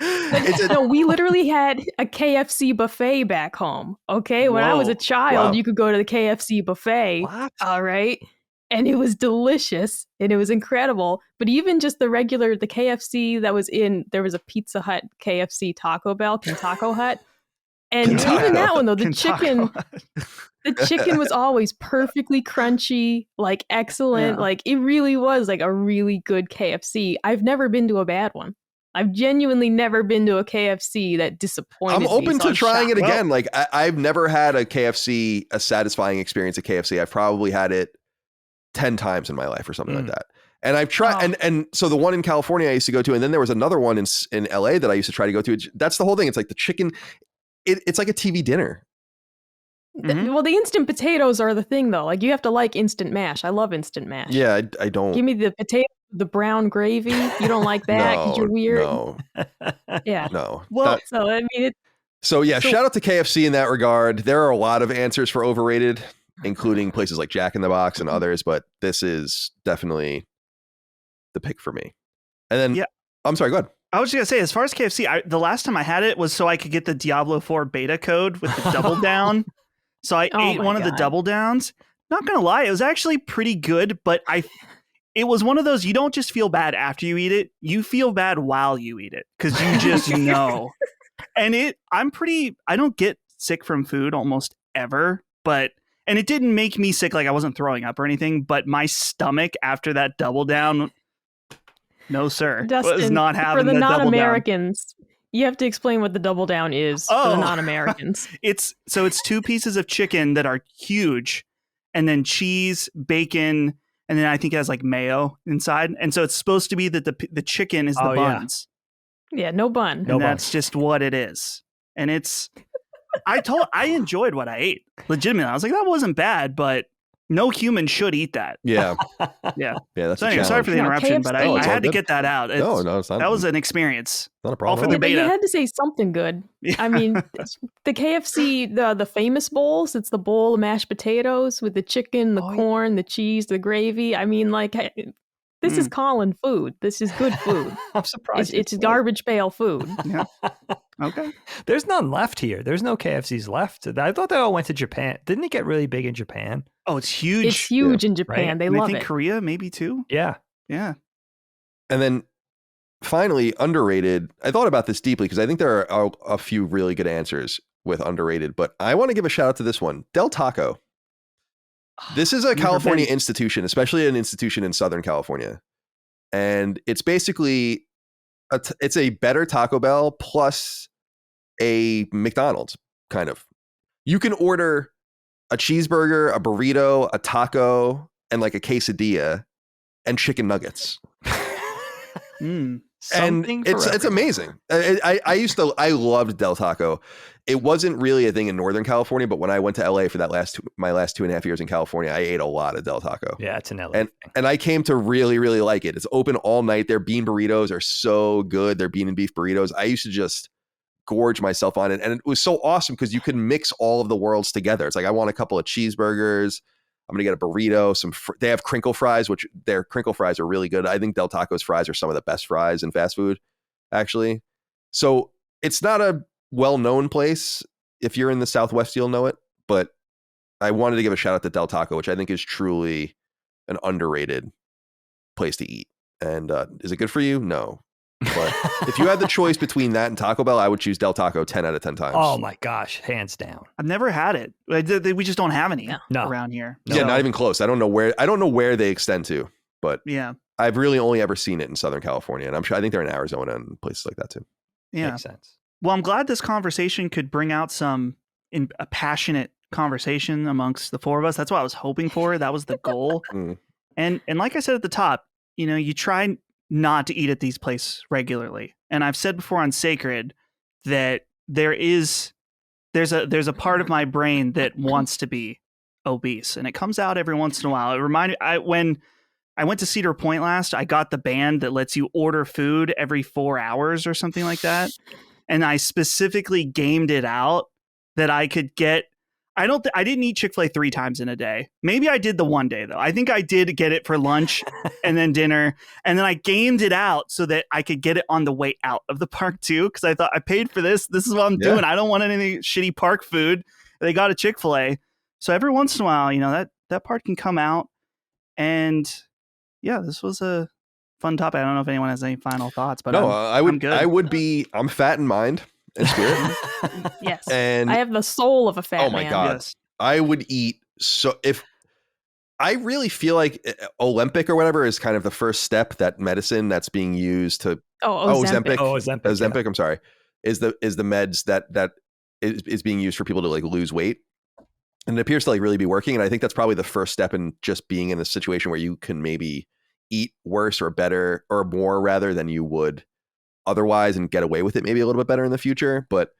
It's a- No, we literally had a KFC buffet back home. Okay, when I was Whoa. a child, Wow. you could go to the KFC buffet. What? All right, and it was delicious and it was incredible. But even just the KFC that was there was a Pizza Hut, KFC, Taco Bell, Taco Hut, and Kentucky. even that one though, the Kentucky. chicken was always perfectly crunchy, like excellent. Yeah. Like it really was like a really good KFC. I've never been to a bad one. I've genuinely never been to a KFC that disappointed I'm me. open so to I'm trying it shocked. again. Like I've never had a satisfying experience at KFC. I've probably had it 10 times in my life or something like that. And I've tried, Oh. and so the one in California I used to go to, and then there was another one in LA that I used to try to go to. That's the whole thing. It's like the chicken. It's like a TV dinner. Mhm. Well, the instant potatoes are the thing, though. Like you have to like instant mash. I love instant mash. Yeah, I don't. Give me the potato, the brown gravy. You don't like that because you're weird. No, Yeah. no. Well, So I mean, So yeah, So- shout out to KFC in that regard. There are a lot of answers for overrated, including places like Jack in the Box and others, but this is definitely the pick for me. And then, Yeah. I'm sorry, go ahead. I was just gonna say, as far as KFC, the last time I had it was so I could get the Diablo 4 beta code with the double down. So I Oh ate my one of the God. double downs. Not gonna lie, it was actually pretty good, but it was one of those, you don't just feel bad after you eat it, you feel bad while you eat it because you just know. And I don't get sick from food almost ever, and it didn't make me sick, like I wasn't throwing up or anything, but my stomach after that double down, no sir, was Dustin, not for having the the double down. non-Americans, you have to explain what the double down is for Oh. the non-Americans. It's 2 pieces of chicken that are huge, and then cheese, bacon, and then I think it has like mayo inside. And so it's supposed to be that the chicken is the Oh, yeah. buns, Yeah, no bun. No and buns. that's just what it is. And it's I enjoyed what I ate. Legitimately, I was like, that wasn't bad, but no human should eat that. Yeah. Yeah. Yeah, that's So a anyway, sorry challenge. for the No, interruption, but KFC. I No, it's all had to good. get that out. No, it's not. That was an experience. not a problem. for the Yeah, but you beta. had to say something good. I mean, the KFC, the famous bowls, it's the bowl of mashed potatoes with the chicken, the Oh, yeah. corn, the cheese, the gravy. I mean, like, this is Colin food. This is good food. I'm surprised. It's you said. garbage pail food. Okay. There's none left here. There's no KFCs left. I thought they all went to Japan. Didn't it get really big in Japan? Oh, it's huge. It's huge in Japan. right? They And I love think it. Korea maybe too. Yeah. Yeah. And then finally, underrated. I thought about this deeply because I think there are a few really good answers with underrated, but I want to give a shout out to this one, Del Taco. This is a Never California been. institution, especially an institution in Southern California. And it's basically, it's a better Taco Bell plus a McDonald's, kind of. You can order a cheeseburger, a burrito, a taco, and like a quesadilla and chicken nuggets. Something and for it's everyone. amazing. I loved Del Taco. It wasn't really a thing in Northern California, but when I went to LA for my last 2.5 years in California, I ate a lot of Del Taco. Yeah, it's an LA and thing. and I came to really, really like it. It's open all night. Their bean burritos are so good. Their bean and beef burritos. I used to just gorge myself on it, and it was so awesome because you can mix all of the worlds together. It's like, I want a couple of cheeseburgers. I'm gonna get a burrito. They have crinkle fries, which their crinkle fries are really good. I think Del Taco's fries are some of the best fries in fast food, actually. So it's not a well-known place. If you're in the Southwest, you'll know it. But I wanted to give a shout out to Del Taco, which I think is truly an underrated place to eat. And is it good for you? No. But if you had the choice between that and Taco Bell, I would choose Del Taco 10 out of 10 times. Oh my gosh, hands down. I've never had it. We just don't have any No. around here. Yeah, So, not even close. I don't know where they extend to, but Yeah. I've really only ever seen it in Southern California, and I think they're in Arizona and places like that too. Yeah. Makes sense. Well, I'm glad this conversation could bring out a passionate conversation amongst the four of us. That's what I was hoping for. That was the goal. Mm. And like I said at the top, you try not to eat at these places regularly. And I've said before on Sacred that there's a part of my brain that wants to be obese, and it comes out every once in a while. It reminded when I went to Cedar Point last, I got the band that lets you order food every 4 hours or something like that. And I specifically gamed it out that I could get. I didn't eat Chick-fil-A 3 times in a day. Maybe I did the one day though. I think I did get it for lunch and then dinner. And then I gamed it out so that I could get it on the way out of the park too. Cause I thought, I paid for this. This is what I'm doing. I don't want any shitty park food. They got a Chick-fil-A. So every once in a while, that part can come out. And yeah, this was a fun topic. I don't know if anyone has any final thoughts, but No, I'm good. I'm fat in mind and spirit. Yes. And I have the soul of a fat man. oh my God. Yes. I would eat. So if I really feel like Olympic or whatever is kind of the first step, that medicine that's being used to Ozempic. Ozempic, I'm sorry, is the meds that is being used for people to like lose weight. And it appears to like really be working. And I think that's probably the first step in just being in a situation where you can maybe eat worse or better or more rather than you would otherwise and get away with it maybe a little bit better in the future. But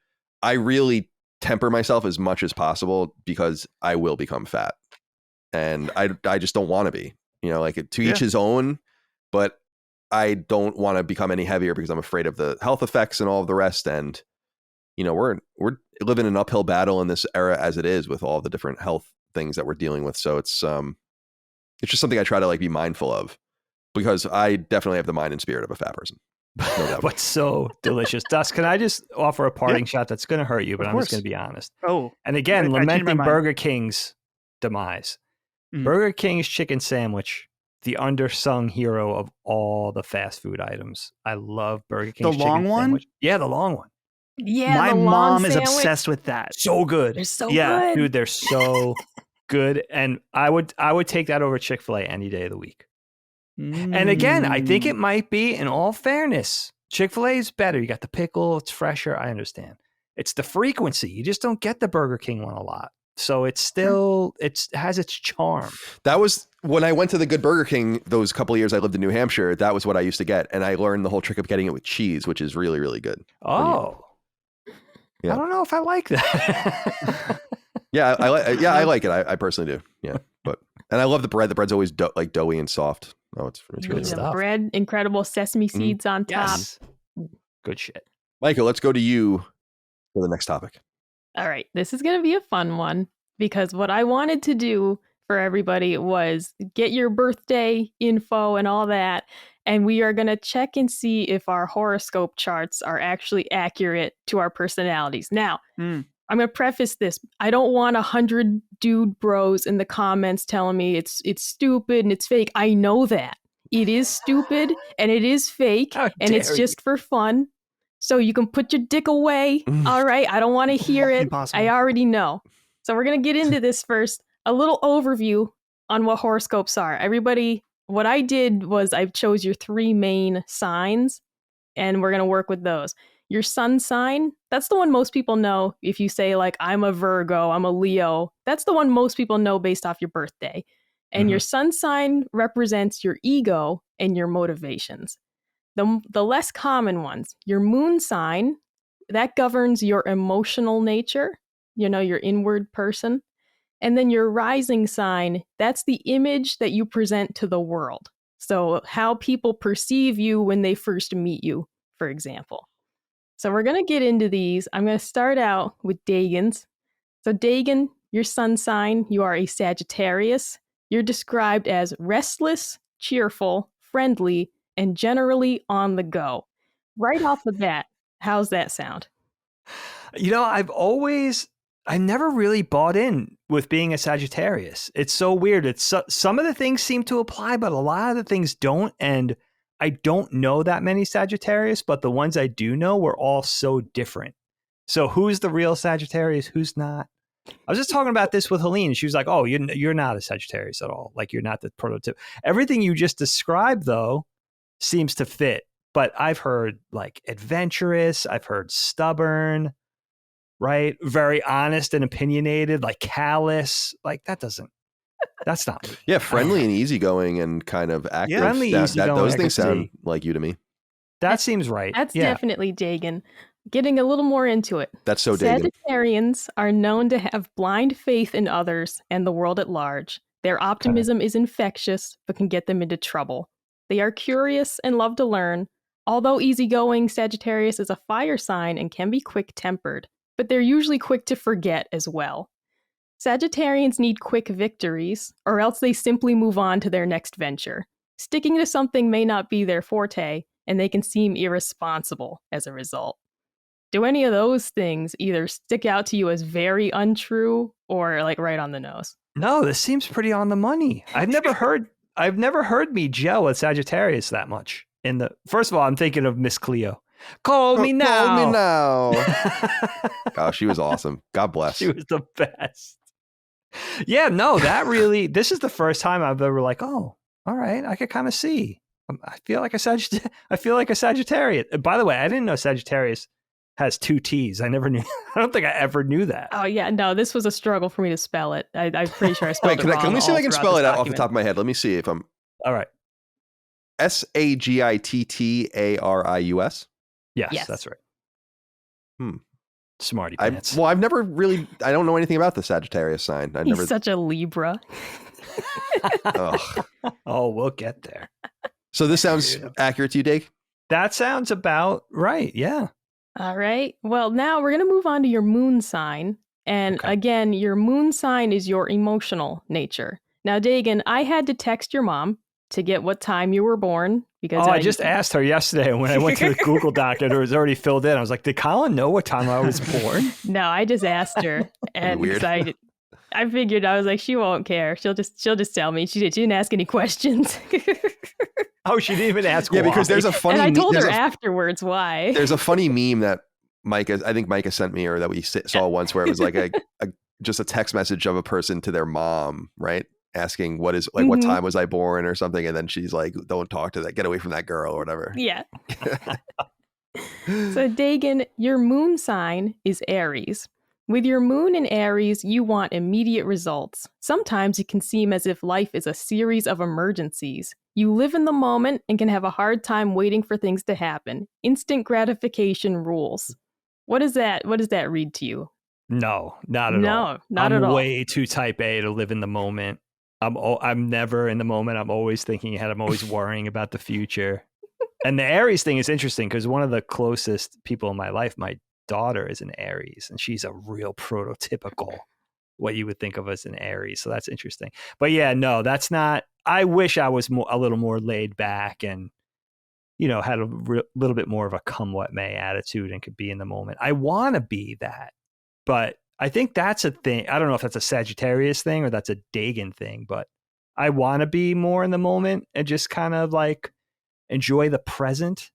I really temper myself as much as possible because I will become fat, and I just don't want to be, like to each his own, but I don't want to become any heavier because I'm afraid of the health effects and all of the rest. And we're living an uphill battle in this era as it is with all the different health things that we're dealing with. So it's just something I try to like be mindful of, because I definitely have the mind and spirit of a fat person. No doubt. But so delicious. Dust, can I just offer a parting shot that's going to hurt you, but I'm just going to be honest. Oh, And again, I changed my lamenting mind. Burger King's demise. Mm. Burger King's chicken sandwich, the undersung hero of all the fast food items. I love Burger King's The long chicken one? sandwich. Yeah, the long one. Yeah, my the long mom is sandwich. obsessed with that. So good. They're so Yeah, good. Dude, they're so good. And I would take that over Chick-fil-A any day of the week. And again, I think it might be, in all fairness, Chick-fil-A is better. You got the pickle, it's fresher. I understand. It's the frequency. You just don't get the Burger King one a lot. So it's still, it has its charm. That was when I went to the Good Burger King those couple of years I lived in New Hampshire. That was what I used to get. And I learned the whole trick of getting it with cheese, which is really, really good. Oh. Yeah. I don't know if I like that. Yeah, I like it. I personally do. Yeah. And I love the bread. The bread's always doughy and soft. Oh, it's really Good good. The stuff. bread, incredible sesame seeds on top. Yes. Good shit. Michael, let's go to you for the next topic. All right, this is going to be a fun one, because what I wanted to do for everybody was get your birthday info and all that. And we are going to check and see if our horoscope charts are actually accurate to our personalities. Now, I'm going to preface this. I don't want 100 dude bros in the comments telling me it's stupid and it's fake. I know that. It is stupid and it is fake How and it's dare just for fun. So you can put your dick away. All right. I don't want to hear it. Impossible. I already know. So we're going to get into this first. A little overview on what horoscopes are. Everybody, what I did was I chose your 3 main signs, and we're going to work with those. your sun sign, that's the one most people know. If you say like, I'm a Virgo, I'm a Leo, that's the one most people know based off your birthday. And your sun sign represents your ego and your motivations. The less common ones, your moon sign, that governs your emotional nature, your inward person. And then your rising sign, that's the image that you present to the world. So how people perceive you when they first meet you, for example. So we're going to get into these. I'm going to start out with Dagan's. So Dagan, your sun sign, you are a Sagittarius. You're described as restless, cheerful, friendly, and generally on the go. Right off the bat, how's that sound? I never really bought in with being a Sagittarius. It's so weird. Some of the things seem to apply, but a lot of the things don't. And I don't know that many Sagittarius, but the ones I do know were all so different. So who's the real Sagittarius? Who's not? I was just talking about this with Helene. She was like, oh, you're not a Sagittarius at all. Like, you're not the prototype. Everything you just described, though, seems to fit. But I've heard like adventurous. I've heard stubborn, right? Very honest and opinionated, like callous. Like, that's not me. Yeah, friendly and easygoing and kind of active. Friendly, easygoing, those I things can sound see. like you to me. That seems right. That's definitely Dagan. Getting a little more into it. That's so Dagan. Sagittarians are known to have blind faith in others and the world at large. Their optimism is infectious, but can get them into trouble. They are curious and love to learn. Although easygoing, Sagittarius is a fire sign and can be quick-tempered, but they're usually quick to forget as well. Sagittarians need quick victories, or else they simply move on to their next venture. Sticking to something may not be their forte, and they can seem irresponsible as a result. Do any of those things either stick out to you as very untrue or like right on the nose? No, this seems pretty on the money. I've never heard me gel with Sagittarius that much. First of all, I'm thinking of Miss Cleo. Call me now. Call me now. Oh, she was awesome. God bless. She was the best. Yeah, no, this is the first time I've ever like, oh, all right, I could kind of see. I feel like a Sagittarius. By the way, I didn't know Sagittarius has 2 T's. I never knew. I don't think I ever knew that. Oh yeah, no, this was a struggle for me to spell it. I'm pretty sure I spelled it wrong. Can we see if I can spell it out off the document. top of my head? Let me see if I'm. All right. Sagittarius. Yes, that's right. Smarty I pants. don't know anything about the Sagittarius sign. He's such a Libra. Oh, we'll get there. So this sounds accurate to you, Dave? That sounds about right. Yeah. All right. Well, now we're going to move on to your moon sign. And again, your moon sign is your emotional nature. Now, Dagan, I had to text your mom to get what time you were born because I just asked her yesterday when I went to the Google Doc and it was already filled in. I was like, did Colin know what time I was born? No, I just asked her. And Weird. I figured, I was like, she won't care. She'll just tell me. She didn't ask any questions. Oh, she didn't even ask. Yeah, why. because there's a funny. And I told her afterwards why. There's a funny meme that I think Micah sent me, or that we saw once, where it was like just a text message of a person to their mom, right? Asking what time was I born or something, and then she's like, "Don't talk to that. Get away from that girl," or whatever. Yeah. So Dagan, your moon sign is Aries. With your moon in Aries, you want immediate results. Sometimes it can seem as if life is a series of emergencies. You live in the moment and can have a hard time waiting for things to happen. Instant gratification rules. What does that read to you? No, not at all. No, not at all. I'm way too type A to live in the moment. I'm never in the moment. I'm always thinking ahead. I'm always worrying about the future. And the Aries thing is interesting because one of the closest people in my life, my daughter, is an Aries, and she's a real prototypical what you would think of as an Aries. So that's interesting. But yeah, no, that's not. I wish I was a little more laid back and, had a little bit more of a come what may attitude and could be in the moment. I want to be that, but I think that's a thing. I don't know if that's a Sagittarius thing or that's a Dagan thing, but I want to be more in the moment and just kind of like enjoy the present.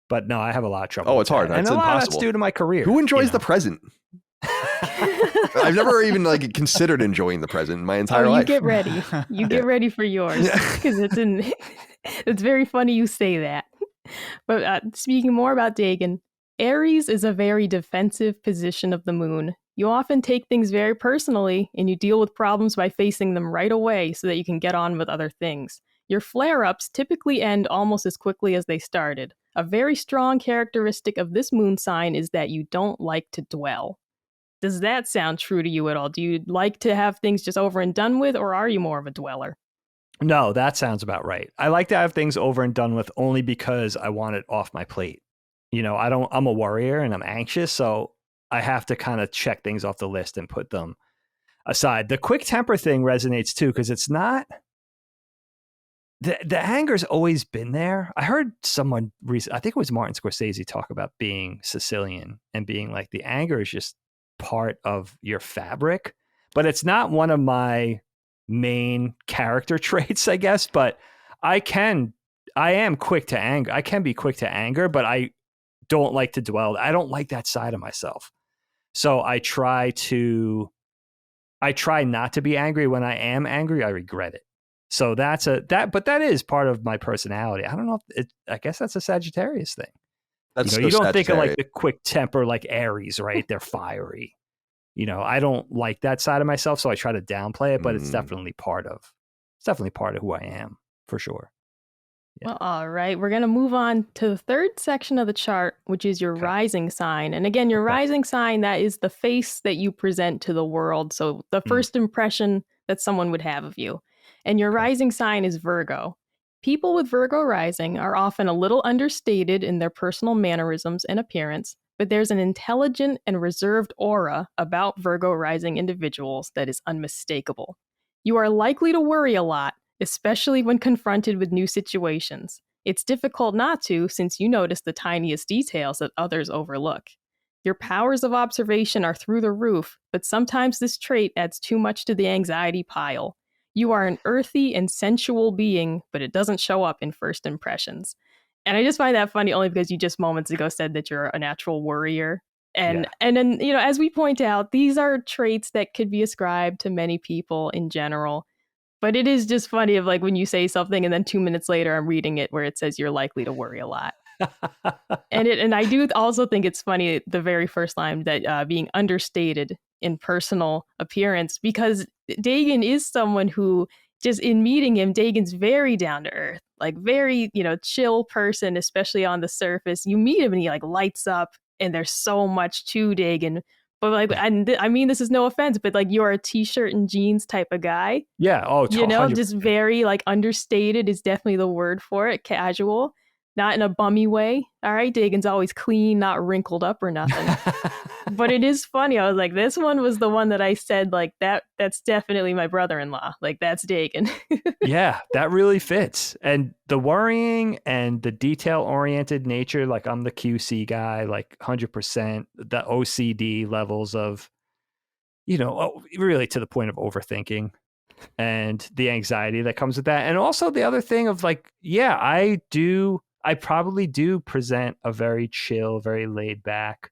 But no, I have a lot of trouble. Oh, it's hard. And It's a lot impossible. of that's due to my career. Who enjoys the present? I've never even considered enjoying the present in my entire life. You get ready. You get ready for yours because it's very funny you say that. But speaking more about Dagan, Aries is a very defensive position of the moon. You often take things very personally, and you deal with problems by facing them right away so that you can get on with other things. Your flare-ups typically end almost as quickly as they started. A very strong characteristic of this moon sign is that you don't like to dwell. Does that sound true to you at all? Do you like to have things just over and done with, or are you more of a dweller? No, that sounds about right. I like to have things over and done with only because I want it off my plate. I'm a worrier and I'm anxious, so I have to kind of check things off the list and put them aside. The quick temper thing resonates too, because it's not the anger's always been there. I heard someone I think it was Martin Scorsese talk about being Sicilian and being like the anger is just part of your fabric, but it's not one of my main character traits, I guess. But I am quick to anger. I can be quick to anger, but I don't like to dwell. I don't like that side of myself. So I try not to be angry. When I am angry, I regret it. So but that is part of my personality. I don't know I guess that's a Sagittarius thing. That's you don't think of like the quick temper like Aries, right? They're fiery. I don't like that side of myself, so I try to downplay it, but it's definitely part of who I am, for sure. Yeah. Well, all right. We're going to move on to the third section of the chart, which is your rising sign. And again, your rising sign, that is the face that you present to the world. So the first impression that someone would have of you. And your rising sign is Virgo. People with Virgo rising are often a little understated in their personal mannerisms and appearance, but there's an intelligent and reserved aura about Virgo rising individuals that is unmistakable. You are likely to worry a lot, especially when confronted with new situations. It's difficult not to, since you notice the tiniest details that others overlook. Your powers of observation are through the roof, but sometimes this trait adds too much to the anxiety pile. You are an earthy and sensual being, but it doesn't show up in first impressions. And I just find that funny only because you just moments ago said that you're a natural worrier. And then, as we point out, these are traits that could be ascribed to many people in general. But it is just funny of like when you say something and then 2 minutes later I'm reading it where it says you're likely to worry a lot. And I do also think it's funny the very first line that being understated in personal appearance, because Dagan is someone who just in meeting him, Dagan's very down to earth, like very, chill person, especially on the surface. You meet him and he like lights up and there's so much to Dagan. But like, I mean, this is no offense, but like you're a t-shirt and jeans type of guy. Yeah. Oh, 100%. Just very like understated is definitely the word for it. Casual, not in a bummy way. All right. Dagan's always clean, not wrinkled up or nothing. But it is funny. I was like, this one was the one that I said like that's definitely my brother-in-law. Like that's Dagan. Yeah, that really fits. And the worrying and the detail-oriented nature, like I'm the QC guy, like 100%, the OCD levels of, really to the point of overthinking and the anxiety that comes with that. And also the other thing of like, yeah, I probably do present a very chill, very laid back,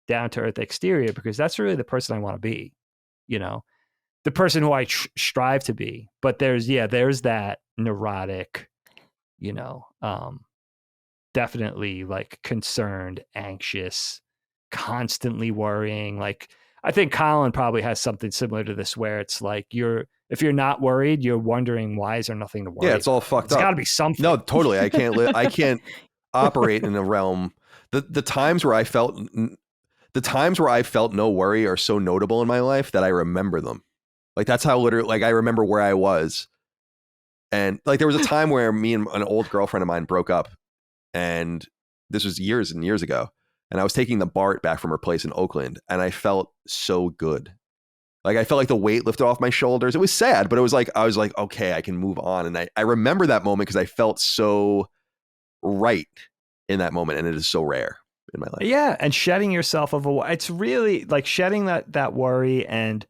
down to earth exterior because that's really the person I want to be, the person who I strive to be. But there's that neurotic, definitely like concerned, anxious, constantly worrying. Like I think Colin probably has something similar to this where it's like if you're not worried, you're wondering why is there nothing to worry. Yeah, it's all fucked up. It's got to be something. No, totally. I can't operate in a realm. The times where I felt no worry are so notable in my life that I remember them. Like that's how literally, like I remember where I was. And like there was a time where me and an old girlfriend of mine broke up, and this was years and years ago. And I was taking the BART back from her place in Oakland, and I felt so good. Like I felt like the weight lifted off my shoulders. It was sad, but it was like I was like, okay, I can move on. And I remember that moment because I felt so right in that moment, and it is so rare in my life. Yeah, and shedding yourself of it's really like shedding that worry. And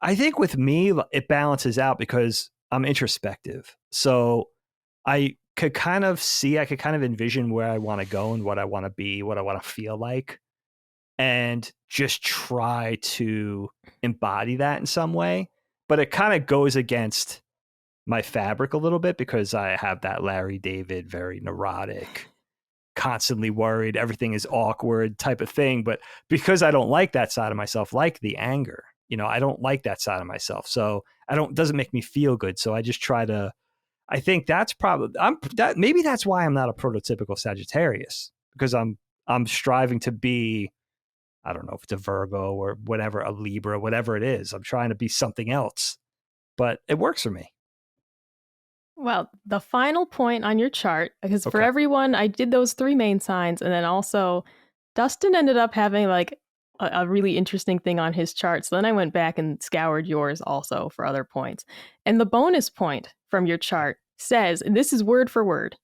I think with me, it balances out because I'm introspective. So I could kind of envision where I want to go and what I want to be, what I want to feel like, and just try to embody that in some way. But it kind of goes against my fabric a little bit because I have that Larry David, very neurotic, constantly worried, everything is awkward type of thing. But because I don't like that side of myself, like the anger, I don't like that side of myself. So doesn't make me feel good. So I just try to, I think that's probably, maybe that's why I'm not a prototypical Sagittarius, because I'm striving to be, I don't know if it's a Virgo or whatever, a Libra, whatever it is. I'm trying to be something else, but it works for me. Well, the final point on your chart, because for Okay. everyone, I did those 3 main signs, and then also Dustin ended up having like a really interesting thing on his chart. So then I went back and scoured yours also for other points. And the bonus point from your chart says, and this is word for word,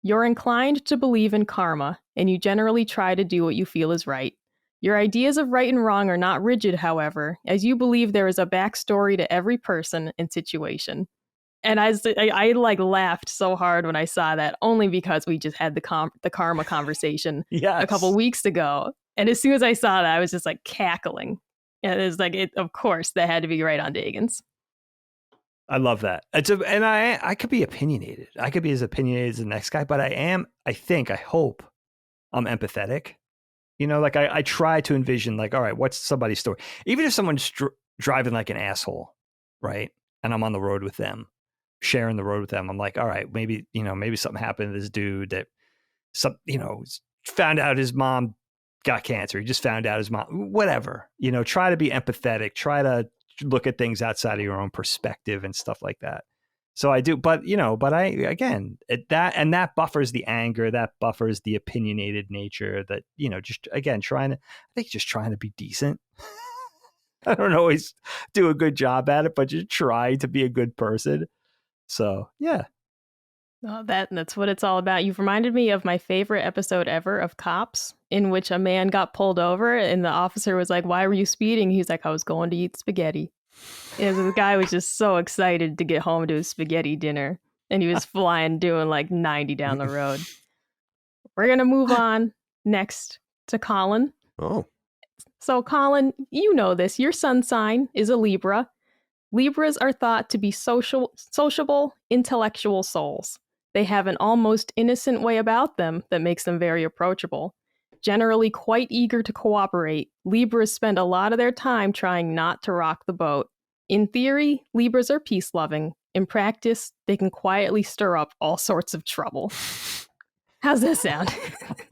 you're inclined to believe in karma, and you generally try to do what you feel is right. Your ideas of right and wrong are not rigid, however, as you believe there is a backstory to every person and situation. And I like laughed so hard when I saw that, only because we just had the karma conversation a couple weeks ago. And as soon as I saw that, I was just like cackling. And it's like, of course, that had to be right on Dagan's. I love that. And I could be opinionated. I could be as opinionated as the next guy, but I hope I'm empathetic. Like I try to envision like, all right, what's somebody's story? Even if someone's driving like an asshole, right? And I'm on the road with them, sharing the road with them. I'm like, all right, maybe something happened to this dude that found out his mom got cancer. He just found out his mom, whatever, try to be empathetic, try to look at things outside of your own perspective and stuff like that. So I do, but that buffers the anger, that buffers the opinionated nature that, just again, trying to be decent. I don't always do a good job at it, but just try to be a good person. So, yeah. Oh, that's what it's all about. You've reminded me of my favorite episode ever of Cops, in which a man got pulled over and the officer was like, "Why were you speeding?" He's like, "I was going to eat spaghetti." And the guy was just so excited to get home to his spaghetti dinner, and he was flying doing like 90 down the road. We're going to move on next to Colin. Oh. So Colin, you know this. Your sun sign is a Libra. Libras are thought to be sociable, intellectual souls. They have an almost innocent way about them that makes them very approachable. Generally quite eager to cooperate, Libras spend a lot of their time trying not to rock the boat. In theory, Libras are peace-loving. In practice, they can quietly stir up all sorts of trouble. How's that sound?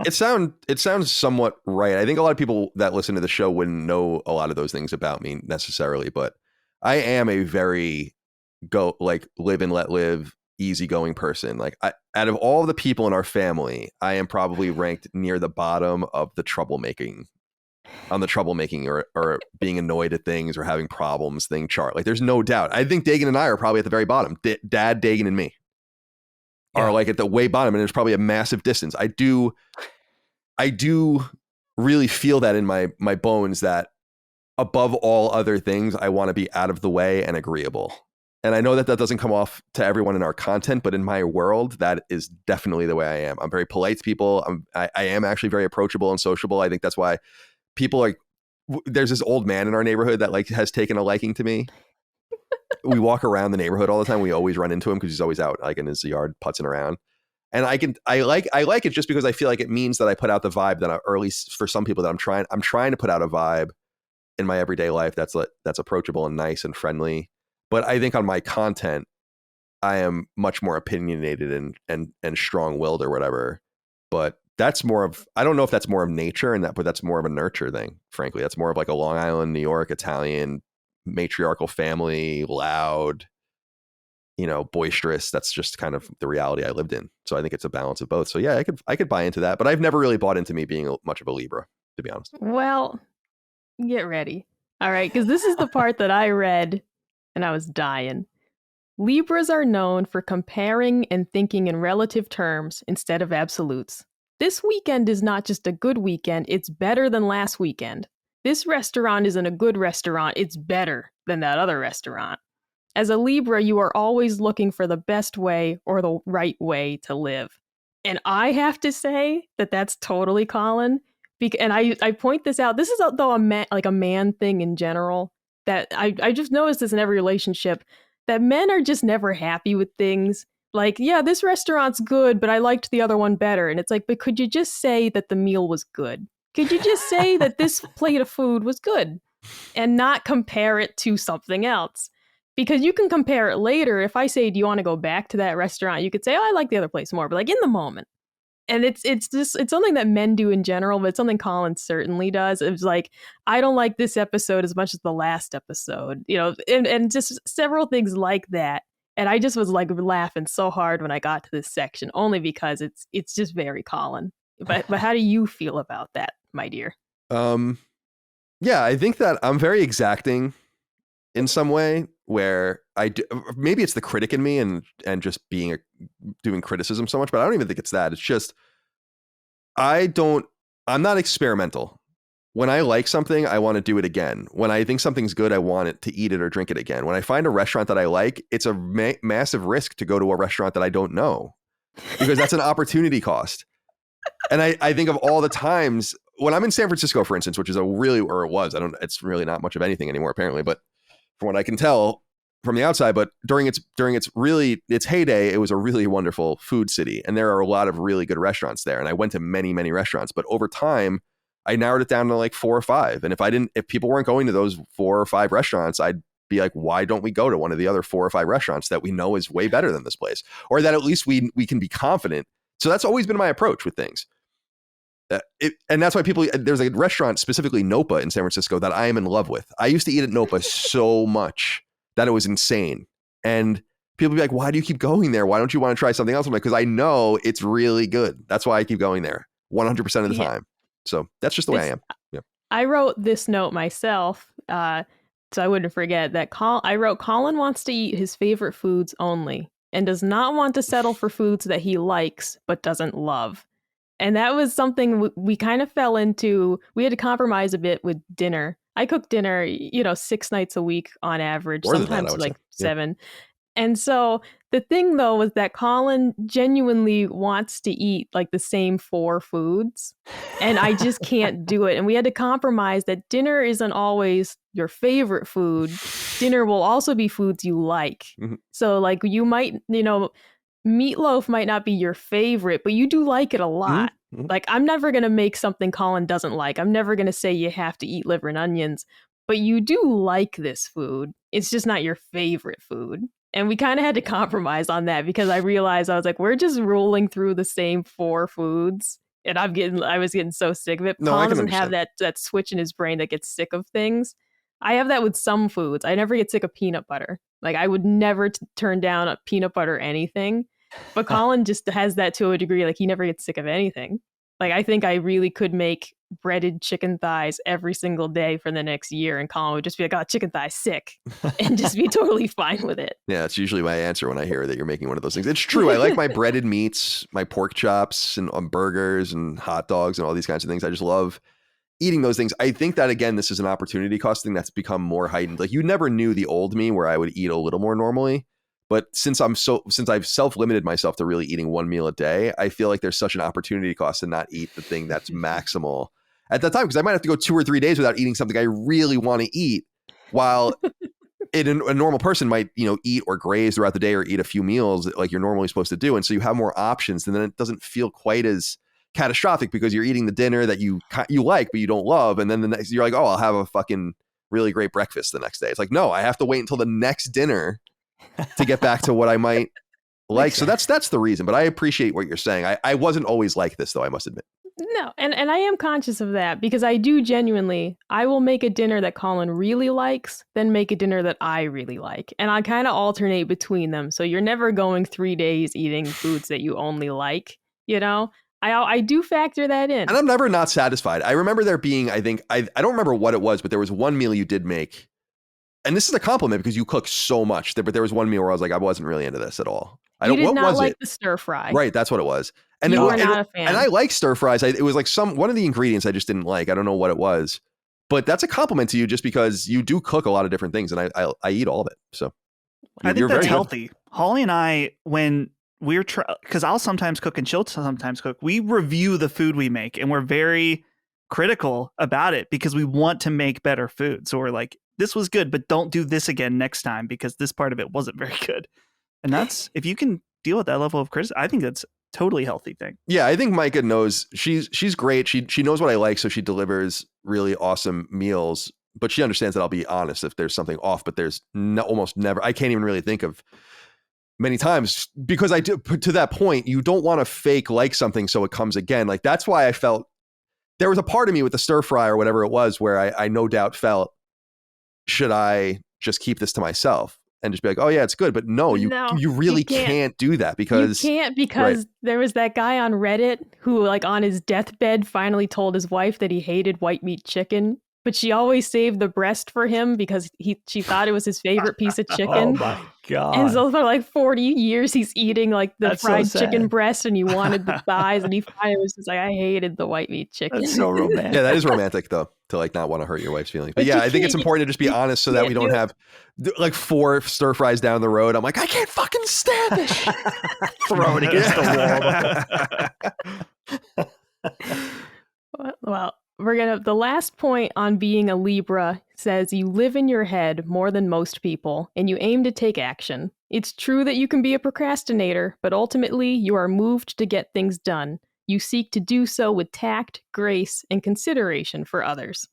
It sounds somewhat right. I think a lot of people that listen to the show wouldn't know a lot of those things about me necessarily, but I am a very live and let live, easygoing person. Like out of all the people in our family, I am probably ranked near the bottom of the troublemaking or being annoyed at things or having problems thing chart. Like there's no doubt. I think Dagan and I are probably at the very bottom. Dad, Dagan, and me are like at the way bottom, and there's probably a massive distance. I do really feel that in my bones that above all other things, I want to be out of the way and agreeable. And I know that doesn't come off to everyone in our content, but in my world, that is definitely the way I am. I'm very polite to people. I am actually very approachable and sociable. I think that's why people there's this old man in our neighborhood that has taken a liking to me. We walk around the neighborhood all the time. We always run into him because he's always out in his yard putzing around. And I like it just because I feel like it means that I put out the vibe that or at least for some people that I'm trying to put out a vibe in my everyday life that's approachable and nice and friendly. But I think on my content, I am much more opinionated and strong-willed or whatever. But that's more of, I don't know if that's more of nature but that's more of a nurture thing. Frankly, that's more of like a Long Island, New York, Italian, matriarchal family, loud, boisterous. That's just kind of the reality I lived in. So I think it's a balance of both. So yeah, I could buy into that, but I've never really bought into me being much of a Libra, to be honest. Well, get ready. All right, because this is the part that I read and I was dying. Libras are known for comparing and thinking in relative terms instead of absolutes. This weekend is not just a good weekend, it's better than last weekend. This restaurant isn't a good restaurant, it's better than that other restaurant. As a Libra, you are always looking for the best way or the right way to live. And I have to say that that's totally Colin. And I point this out. This is though a man thing in general. That I just noticed this in every relationship. That men are just never happy with things. Like, yeah, this restaurant's good, but I liked the other one better. And it's like, but could you just say that the meal was good? Could you just say that this plate of food was good and not compare it to something else? Because you can compare it later. If I say, do you want to go back to that restaurant? You could say, oh, I like the other place more, but like in the moment. And it's something that men do in general, but it's something Colin certainly does. It was like, I don't like this episode as much as the last episode, and just several things like that. And I just was like laughing so hard when I got to this section, only because it's just very Colin. But how do you feel about that, my dear? Yeah, I think that I'm very exacting in some way, where maybe it's the critic in me and just doing criticism so much, but I don't even think it's that. It's just I'm not experimental. When I like something, I want to do it again. When I think something's good, I want it to eat it or drink it again. When I find a restaurant that I like, it's a massive risk to go to a restaurant that I don't know, because that's an opportunity cost. And I think of all the times when I'm in San Francisco, for instance, which is it's really not much of anything anymore, apparently, but from what I can tell from the outside, but during its heyday, it was a really wonderful food city. And there are a lot of really good restaurants there. And I went to many, many restaurants, but over time, I narrowed it down to like 4 or 5. And if people weren't going to those 4 or 5 restaurants, I'd be like, why don't we go to one of the other 4 or 5 restaurants that we know is way better than this place? Or that at least we can be confident. So that's always been my approach with things. And that's why there's a restaurant, specifically Nopa in San Francisco, that I am in love with. I used to eat at Nopa so much that it was insane. And people be like, why do you keep going there? Why don't you want to try something else? I'm like, because I know it's really good. That's why I keep going there 100% of the time. So that's just the way I am. Yeah. I wrote this note myself, so I wouldn't forget that. I wrote, Colin wants to eat his favorite foods only and does not want to settle for foods that he likes but doesn't love. And that was something we kind of fell into. We had to compromise a bit with dinner. I cook dinner, 6 nights a week on average, More sometimes than that, like say. 7. And so the thing, though, was that Colin genuinely wants to eat like the same 4 foods. And I just can't do it. And we had to compromise that dinner isn't always your favorite food. Dinner will also be foods you like. Mm-hmm. So like you might, meatloaf might not be your favorite, but you do like it a lot. Mm-hmm. Like, I'm never going to make something Colin doesn't like. I'm never going to say you have to eat liver and onions, but you do like this food. It's just not your favorite food. And we kind of had to compromise on that, because I realized, I was like, we're just rolling through the same 4 foods. And I was getting so sick of it. No, Colin doesn't have that switch in his brain that gets sick of things. I have that with some foods. I never get sick of peanut butter. Like, I would never turn down a peanut butter anything. But Colin just has that to a degree. Like, he never gets sick of anything. Like, I think I really could make breaded chicken thighs every single day for the next year, and Colin would just be like, oh, chicken thighs sick, and just be totally fine with it. Yeah, it's usually my answer when I hear that you're making one of those things. It's true. I like my breaded meats, my pork chops, and burgers and hot dogs and all these kinds of things. I just love eating those things. I think that, again, this is an opportunity cost thing that's become more heightened. Like, you never knew the old me where I would eat a little more normally. But since I've self-limited myself to really eating 1 meal a day, I feel like there's such an opportunity cost to not eat the thing that's maximal at that time, because I might have to go 2 or 3 days without eating something I really want to eat, while a normal person might, eat or graze throughout the day or eat a few meals like you're normally supposed to do. And so you have more options, and then it doesn't feel quite as catastrophic, because you're eating the dinner that you like but you don't love, and then the next you're like, oh, I'll have a fucking really great breakfast the next day. It's like, no, I have to wait until the next dinner to get back to what I might like. So that's the reason. But I appreciate what you're saying. I wasn't always like this, though, I must admit. No, and I am conscious of that, because I do genuinely, I will make a dinner that Colin really likes, then make a dinner that I really like. And I kind of alternate between them. So you're never going 3 days eating foods that you only like, I do factor that in. And I'm never not satisfied. I remember there being, I think, I don't remember what it was, but there was one meal you did make. And this is a compliment, because you cook so much. But there was one meal where I was like, I wasn't really into this at all. You did not like the stir fry. Right, that's what it was. And you were not a fan. And I like stir fries. It was like one of the ingredients I just didn't like. I don't know what it was. But that's a compliment to you, just because you do cook a lot of different things, and I eat all of it. So I think that's healthy. Holly and I, when we're because I'll sometimes cook and she'll sometimes cook, we review the food we make, and we're very critical about it, because we want to make better food. So we're like, this was good, but don't do this again next time, because this part of it wasn't very good. And that's, if you can deal with that level of criticism. I think that's a totally healthy thing. Yeah, I think Micah knows she's great. She knows what I like, so she delivers really awesome meals. But she understands that I'll be honest if there's something off. But there's almost never. I can't even really think of many times, because I do, to that point, you don't want to fake like something so it comes again. Like that's why I felt there was a part of me with the stir fry or whatever it was where I no doubt felt, should I just keep this to myself and just be like, oh yeah, it's good. But no, you really can't do that, because you can't, because there was that guy on Reddit who, like, on his deathbed finally told his wife that he hated white meat chicken, but she always saved the breast for him because she thought it was his favorite piece of chicken. Oh my God. And so for like 40 years, he's eating like the That's fried so chicken sad. breast, and he wanted the thighs, and he finally was just like, I hated the white meat chicken. That's so romantic. Yeah, that is romantic though, to like not want to hurt your wife's feelings. But But yeah, you I think it's can't- important to just be honest so that we don't do it. have like 4 stir fries down the road. I'm like, I can't fucking stand this shit. Throw it against the wall. Well, the last point on being a Libra says you live in your head more than most people, and you aim to take action. It's true that you can be a procrastinator, but ultimately you are moved to get things done. You seek to do so with tact, grace, and consideration for others.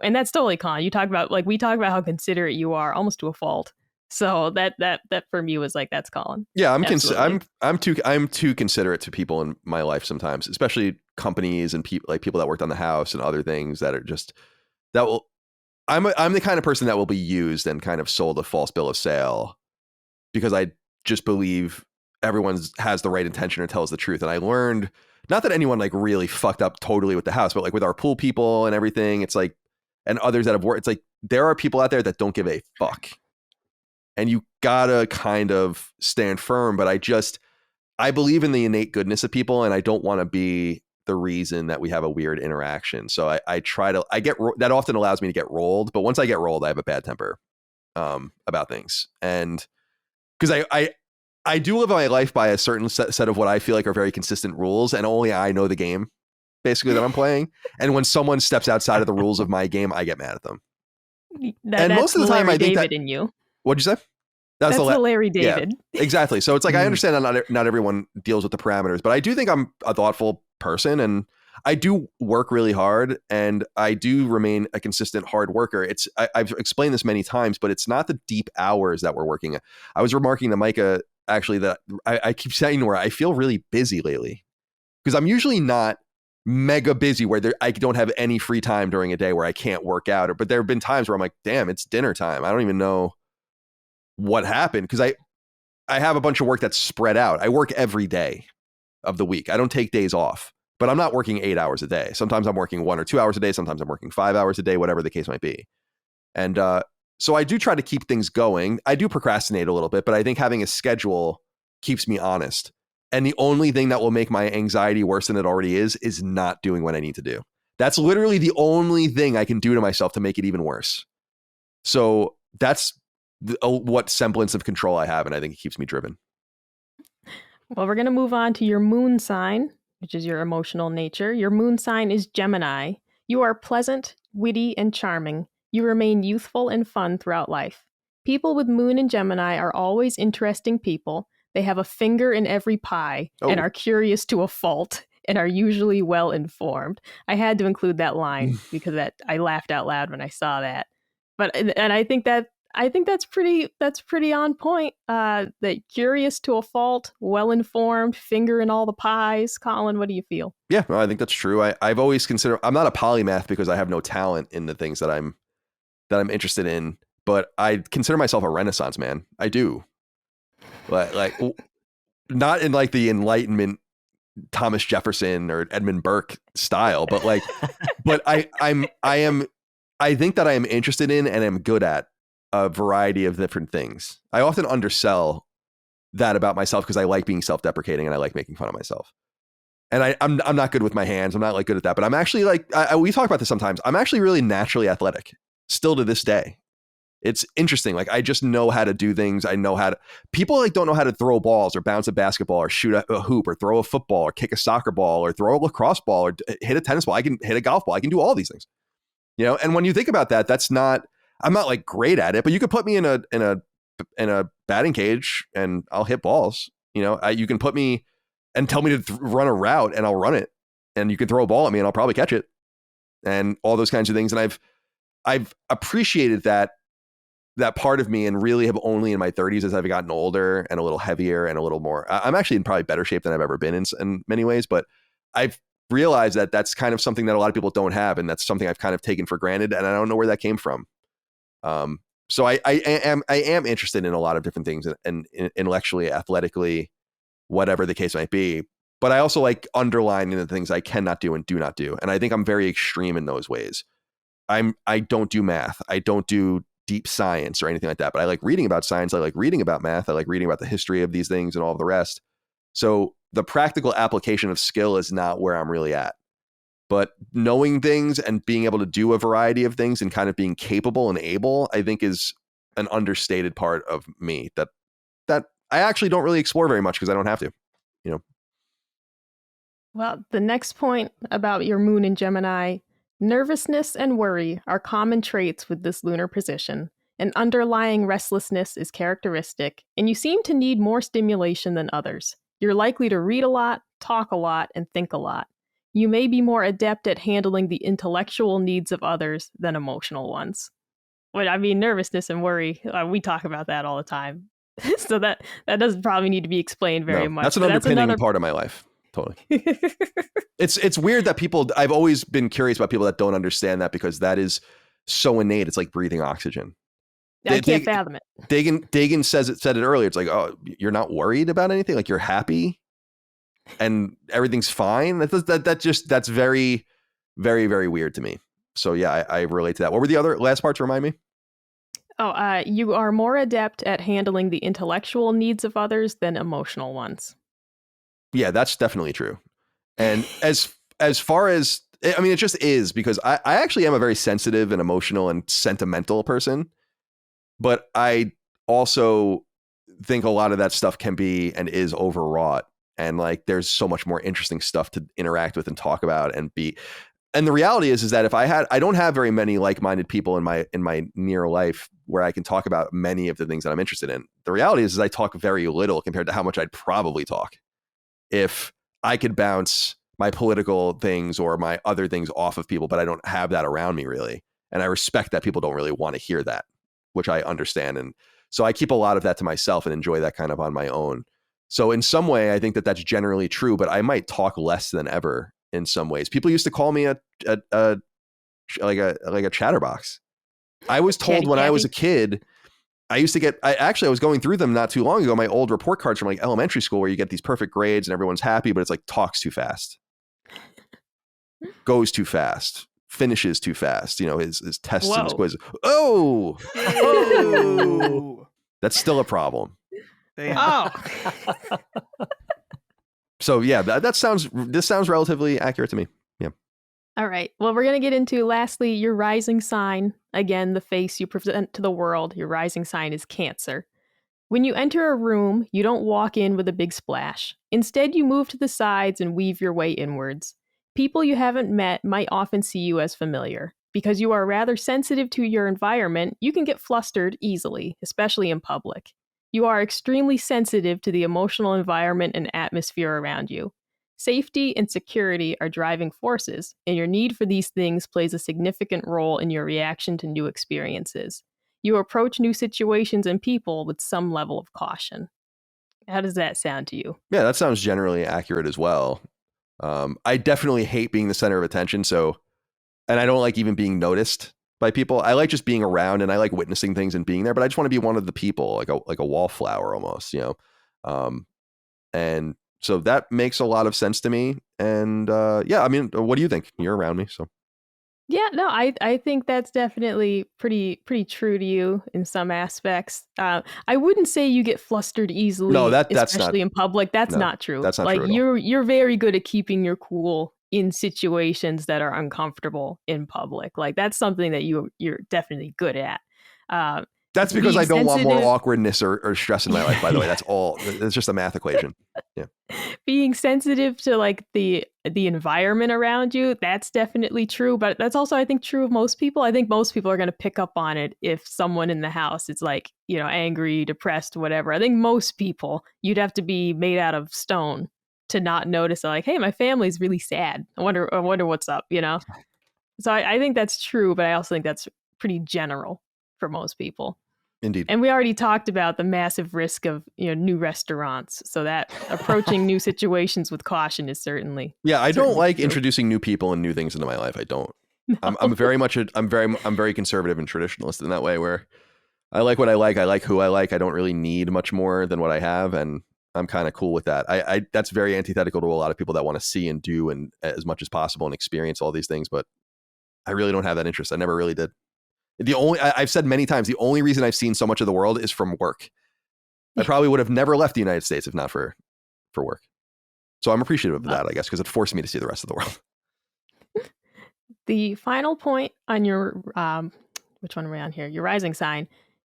And that's totally Colin. We talk about how considerate you are, almost to a fault. So that for me was like, that's Colin. Yeah, Absolutely. I'm too considerate to people in my life sometimes, especially companies and people that worked on the house and other things that are just I'm the kind of person that will be used and kind of sold a false bill of sale because I just believe everyone has the right intention or tells the truth. And I learned, not that anyone like really fucked up totally with the house, but like with our pool people and everything, it's like, and others that have worked, it's like there are people out there that don't give a fuck. And you gotta kind of stand firm, but I believe in the innate goodness of people, and I don't want to be the reason that we have a weird interaction. So that often allows me to get rolled, but once I get rolled, I have a bad temper about things. And because I do live my life by a certain set of what I feel like are very consistent rules, and only I know the game basically that I'm playing. And when someone steps outside of the rules of my game, I get mad at them. That's most of the time, Larry I think David that- in you. What'd you say? That's the Larry David. Exactly. So it's like, I understand that not everyone deals with the parameters, but I do think I'm a thoughtful person, and I do work really hard, and I do remain a consistent hard worker. I've explained this many times, but it's not the deep hours that we're working. I was remarking to Micah actually that I keep saying where I feel really busy lately, because I'm usually not mega busy where I don't have any free time during a day where I can't work out. But there have been times where I'm like, damn, it's dinner time. I don't even know what happened, because I have a bunch of work that's spread out. I work every day of the week. I don't take days off, but I'm not working 8 hours a day. Sometimes I'm working 1 or 2 hours a day. Sometimes I'm working 5 hours a day, whatever the case might be. And so I do try to keep things going. I do procrastinate a little bit, but I think having a schedule keeps me honest. And the only thing that will make my anxiety worse than it already is not doing what I need to do. That's literally the only thing I can do to myself to make it even worse. So that's what semblance of control I have, and I think it keeps me driven. Well, we're going to move on to your moon sign, which is your emotional nature. Your moon sign is Gemini. You are pleasant, witty, and charming. You remain youthful and fun throughout life. People with moon in Gemini are always interesting people. They have a finger in every pie and are curious to a fault and are usually well informed. I had to include that line because I laughed out loud when I saw that. And I think that's pretty on point. That curious to a fault, well informed, finger in all the pies. Colin, what do you feel? Yeah, I think that's true. I've always considered, I'm not a polymath because I have no talent in the things that I'm interested in, but I consider myself a Renaissance man. I do. Like not in like the Enlightenment Thomas Jefferson or Edmund Burke style, but like, but I think that I am interested in and am good at a variety of different things. I often undersell that about myself because I like being self-deprecating and I like making fun of myself. And I'm not good with my hands. I'm not like good at that, but I'm actually like, we talk about this sometimes. I'm actually really naturally athletic still to this day. It's interesting. Like I just know how to do things. I know how to, people like don't know how to throw balls or bounce a basketball or shoot a hoop or throw a football or kick a soccer ball or throw a lacrosse ball or hit a tennis ball. I can hit a golf ball. I can do all these things, you know? And when you think about that, I'm not like great at it, but you could put me in a batting cage and I'll hit balls. You know, you can put me and tell me to run a route and I'll run it, and you can throw a ball at me and I'll probably catch it, and all those kinds of things. And I've appreciated that part of me, and really have only in my 30s as I've gotten older and a little heavier and a little more, I'm actually in probably better shape than I've ever been in many ways, but I've realized that that's kind of something that a lot of people don't have. And that's something I've kind of taken for granted, and I don't know where that came from. So I am interested in a lot of different things, and intellectually, athletically, whatever the case might be. But I also like underlining the things I cannot do and do not do. And I think I'm very extreme in those ways. I don't do math. I don't do deep science or anything like that. But I like reading about science. I like reading about math. I like reading about the history of these things and all of the rest. So the practical application of skill is not where I'm really at. But knowing things and being able to do a variety of things and kind of being capable and able, I think, is an understated part of me that I actually don't really explore very much because I don't have to, you know. Well, the next point about your moon in Gemini, nervousness and worry are common traits with this lunar position. An underlying restlessness is characteristic, and you seem to need more stimulation than others. You're likely to read a lot, talk a lot, and think a lot. You may be more adept at handling the intellectual needs of others than emotional ones. Well, I mean, nervousness and worry, we talk about that all the time. So that doesn't probably need to be explained very much. That's an underpinning part of my life. Totally. It's weird that I've always been curious about people that don't understand that, because that is so innate. It's like breathing oxygen. I can't fathom it. Dagan said it earlier. It's like, oh, you're not worried about anything? Like, you're happy and everything's fine? That's very, very, very weird to me. So yeah, I relate to that. What were the other last parts? Remind me. You are more adept at handling the intellectual needs of others than emotional ones. Yeah, that's definitely true. And as far as, I mean, it just is, because I actually am a very sensitive and emotional and sentimental person, but I also think a lot of that stuff can be and is overwrought. And like, there's so much more interesting stuff to interact with and talk about and be. And the reality is that if I don't have very many like-minded people in my near life where I can talk about many of the things that I'm interested in. The reality is I talk very little compared to how much I'd probably talk if I could bounce my political things or my other things off of people, but I don't have that around me really. And I respect that people don't really want to hear that, which I understand. And so I keep a lot of that to myself and enjoy that kind of on my own. So in some way, I think that that's generally true, but I might talk less than ever in some ways. People used to call me a chatterbox. I was told when I was a kid, I was going through them not too long ago, my old report cards from like elementary school, where you get these perfect grades and everyone's happy, but it's like talks too fast, goes too fast, finishes too fast, you know, his tests and his quizzes. Oh, that's still a problem. Oh. So yeah, this sounds relatively accurate to me. Yeah. All right. Well, we're going to get into, lastly, your rising sign. Again, the face you present to the world. Your rising sign is Cancer. When you enter a room, you don't walk in with a big splash. Instead, you move to the sides and weave your way inwards. People you haven't met might often see you as familiar. Because you are rather sensitive to your environment, you can get flustered easily, especially in public. You are extremely sensitive to the emotional environment and atmosphere around you. Safety and security are driving forces, and your need for these things plays a significant role in your reaction to new experiences. You approach new situations and people with some level of caution. How does that sound to you? Yeah, that sounds generally accurate as well. I definitely hate being the center of attention, and I don't like even being noticed by people. I like just being around, and I like witnessing things and being there, but I just want to be one of the people, like a wallflower almost, you know? And so that makes a lot of sense to me. And yeah, I mean, what do you think? You're around me, so. Yeah, no, I think that's definitely pretty true to you in some aspects. I wouldn't say you get flustered easily, no, that's especially not, in public. That's not true. That's not like true at all. You're very good at keeping your cool in situations that are uncomfortable in public. Like that's something that you're definitely good at. That's because I Being don't want more sensitive. awkwardness or stress in my life, by the way. That's all. It's just a math equation. Being sensitive to like the environment around you, that's definitely true, but that's also I think true of most people. I think most people are going to pick up on it if someone in the house is like, angry, depressed, whatever. I think most people, you'd have to be made out of stone to not notice like, hey, my family's really sad. I wonder what's up, So I think that's true, but I also think that's pretty general for most people. Indeed. And we already talked about the massive risk of new restaurants, so that approaching new situations with caution is certainly. Yeah, I don't like true. introducing new people and new things into my life. I don't. I'm very much I'm very conservative and traditionalist in that way, where I like what I like who I like. I don't really need much more than what I have, and I'm kind of cool with that. I that's very antithetical to a lot of people that want to see and do and as much as possible and experience all these things, but I really don't have that interest. I never really did. I've said many times, the only reason I've seen so much of the world is from work. I probably would have never left the United States if not for work. So I'm appreciative of that, I guess, because it forced me to see the rest of the world. The final point on your, which one are we on here? Your rising sign.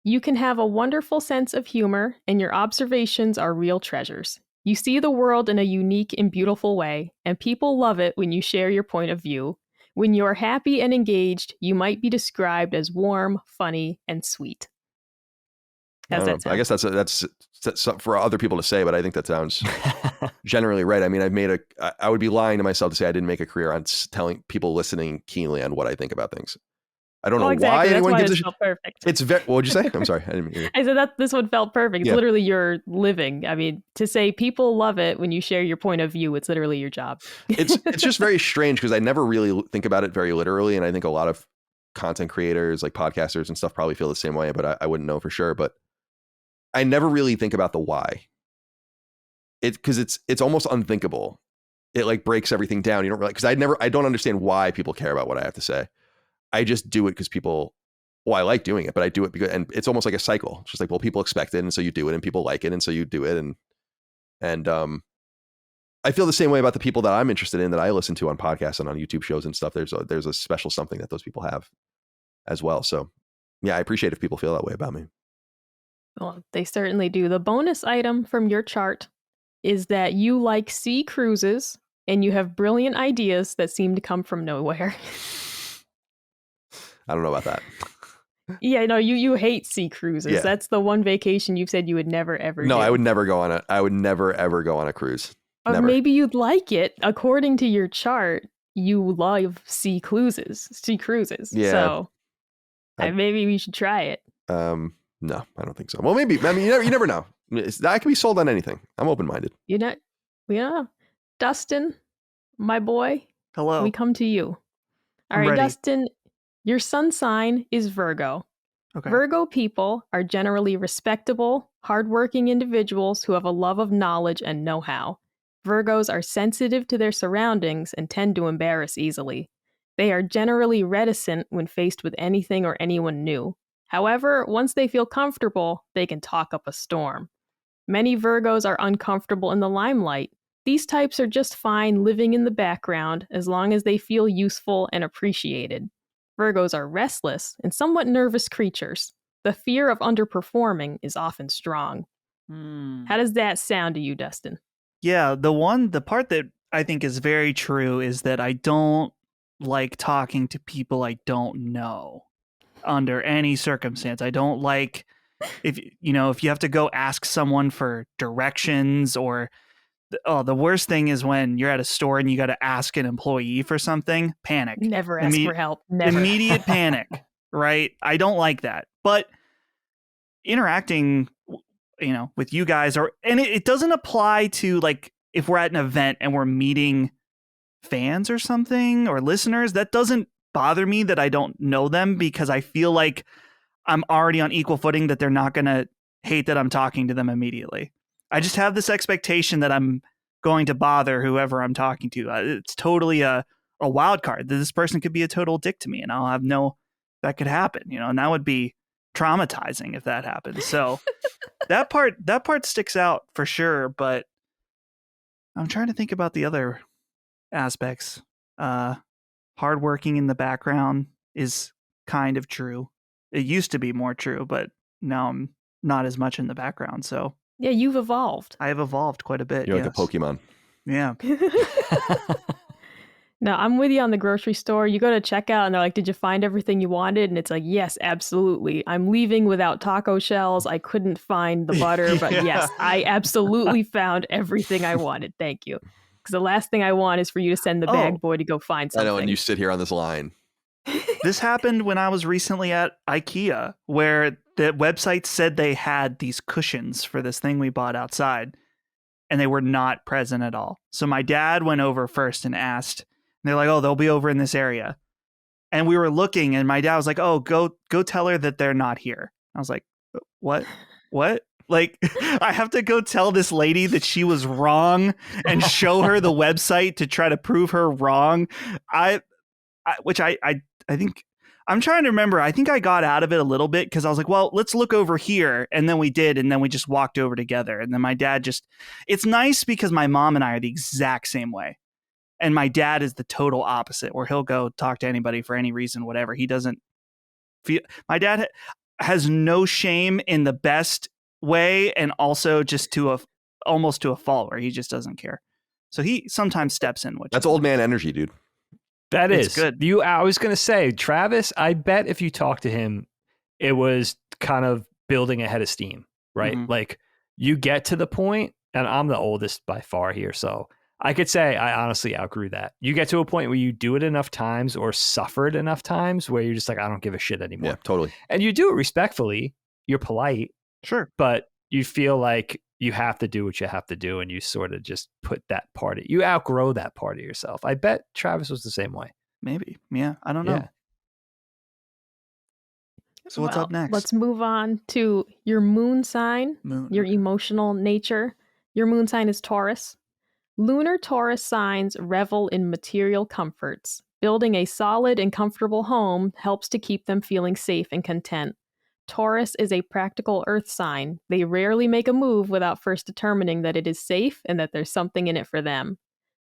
You can have a wonderful sense of humor, and your observations are real treasures. You see the world in a unique and beautiful way, and people love it when you share your point of view. When you're happy and engaged, you might be described as warm, funny, and sweet. How's that sound? I guess that's for other people to say, but I think that sounds generally right. I mean, I would be lying to myself to say I didn't make a career on telling people listening keenly on what I think about things. I don't know why anyone gives a shit. Perfect. It's what would you say? I'm sorry. I didn't hear you. I said that this one felt perfect. It's literally your living. I mean, to say people love it when you share your point of view, it's literally your job. It's just very strange because I never really think about it very literally. And I think a lot of content creators like podcasters and stuff probably feel the same way, but I wouldn't know for sure. But I never really think about the why. Because it's almost unthinkable. It like breaks everything down. You don't really, because I don't understand why people care about what I have to say. I just do it because I like doing it, but I do it because, and it's almost like a cycle. It's just like, well, people expect it. And so you do it and people like it. And so you do it. And I feel the same way about the people that I'm interested in that I listen to on podcasts and on YouTube shows and stuff. There's a special something that those people have as well. So yeah, I appreciate if people feel that way about me. Well, they certainly do. The bonus item from your chart is that you like sea cruises and you have brilliant ideas that seem to come from nowhere. I don't know about that. Yeah, no, you hate sea cruises. Yeah. That's the one vacation you've said you would never ever do. No, I would never ever go on a cruise. Or Never. maybe you'd like it. According to your chart, you love sea cruises. Yeah. So maybe we should try it. No, I don't think so. Well, maybe. I mean, you never know. That can be sold on anything. I'm open-minded. Yeah. Dustin, my boy. Hello. We come to you. All I'm right, ready. Dustin, your sun sign is Virgo. Okay. Virgo people are generally respectable, hardworking individuals who have a love of knowledge and know-how. Virgos are sensitive to their surroundings and tend to embarrass easily. They are generally reticent when faced with anything or anyone new. However, once they feel comfortable, they can talk up a storm. Many Virgos are uncomfortable in the limelight. These types are just fine living in the background as long as they feel useful and appreciated. Virgos are restless and somewhat nervous creatures. The fear of underperforming is often strong. How does that sound to you, Dustin? Yeah, the part that I think is very true is that I don't like talking to people I don't know under any circumstance. I don't like if you have to go ask someone for directions, or the worst thing is when you're at a store and you got to ask an employee for something. Panic. Never ask for help. Never. Immediate panic, right? I don't like that. But interacting with you guys, and it doesn't apply to like if we're at an event and we're meeting fans or something or listeners, that doesn't bother me that I don't know them, because I feel like I'm already on equal footing, that they're not going to hate that I'm talking to them immediately. I just have this expectation that I'm going to bother whoever I'm talking to. It's totally a wild card that this person could be a total dick to me, and I'll have that could happen, and that would be traumatizing if that happens. So that part sticks out for sure, but I'm trying to think about the other aspects. Hardworking in the background is kind of true. It used to be more true, but now I'm not as much in the background. So Yeah, you've evolved. I have evolved quite a bit. You're like yes. a Pokemon. Yeah. No, I'm with you on the grocery store. You go to checkout and they're like, did you find everything you wanted? And it's like, yes, absolutely. I'm leaving without taco shells. I couldn't find the butter, but Yeah. yes, I absolutely found everything I wanted. Thank you. Because the last thing I want is for you to send the bag boy to go find I something. know, and you sit here on this line. This happened when I was recently at IKEA, where the website said they had these cushions for this thing we bought outside, and they were not present at all. So my dad went over first and asked, and they're like, oh, they'll be over in this area. And we were looking, and my dad was like, oh, go tell her that they're not here. I was like, what? Like, I have to go tell this lady that she was wrong and show her the website to try to prove her wrong. I think I'm trying to remember. I think I got out of it a little bit because I was like, well, let's look over here. And then we did. And then we just walked over together. And then my dad it's nice because my mom and I are the exact same way. And my dad is the total opposite, where he'll go talk to anybody for any reason, whatever. He doesn't feel, my dad has no shame in the best way, and also just almost to a fault where he just doesn't care. So he sometimes steps in. That's old man energy, dude. That It's is good. I was going to say, Travis, I bet if you talk to him, it was kind of building a head of steam, right? Mhm. Like you get to the point, and I'm the oldest by far here. So I could say I honestly outgrew that. You get to a point where you do it enough times or suffered enough times where you're just like, I don't give a shit anymore. Yeah, totally. And you do it respectfully. You're polite, Sure. but you feel like you have to do what you have to do, and you sort of just put that part you outgrow that part of yourself. I bet Travis was the same way. Maybe. Yeah. I don't know. Yeah. So what's up next? Let's move on to your moon sign, Moon. your emotional nature. Your moon sign is Taurus. Lunar Taurus signs revel in material comforts. Building a solid and comfortable home helps to keep them feeling safe and content. Taurus is a practical earth sign. They rarely make a move without first determining that it is safe and that there's something in it for them.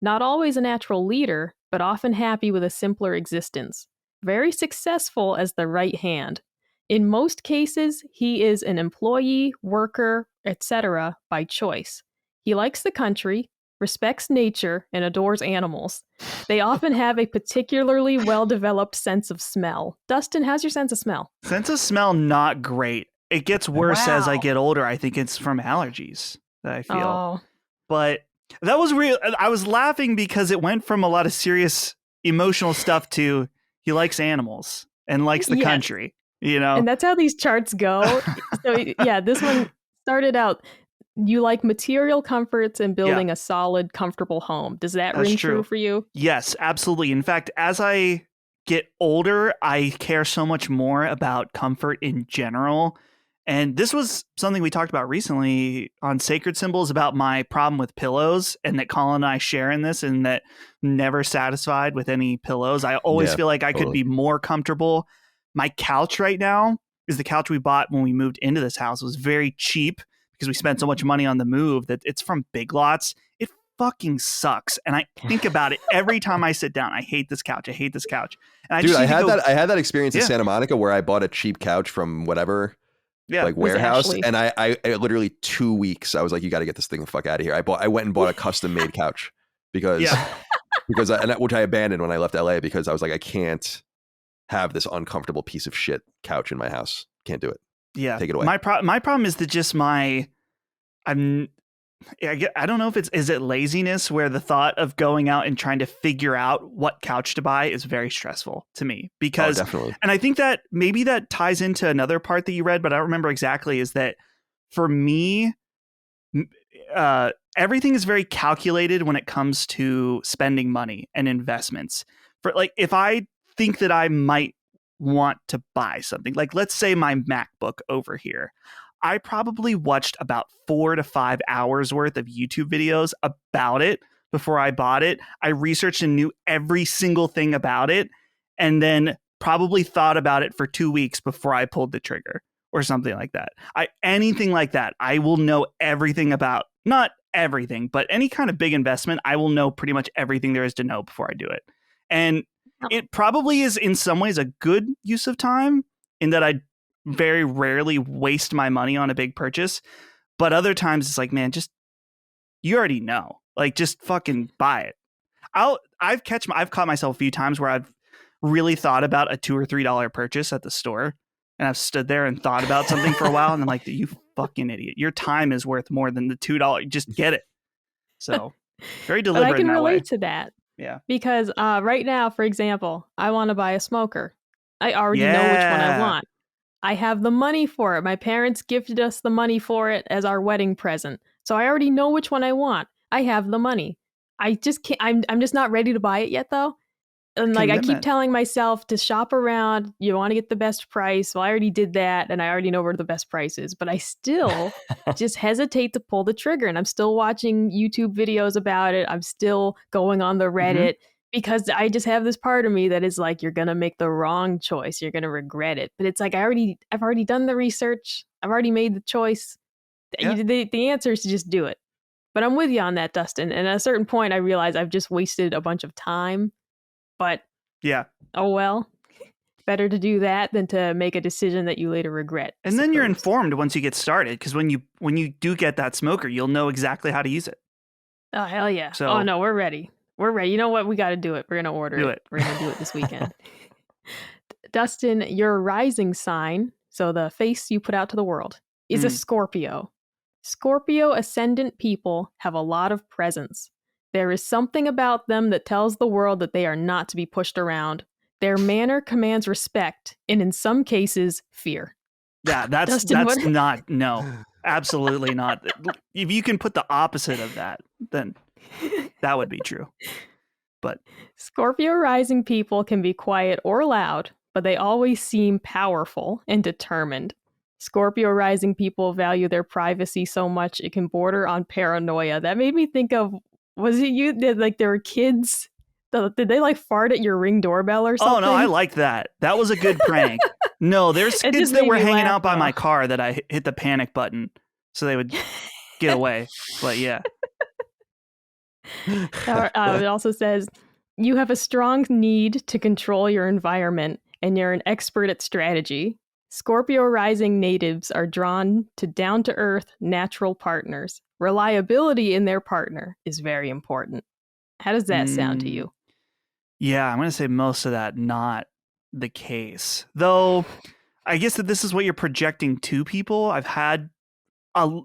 Not always a natural leader, but often happy with a simpler existence. Very successful as the right hand. In most cases, he is an employee, worker, etc. by choice. He likes the country, respects nature, and adores animals. They often have a particularly well-developed sense of smell. Dustin, how's your sense of smell? Sense of smell, not great. It gets worse as I Wow. get older. I think it's from allergies that I feel. Oh, But that was real. I was laughing because it went from a lot of serious emotional stuff to he likes animals and likes the Yes. country, you know? and that's how these charts go. So yeah, this one started out, you like material comforts and building a solid, comfortable home. Does that That's ring true. true for you? Yes, absolutely. In fact, as I get older, I care so much more about comfort in general. And this was something we talked about recently on Sacred Symbols about my problem with pillows, and that Colin and I share in this, and that never satisfied with any pillows. I always Yeah, feel like I could totally. be more comfortable. My couch right now is the couch we bought when we moved into this house. It was very cheap because we spent so much money on the move that it's from Big Lots. It fucking sucks. And I think about it every time I sit down. I hate this couch. I hate this couch. And Dude, just I need to had go- I had that experience in Yeah. Santa Monica where I bought a cheap couch from whatever Yeah. like Was warehouse, Ashley. and I literally 2 weeks I was like, you got to get this thing the fuck out of here. I went and bought a custom made couch because Yeah. which I abandoned when I left LA because I was like, I can't have this uncomfortable piece of shit couch in my house. Can't do it. Yeah. Take it away. My problem is that just I don't know if is it laziness, where the thought of going out and trying to figure out what couch to buy is very stressful to me, Oh, because definitely. and I think that maybe that ties into another part that you read, but I don't remember exactly, is that for me, everything is very calculated when it comes to spending money and investments. For like, if I think that I might want to buy something, like let's say my MacBook over here, I probably watched about 4 to 5 hours worth of YouTube videos about it before I bought it. I researched and knew every single thing about it, and then probably thought about it for 2 weeks before I pulled the trigger or something like that. Anything like that, I will know everything about, not everything, but any kind of big investment, I will know pretty much everything there is to know before I do it. And it probably is in some ways a good use of time, in that very rarely waste my money on a big purchase. But other times it's like, man, just you already know. Like, just fucking buy it. I've caught myself a few times where I've really thought about a $2 or $3 purchase at the store, and I've stood there and thought about something for a while, and I'm like, you fucking idiot. Your time is worth more than the $2. Just get it. So very deliberate. But I can in that relate way. to that. Yeah. Because right now, for example, I want to buy a smoker. I already know which one I want. I have the money for it. My parents gifted us the money for it as our wedding present. So I already know which one I want. I have the money. I just can't. I'm just not ready to buy it yet, though. And like, I keep telling myself to shop around. You want to get the best price. Well, I already did that, and I already know where the best price is. But I still just hesitate to pull the trigger. And I'm still watching YouTube videos about it. I'm still going on the Reddit because I just have this part of me that is like, you're gonna make the wrong choice. You're gonna regret it. But it's like I've already done the research. I've already made the choice. Yeah. The answer is to just do it. But I'm with you on that, Dustin. And at a certain point, I realize I've just wasted a bunch of time. But yeah, oh well. Better to do that than to make a decision that you later regret. And then you're informed once you get started, because when you do get that smoker, you'll know exactly how to use it. Oh hell yeah! So, oh no, we're ready. We're ready. You know what? We got to do it. We're gonna order it. We're gonna do it this weekend. Dustin, your rising sign, so the face you put out to the world, is a Scorpio. Scorpio ascendant people have a lot of presence. There is something about them that tells the world that they are not to be pushed around. Their manner commands respect, and in some cases, fear. Yeah, that's not, no, absolutely not. If you can put the opposite of that, then that would be true. But Scorpio rising people can be quiet or loud, but they always seem powerful and determined. Scorpio rising people value their privacy so much it can border on paranoia. That made me think of, was it you that like there were kids? Did they like fart at your Ring doorbell or something? Oh no, I like that. That was a good prank. No, there's kids that were hanging out by my car that I hit the panic button so they would get away. But yeah. It also says, you have a strong need to control your environment and you're an expert at strategy. Scorpio rising natives are drawn to down-to-earth, natural partners. Reliability in their partner is very important. How does that sound to you? Yeah, I'm going to say most of that not the case. Though, I guess that this is what you're projecting to people. I've had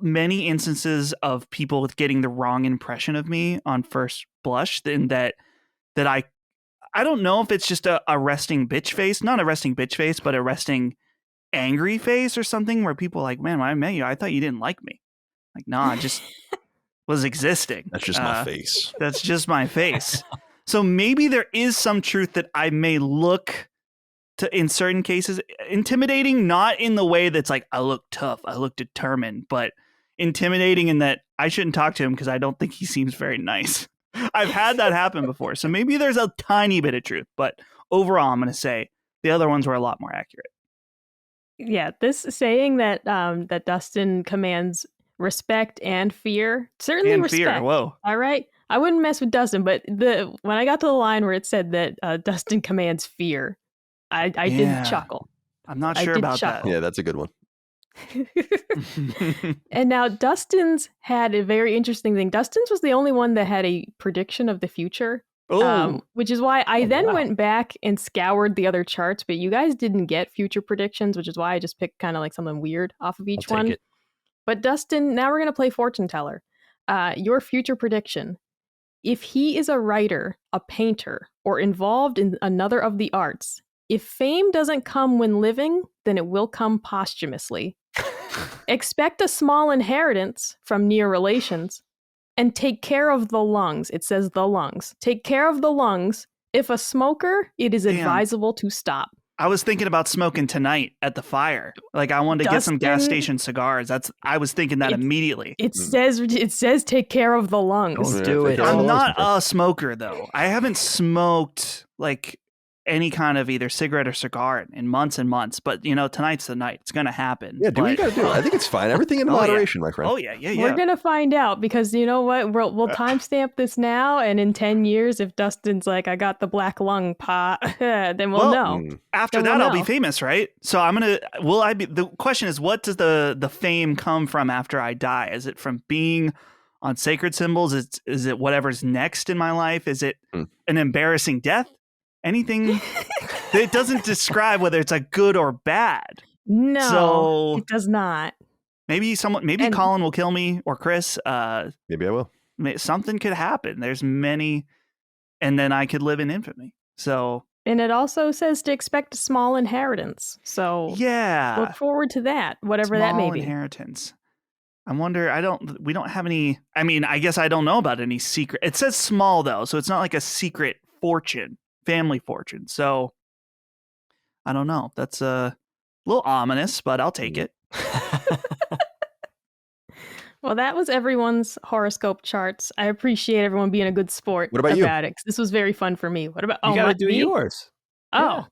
many instances of people getting the wrong impression of me on first blush, in that I don't know if it's just a resting bitch face. Not a resting bitch face, but a resting angry face or something, where people are like, man, when I met you, I thought you didn't like me. Like, nah, I just was existing. That's just my face. That's just my face. So maybe there is some truth that I may look to, in certain cases, intimidating, not in the way that's like, I look tough, I look determined, but intimidating in that I shouldn't talk to him because I don't think he seems very nice. I've had that happen before. So maybe there's a tiny bit of truth, but overall, I'm going to say the other ones were a lot more accurate. Yeah, this saying that that Dustin commands respect and fear, certainly and respect. Fear. Whoa. All right. I wouldn't mess with Dustin, but when I got to the line where it said that Dustin commands fear, I did chuckle. I'm not sure about that. Yeah, that's a good one. And now Dustin's had a very interesting thing. Dustin's was the only one that had a prediction of the future. Which is why I went back and scoured the other charts, but you guys didn't get future predictions, which is why I just picked kind of like something weird off of each one. But Dustin, now we're going to play fortune teller. Your future prediction. If he is a writer, a painter, or involved in another of the arts, if fame doesn't come when living, then it will come posthumously. Expect a small inheritance from near relations. And take care of the lungs. It says the lungs. Take care of the lungs. If a smoker, it is advisable to stop. I was thinking about smoking tonight at the fire. Like, I wanted to get some gas station cigars. I was thinking that immediately. It says take care of the lungs. Don't do it. I'm not a smoker though. I haven't smoked like any kind of either cigarette or cigar in months and months. But tonight's the night. It's gonna happen. Yeah, do what you gotta do. I think it's fine. Everything in Oh, yeah. moderation, my friend. Oh yeah. We're going to find out because you know what? We'll timestamp this now. And in 10 years, if Dustin's like, I got the black lung pot, then we'll know. After Then that, we'll I'll be know. famous, right? So will I be, the question is, what does the fame come from after I die? Is it from being on sacred symbols? Is it whatever's next in my life? Is it an embarrassing death? Anything? It doesn't describe whether it's a good or bad. No, So it does not. maybe And- Colin will kill me or Chris. Maybe I will. Something could happen. There's many, and then I could live in infamy. So And it also says to expect a small inheritance. So yeah, look forward to that, whatever that may small be. inheritance. I wonder. We don't have any. I mean, I guess I don't know about any secret. It says small though, so it's not like a secret fortune, family fortune. So I don't know. That's a little ominous, but I'll take it. Well, that was everyone's horoscope charts. I appreciate everyone being a good sport What about you? it. 'Cause this was very fun for me. What about You got to do me? yours. Oh,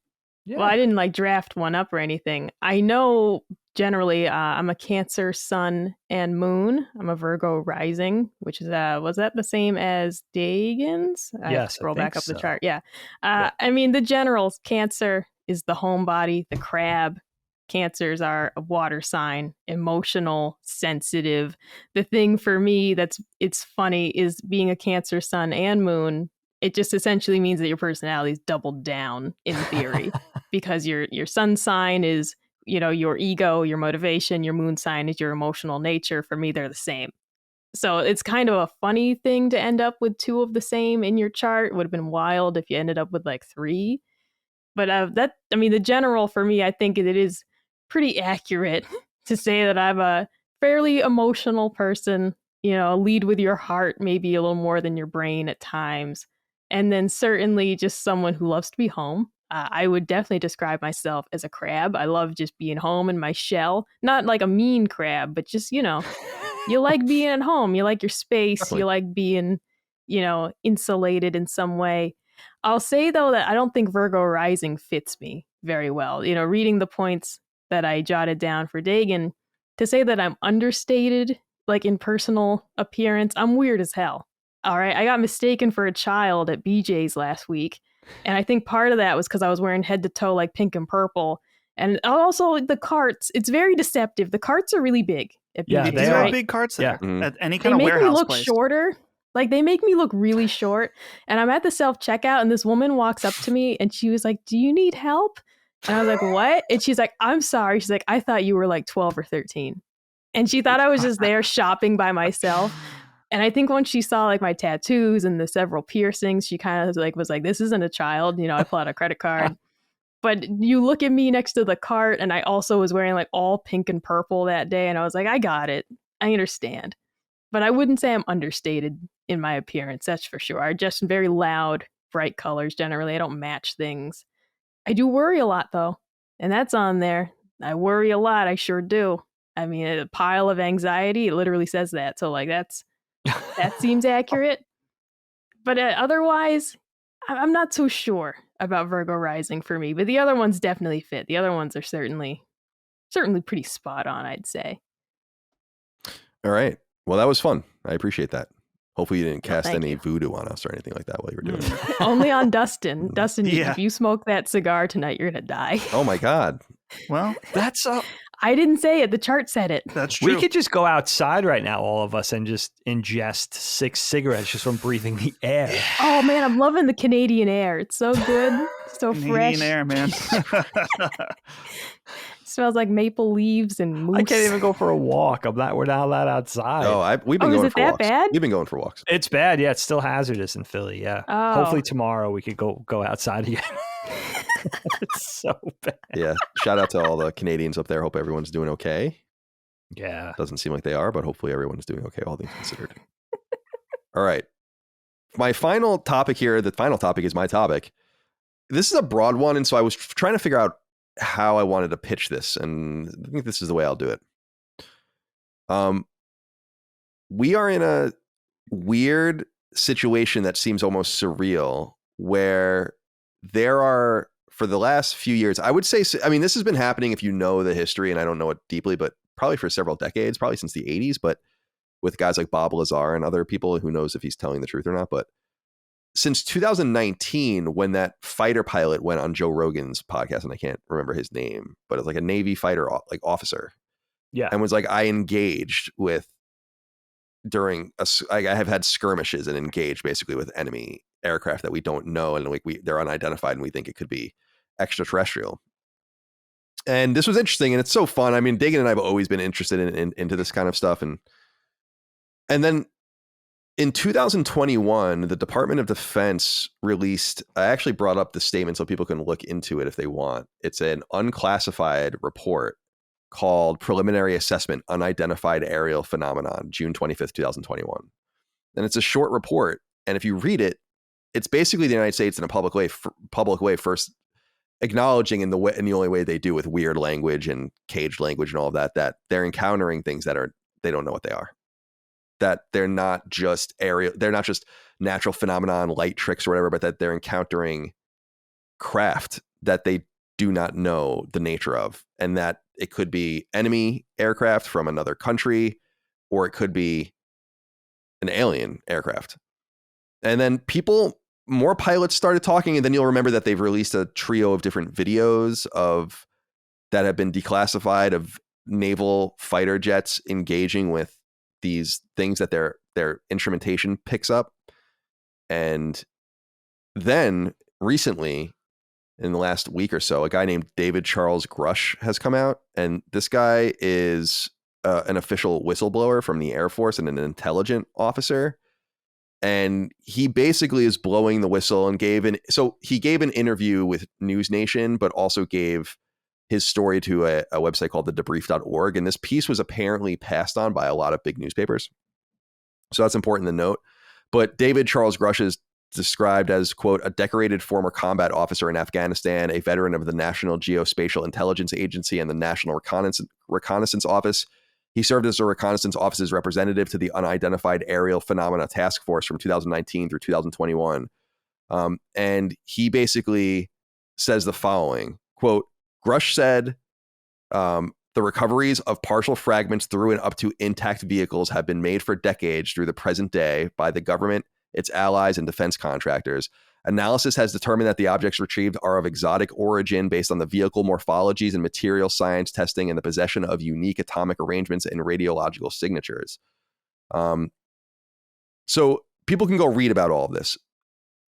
Yeah. well, I didn't like draft one up or anything. I know generally I'm a Cancer sun and moon. I'm a Virgo rising, which is was that the same as Dagan's? I have to Yes, I scroll back think up the so. chart. Yeah. Yeah. I mean, the generals, Cancer is the homebody, the crab. Cancers are a water sign, emotional, sensitive. The thing for me it's funny is being a Cancer sun and moon. It just essentially means that your personality is doubled down in theory because your sun sign is, your ego, your motivation, your moon sign is your emotional nature. For me, they're the same. So it's kind of a funny thing to end up with two of the same in your chart. It would have been wild if you ended up with like three. But the general for me, I think it is pretty accurate to say that I'm a fairly emotional person, lead with your heart, maybe a little more than your brain at times. And then certainly just someone who loves to be home. I would definitely describe myself as a crab. I love just being home in my shell. Not like a mean crab, but just, you like being at home. You like your space. Definitely. You like being, insulated in some way. I'll say, though, that I don't think Virgo rising fits me very well. Reading the points that I jotted down for Dagan, to say that I'm understated, like in personal appearance, I'm weird as hell. All right. I got mistaken for a child at BJ's last week. And I think part of that was because I was wearing head to toe like pink and purple. And also the carts, it's very deceptive. The carts are really big at BJ's. Yeah, These they are are. big carts Yeah. there at any They kind of make me warehouse look place. shorter. Like they make me look really short. And I'm at the self-checkout and this woman walks up to me and she was like, "Do you need help?" And I was like, "What?" And she's like, "I'm sorry." She's like, "I thought you were like 12 or 13." And she thought I was just there shopping by myself. And I think once she saw like my tattoos and the several piercings, she kind of like was like, "This isn't a child." I pull out a credit card. But you look at me next to the cart, and I also was wearing like all pink and purple that day. And I was like, I got it. I understand. But I wouldn't say I'm understated in my appearance, that's for sure. I just very loud, bright colors generally. I don't match things. I do worry a lot, though. And that's on there. I worry a lot. I sure do. I mean, a pile of anxiety, it literally says that. So, like, that seems accurate. But otherwise, I'm not so sure about Virgo rising for me. But the other ones definitely fit. The other ones are certainly pretty spot on, I'd say. All right. Well, that was fun. I appreciate that. Hopefully you didn't cast thank any you. voodoo on us or anything like that while you were doing it. Only on Dustin. Dustin, Yeah. if you smoke that cigar tonight, you're going to die. Oh my God. Well, That's I didn't say it. The chart said it. that's true. we could just go outside right now, all of us, and just ingest 6 cigarettes just from breathing the air. Oh, man, I'm loving the Canadian air. It's so good. So Canadian fresh. air, man. Smells like maple leaves and moose. I can't even go for a walk. We're not allowed outside. Oh, we've been Oh, is going it for that walks. bad? We've been going for walks. It's bad. Yeah, it's still hazardous in Philly. Yeah. Oh. Hopefully tomorrow we could go outside again. It's so bad. Yeah. Shout out to all the Canadians up there. Hope everyone's doing okay. Yeah. Doesn't seem like they are, but hopefully everyone's doing okay, all things considered. All right. My final topic here, the final topic is my topic. This is a broad one, and so I was trying to figure out how I wanted to pitch this, and I think this is the way I'll do it. We are in a weird situation that seems almost surreal, where there are, for the last few years, I would say, I mean, this has been happening if you know the history, and I don't know it deeply, but probably for several decades, probably since the 80s, but with guys like Bob Lazar and other people, who knows if he's telling the truth or not. But since 2019, when that fighter pilot went on Joe Rogan's podcast, and I can't remember his name, but it's like a Navy fighter like officer. Yeah. And was like, I engaged with I have had skirmishes and engaged basically with enemy aircraft that we don't know, and like they're unidentified, and we think it could be extraterrestrial. And this was interesting, and it's so fun. I mean, Dagan and I have always been interested into this kind of stuff, and then in 2021, the Department of Defense released, I actually brought up the statement so people can look into it if they want. It's an unclassified report called Preliminary Assessment Unidentified Aerial Phenomenon, June 25th, 2021. And it's a short report. And if you read it, it's basically the United States in a public way first acknowledging in the only way they do, with weird language and caged language and all of that, that they're encountering things that they don't know what they are. That they're not just they're not just natural phenomenon, light tricks or whatever, but that they're encountering craft that they do not know the nature of, and that it could be enemy aircraft from another country, or it could be an alien aircraft. And then more pilots started talking, and then you'll remember that they've released a trio of different videos that have been declassified of naval fighter jets engaging with these things that their instrumentation picks up. And then recently, in the last week or so, a guy named David Charles Grush has come out, and this guy is an official whistleblower from the Air Force and an intelligence officer. And he basically is blowing the whistle, and he gave an interview with News Nation, but also gave his story to a website called thedebrief.org. And this piece was apparently passed on by a lot of big newspapers. So that's important to note. But David Charles Grush is described as, quote, a decorated former combat officer in Afghanistan, a veteran of the National Geospatial Intelligence Agency and the National Reconnaissance Office. He served as the Reconnaissance Office's representative to the Unidentified Aerial Phenomena Task Force from 2019 through 2021. And he basically says the following, quote, Grush said, the recoveries of partial fragments through and up to intact vehicles have been made for decades through the present day by the government, its allies, and defense contractors. Analysis has determined that the objects retrieved are of exotic origin based on the vehicle morphologies and material science testing and the possession of unique atomic arrangements and radiological signatures. So people can go read about all of this.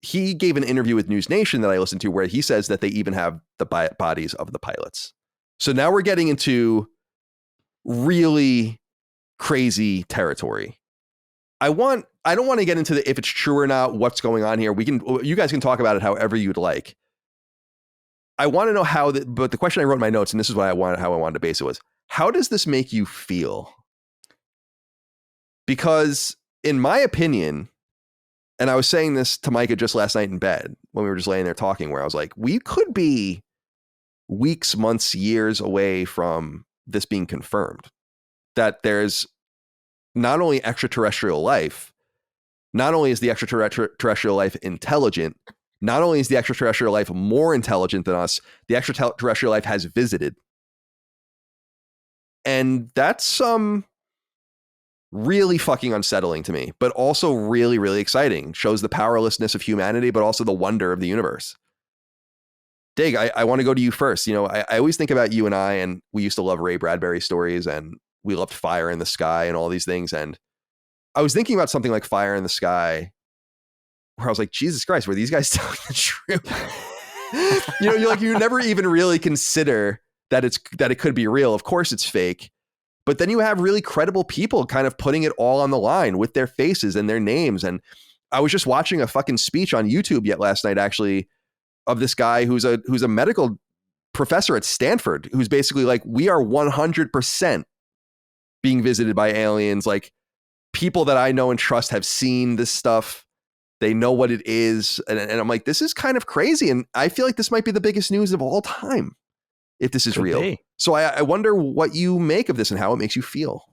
He gave an interview with News Nation that I listened to where he says that they even have the bodies of the pilots. So now we're getting into really crazy territory. I don't want to get into if it's true or not, what's going on here. You guys can talk about it however you'd like. I want to know but the question I wrote in my notes, and this is how I wanted to base it, was, how does this make you feel? Because in my opinion, and I was saying this to Micah just last night in bed when we were just laying there talking, where I was like, we could be weeks, months, years away from this being confirmed, that there's not only extraterrestrial life, not only is the extraterrestrial life intelligent, not only is the extraterrestrial life more intelligent than us, the extraterrestrial life has visited. And that's really fucking unsettling to me, but also really, really exciting. Shows the powerlessness of humanity, but also the wonder of the universe. Dig, I want to go to you first. You know, I always think about you and I, and we used to love Ray Bradbury stories, and we loved Fire in the Sky and all these things. And I was thinking about something like Fire in the Sky, where I was like, Jesus Christ, were these guys telling the truth? You never even really consider that it could be real. Of course it's fake. But then you have really credible people kind of putting it all on the line with their faces and their names. And I was just watching a fucking speech on YouTube last night, actually, of this guy who's a medical professor at Stanford, who's basically like, we are 100% being visited by aliens. Like, people that I know and trust have seen this stuff. They know what it is. And I'm like, this is kind of crazy. And I feel like this might be the biggest news of all time, if this is Could real. be. So I wonder what you make of this and how it makes you feel.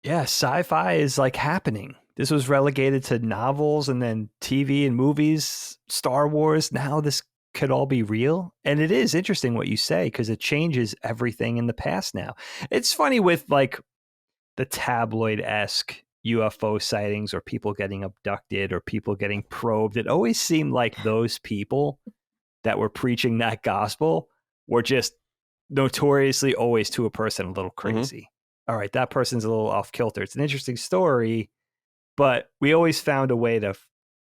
Yeah, sci-fi is like happening. This was relegated to novels and then TV and movies, Star Wars. Now this could all be real. And it is interesting what you say, because it changes everything in the past now. It's funny with like the tabloid-esque UFO sightings or people getting abducted or people getting probed. It always seemed like those people that were preaching that gospel were just notoriously always to a person a little crazy. All right, that person's a little off kilter. It's an interesting story, but we always found a way to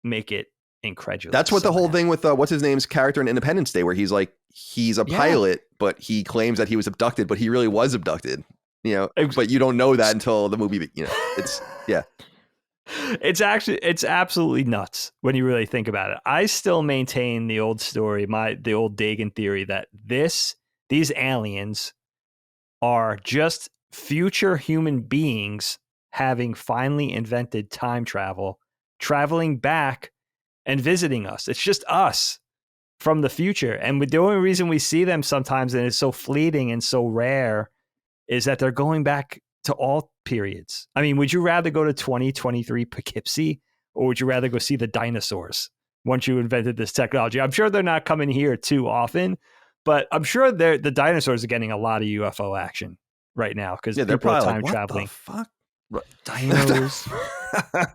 make it incredulous. That's what the whole somehow. thing with what's his name's character in Independence Day, where he's like, he's a pilot, but he claims that he was abducted, but he really was abducted. You know, but you don't know that until the movie. You know, it's It's absolutely nuts when you really think about it. I still maintain the old story, the old Dagan theory, that these aliens are just future human beings having finally invented time travel, traveling back and visiting us. It's just us from the future. And the only reason we see them sometimes, and it's so fleeting and so rare, is that they're going back to all periods. I mean, would you rather go to 2023 Poughkeepsie, or would you rather go see the dinosaurs once you invented this technology? I'm sure they're not coming here too often, but I'm sure the dinosaurs are getting a lot of UFO action right now, because they're people are probably time like, traveling. What the fuck? Dinos,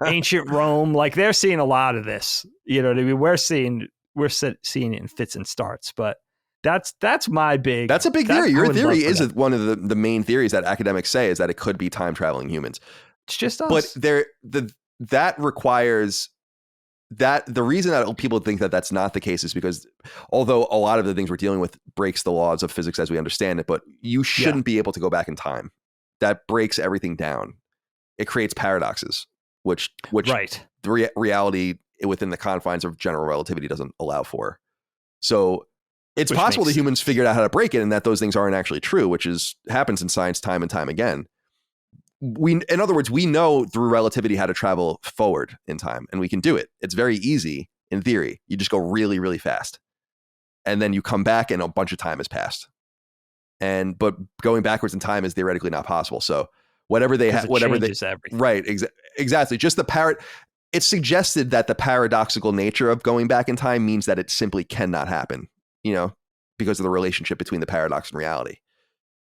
ancient Rome, like they're seeing a lot of this. You know what I mean? We're seeing it in fits and starts, but that's my big. That's a big theory. I Your would theory love for is that. one of the main theories that academics say, is that it could be time traveling humans. It's just us. But that requires that the reason that people think that that's not the case is because although a lot of the things we're dealing with breaks the laws of physics as we understand it, but you shouldn't be able to go back in time. That breaks everything down. It creates paradoxes, which right. the reality within the confines of general relativity doesn't allow for. So it's possible that humans figured out how to break it, and that those things aren't actually true, which happens in science time and time again. In other words, we know through relativity how to travel forward in time, and we can do it. It's very easy in theory. You just go really, really fast, and then you come back, and a bunch of time has passed. But going backwards in time is theoretically not possible. So whatever they have, right, exactly. Just it's suggested that the paradoxical nature of going back in time means that it simply cannot happen. You know, because of the relationship between the paradox and reality.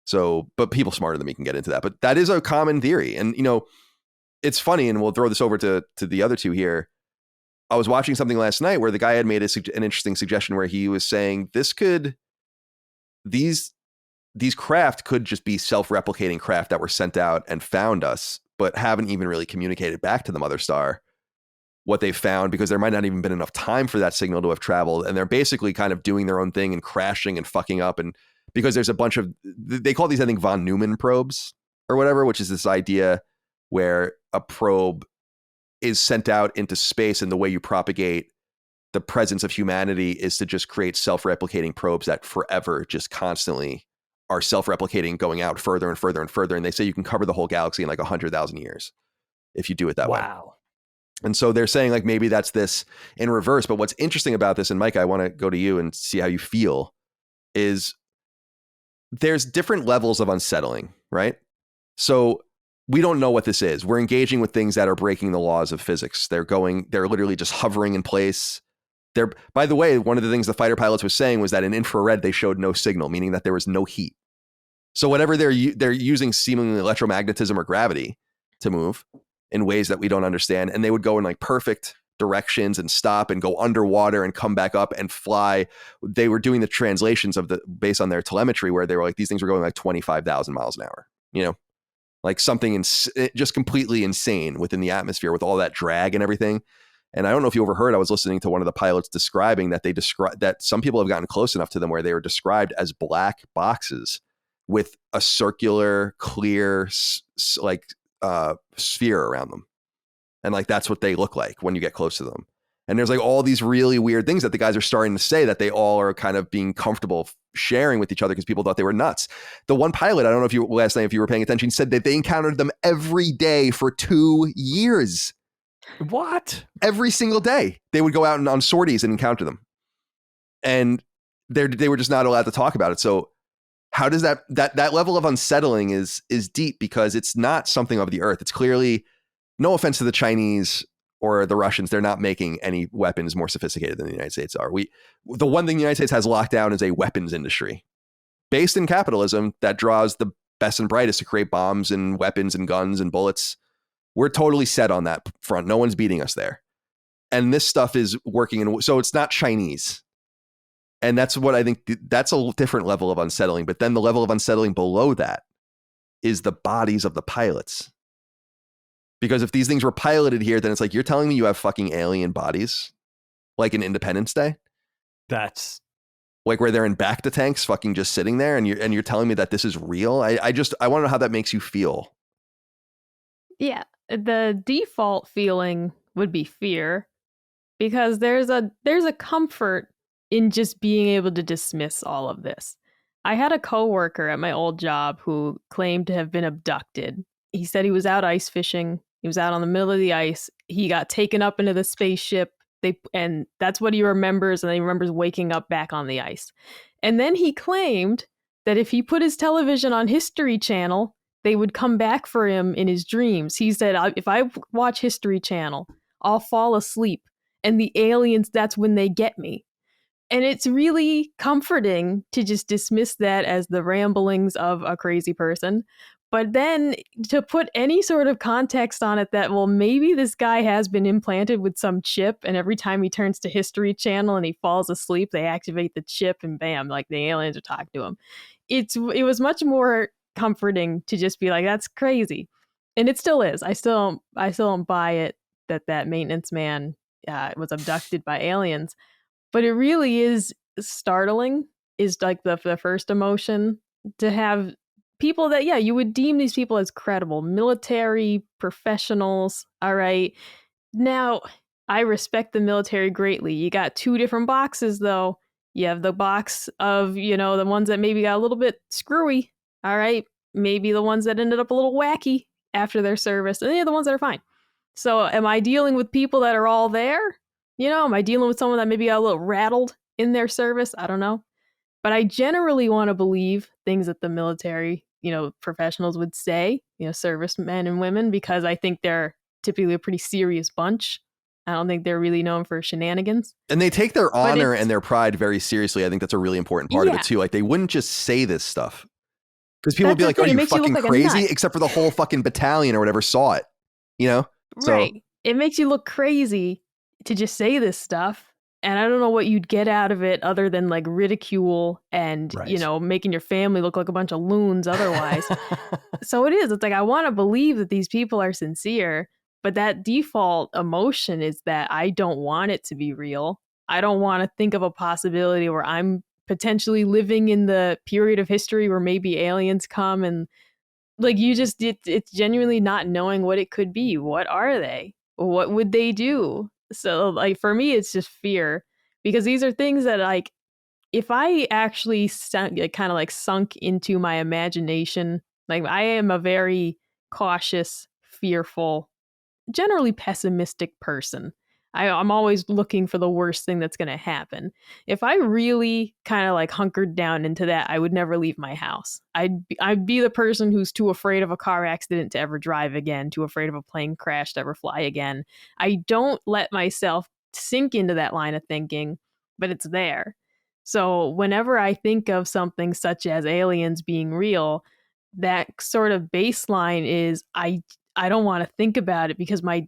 So, but people smarter than me can get into that. But that is a common theory. And, you know, it's funny, and we'll throw this over to the other two here. I was watching something last night where the guy had made an interesting suggestion where he was saying these craft could just be self-replicating craft that were sent out and found us, but haven't even really communicated back to the mother star what they found, because there might not even been enough time for that signal to have traveled. And they're basically kind of doing their own thing and crashing and fucking up. And because there's a bunch of, they call these, I think, von Neumann probes or whatever, which is this idea where a probe is sent out into space, and the way you propagate the presence of humanity is to just create self-replicating probes that forever just constantly are self-replicating, going out further and further and further. And they say you can cover the whole galaxy in like 100,000 years if you do it that way. Wow. And so they're saying like maybe that's this in reverse. But what's interesting about this, and Micah, I want to go to you and see how you feel, is there's different levels of unsettling, right? So we don't know what this is. We're engaging with things that are breaking the laws of physics. They're literally just hovering in place. By the way, one of the things the fighter pilots was saying was that in infrared, they showed no signal, meaning that there was no heat. So whatever they're using seemingly electromagnetism or gravity to move in ways that we don't understand. And they would go in like perfect directions and stop and go underwater and come back up and fly. They were doing the translations based on their telemetry, where they were like, these things were going like 25,000 miles an hour, you know, like something just completely insane within the atmosphere with all that drag and everything. And I don't know if you overheard, I was listening to one of the pilots describing that that some people have gotten close enough to them where they were described as black boxes with a circular, clear, sphere around them. And like, that's what they look like when you get close to them. And there's like all these really weird things that the guys are starting to say that they all are kind of being comfortable sharing with each other because people thought they were nuts. The one pilot, I don't know if last night, if you were paying attention, said that they encountered them every day for 2 years. What? Every single day they would go out on sorties and encounter them. And they were just not allowed to talk about it. So how does that level of unsettling is deep, because it's not something of the earth. It's clearly, no offense to the Chinese or the Russians, they're not making any weapons more sophisticated than the United States are. The one thing the United States has locked down is a weapons industry based in capitalism that draws the best and brightest to create bombs and weapons and guns and bullets. We're totally set on that front. No one's beating us there. And this stuff is working. So it's not Chinese. And that's what I think, that's a different level of unsettling. But then the level of unsettling below that is the bodies of the pilots. Because if these things were piloted here, then it's like, you're telling me you have fucking alien bodies, like in Independence Day? That's like where they're in back to tanks fucking just sitting there, and you're telling me that this is real? I want to know how that makes you feel. Yeah, the default feeling would be fear, because there's a comfort in just being able to dismiss all of this. I had a coworker at my old job who claimed to have been abducted. He said he was out ice fishing. He was out on the middle of the ice. He got taken up into the spaceship. And that's what he remembers. And he remembers waking up back on the ice. And then he claimed that if he put his television on History Channel, they would come back for him in his dreams. He said, if I watch History Channel, I'll fall asleep. And the aliens, that's when they get me. And it's really comforting to just dismiss that as the ramblings of a crazy person. But then to put any sort of context on it that, well, maybe this guy has been implanted with some chip, and every time he turns to History Channel and he falls asleep, they activate the chip and bam, like the aliens are talking to him. It was much more comforting to just be like, that's crazy. And it still is. I still don't buy it that maintenance man was abducted by aliens. But it really is startling, is like the first emotion, to have people that, yeah, you would deem these people as credible, military professionals. All right. Now, I respect the military greatly. You got two different boxes, though. You have the box of, the ones that maybe got a little bit screwy. All right. Maybe the ones that ended up a little wacky after their service. And the other ones that are fine. So am I dealing with people that are all there? Am I dealing with someone that maybe got a little rattled in their service? I don't know. But I generally want to believe things that the military, professionals would say, servicemen and women, because I think they're typically a pretty serious bunch. I don't think they're really known for shenanigans. And they take their honor and their pride very seriously. I think that's a really important part of it too. Like, they wouldn't just say this stuff. Because people would be like, are you fucking crazy? Except for the whole fucking battalion or whatever saw it, Right. It makes you look crazy to just say this stuff. And I don't know what you'd get out of it other than like ridicule and, making your family look like a bunch of loons otherwise. So it is. It's like, I want to believe that these people are sincere, but that default emotion is that I don't want it to be real. I don't want to think of a possibility where I'm potentially living in the period of history where maybe aliens come and like it's genuinely not knowing what it could be. What are they? What would they do? So like for me, it's just fear, because these are things that like, if I actually kind of sunk into my imagination, like I am a very cautious, fearful, generally pessimistic person. I'm always looking for the worst thing that's going to happen. If I really kind of like hunkered down into that, I would never leave my house. I'd be the person who's too afraid of a car accident to ever drive again, too afraid of a plane crash to ever fly again. I don't let myself sink into that line of thinking, but it's there. So whenever I think of something such as aliens being real, that sort of baseline is I don't want to think about it, because my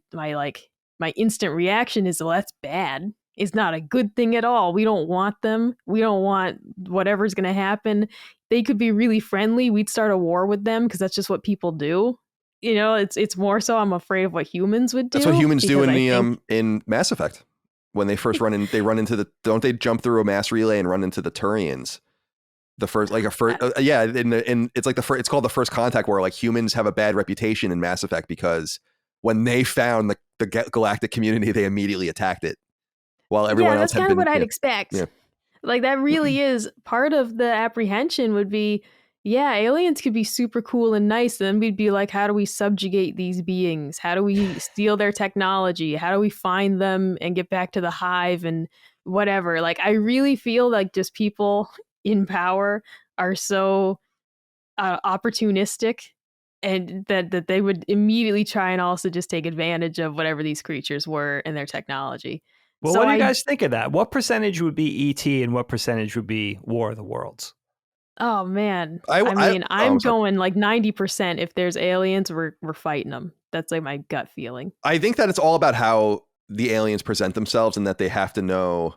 instant reaction is, well, that's bad. It's not a good thing at all. We don't want them. We don't want whatever's going to happen. They could be really friendly. We'd start a war with them because that's just what people do. It's more so I'm afraid of what humans would do. That's what humans do in Mass Effect. When they first run into don't they jump through a mass relay and run into the Turians? It's called the First Contact War. Like, humans have a bad reputation in Mass Effect because when they found the galactic community, they immediately attacked it, while everyone else had been. That's kind of what I'd expect. Yeah. Like, that really is part of the apprehension would be, yeah, aliens could be super cool and nice. And then we'd be like, how do we subjugate these beings? How do we steal their technology? How do we find them and get back to the hive and whatever? Like, I really feel like just people in power are so opportunistic and that they would immediately try and also just take advantage of whatever these creatures were and their technology. Well, So what do you guys think of that? What percentage would be ET and what percentage would be War of the Worlds? Oh man, I'm I'm sorry. going like 90%. If there's aliens, we're fighting them. That's like my gut feeling. I think that it's all about how the aliens present themselves and that they have to know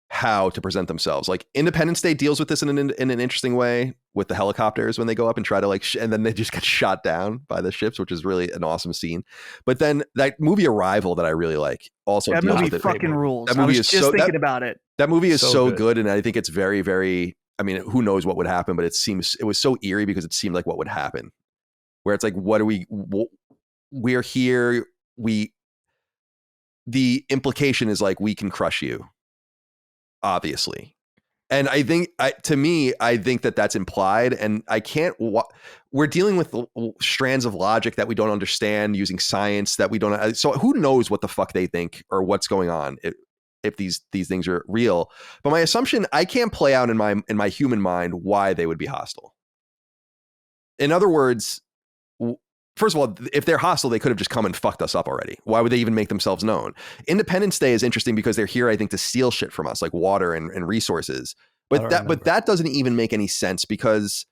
how to present themselves. Like Independence Day deals with this in an interesting way with the helicopters when they go up and try to like, and then they just get shot down by the ships, which is really an awesome scene. But then that movie Arrival that I really like also That deals movie with it. fucking rules. That movie I was is just so thinking about it. That movie is So so good. good, and I think it's very, very. I mean, who knows what would happen, but it was so eerie because it seemed like what would happen. Where it's like, what are we? We're here. The implication is like we can crush you, obviously, and I think I think that that's implied, and I can't. We're dealing with strands of logic that we don't understand using science that we don't. So who knows what the fuck they think or what's going on if these things are real. But my assumption, I can't play out in my human mind why they would be hostile. In other words, first of all, if they're hostile, they could have just come and fucked us up already. Why would they even make themselves known? Independence Day is interesting because they're here, I think, to steal shit from us, like water and resources. But that doesn't even make any sense because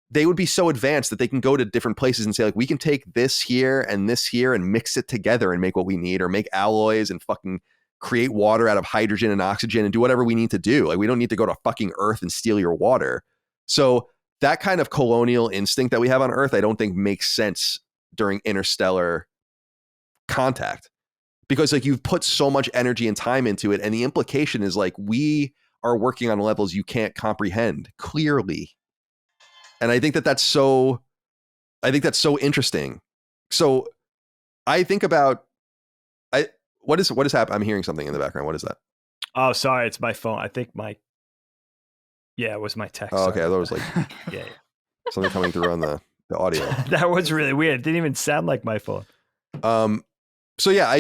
they would be so advanced that they can go to different places and say, like, we can take this here and mix it together and make what we need, or make alloys and fucking create water out of hydrogen and oxygen and do whatever we need to do. Like, we don't need to go to fucking Earth and steal your water. So that kind of colonial instinct that we have on Earth, I don't think makes sense during interstellar contact, because like you've put so much energy and time into it, and the implication is like we are working on levels you can't comprehend clearly. And I think that's so interesting. So I think about what is happening? I'm hearing something in the background. What is that? Oh, sorry, it's my phone. I think it was my text. Oh, okay. I thought it was like yeah. something coming through on the audio. That was really weird. It didn't even sound like my phone. So yeah,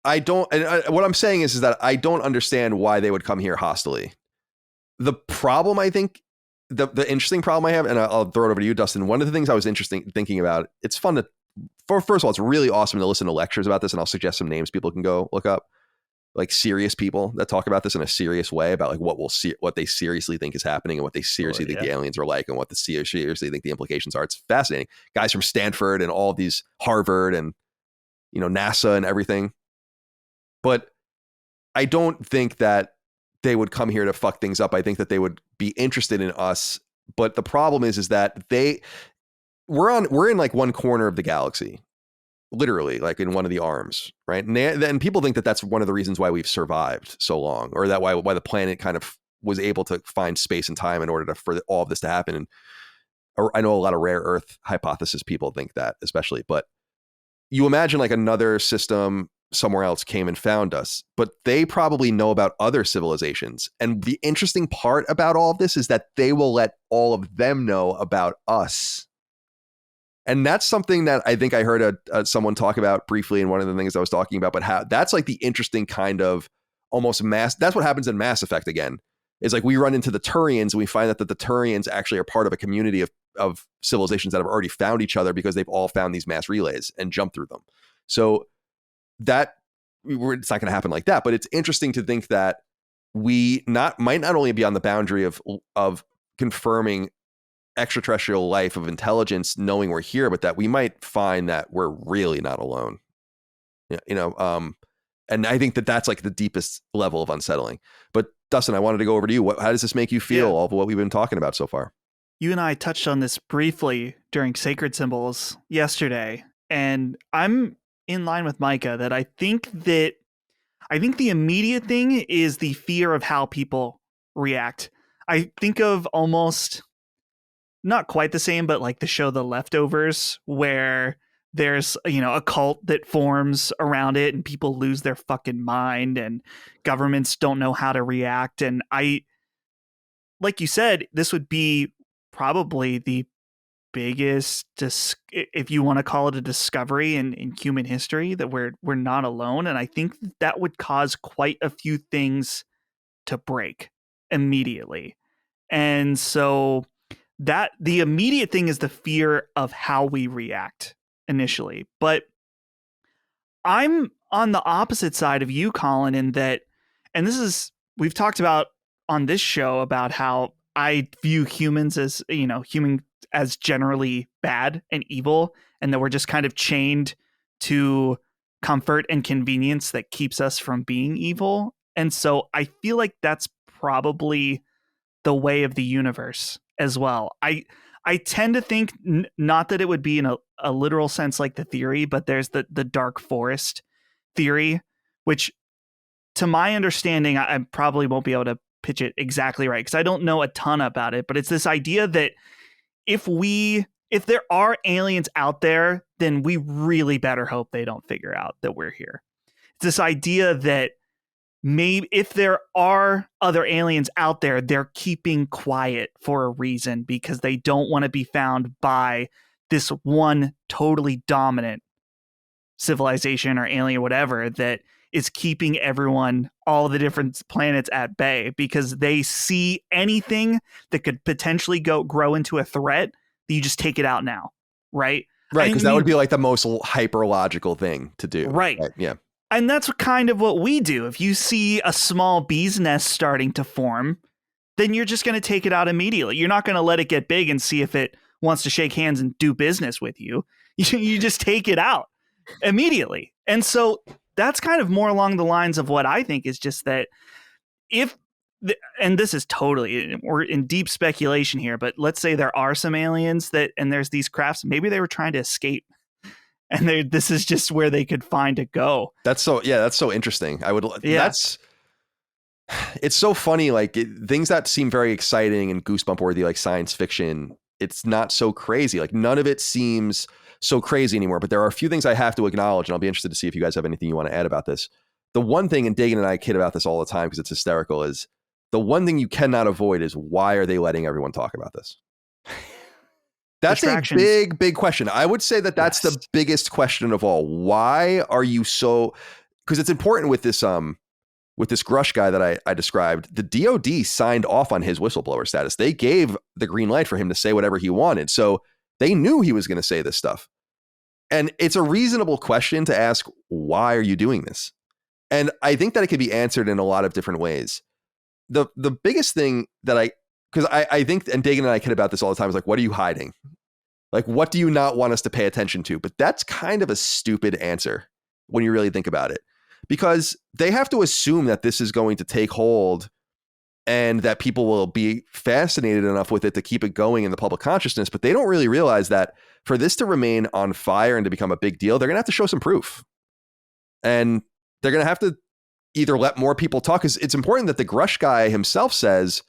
what I'm saying is that I don't understand why they would come here hostily. The problem, I think, the interesting problem I have, and I'll throw it over to you, Dustin. One of the things I was thinking about, it's fun to, first of all, it's really awesome to listen to lectures about this, and I'll suggest some names people can go look up, like serious people that talk about this in a serious way about like what they seriously think is happening and what they seriously think the aliens are like and what the seriously think the implications are. It's fascinating. Guys from Stanford and all of these, Harvard and NASA and everything. But I don't think that they would come here to fuck things up. I think that they would be interested in us. But the problem is that we're in like one corner of the galaxy, literally, like in one of the arms, right? And then people think that that's one of the reasons why we've survived so long, or that why the planet kind of was able to find space and time in order for all of this to happen. And I know a lot of rare Earth hypothesis people think that, especially, but you imagine like another system somewhere else came and found us, but they probably know about other civilizations. And the interesting part about all of this is that they will let all of them know about us. And that's something that I think I heard someone talk about briefly in one of the things I was talking about, but how that's like the interesting kind of almost that's what happens in Mass Effect again. It's like we run into the Turians and we find that the Turians actually are part of a community of civilizations that have already found each other because they've all found these mass relays and jumped through them. So that it's not going to happen like that, but it's interesting to think that we might not only be on the boundary of confirming extraterrestrial life of intelligence, knowing we're here, but that we might find that we're really not alone. And I think that that's like the deepest level of unsettling. But Dustin, I wanted to go over to you. How does this make you feel, all of what we've been talking about so far? You and I touched on this briefly during Sacred Symbols yesterday, and I'm in line with Micah that I think the immediate thing is the fear of how people react. I think of almost not quite the same, but like the show The Leftovers, where there's, a cult that forms around it and people lose their fucking mind and governments don't know how to react. And like you said, this would be probably the biggest, if you want to call it a discovery in human history, that we're not alone. And I think that would cause quite a few things to break immediately. And so that the immediate thing is the fear of how we react initially. But I'm on the opposite side of you, Colin, in that, and this is, we've talked about on this show about how I view humans as, human as generally bad and evil, and that we're just kind of chained to comfort and convenience that keeps us from being evil. And so I feel like that's probably the way of the universe as well. I tend to think not that it would be in a literal sense like the theory, but there's the dark forest theory, which to my understanding, I probably won't be able to pitch it exactly right because I don't know a ton about it, but it's this idea that if there are aliens out there, then we really better hope they don't figure out that we're here. It's this idea that maybe if there are other aliens out there, they're keeping quiet for a reason because they don't want to be found by this one totally dominant civilization or alien or whatever that is keeping everyone, all the different planets at bay because they see anything that could potentially grow into a threat that you just take it out now. Right. Right. Because that would be like the most hyper logical thing to do. Right. Yeah. And that's kind of what we do. If you see a small bee's nest starting to form, then you're just going to take it out immediately. You're not going to let it get big and see if it wants to shake hands and do business with you. You just take it out immediately. And so that's kind of more along the lines of what I think is just that and this is totally, we're in deep speculation here, but let's say there are some aliens and there's these crafts, maybe they were trying to escape. And this is just where they could find to go. That's so interesting. It's so funny. Like things that seem very exciting and goosebump worthy, like science fiction, it's not so crazy. Like none of it seems so crazy anymore, but there are a few things I have to acknowledge, and I'll be interested to see if you guys have anything you want to add about this. The one thing, and Dagan and I kid about this all the time because it's hysterical, is the one thing you cannot avoid is why are they letting everyone talk about this? That's a big, big question. I would say that's the biggest question of all. Why are you so? Because it's important with this Grush guy that I described. The DOD signed off on his whistleblower status. They gave the green light for him to say whatever he wanted. So they knew he was going to say this stuff. And it's a reasonable question to ask, why are you doing this? And I think that it could be answered in a lot of different ways. The biggest thing that because I think, and Dagan and I kid about this all the time, is like, what are you hiding? Like, what do you not want us to pay attention to? But that's kind of a stupid answer when you really think about it, because they have to assume that this is going to take hold and that people will be fascinated enough with it to keep it going in the public consciousness. But they don't really realize that for this to remain on fire and to become a big deal, they're going to have to show some proof. And they're going to have to either let more people talk, because it's important that the Grush guy himself says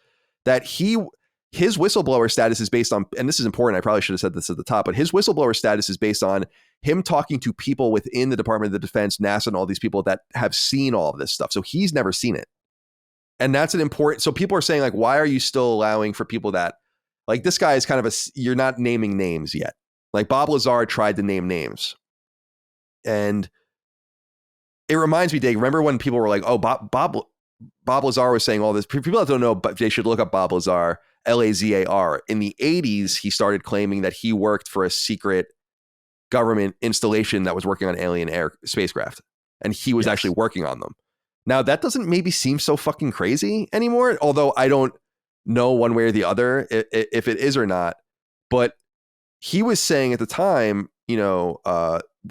that his whistleblower status is based on, and this is important, I probably should have said this at the top, but his whistleblower status is based on him talking to people within the Department of the Defense, NASA, and all these people that have seen all of this stuff. So he's never seen it. And that's an important, so people are saying, like, why are you still allowing for people that, like, this guy is kind of you're not naming names yet. Like Bob Lazar tried to name names. And it reminds me, Dave, remember when people were like, oh, Bob Lazar was saying all this. People that don't know, but they should look up Bob Lazar, Lazar. In the 80s, he started claiming that he worked for a secret government installation that was working on alien spacecraft. And he was actually working on them. Now, that doesn't maybe seem so fucking crazy anymore, although I don't know one way or the other if it is or not. But he was saying at the time,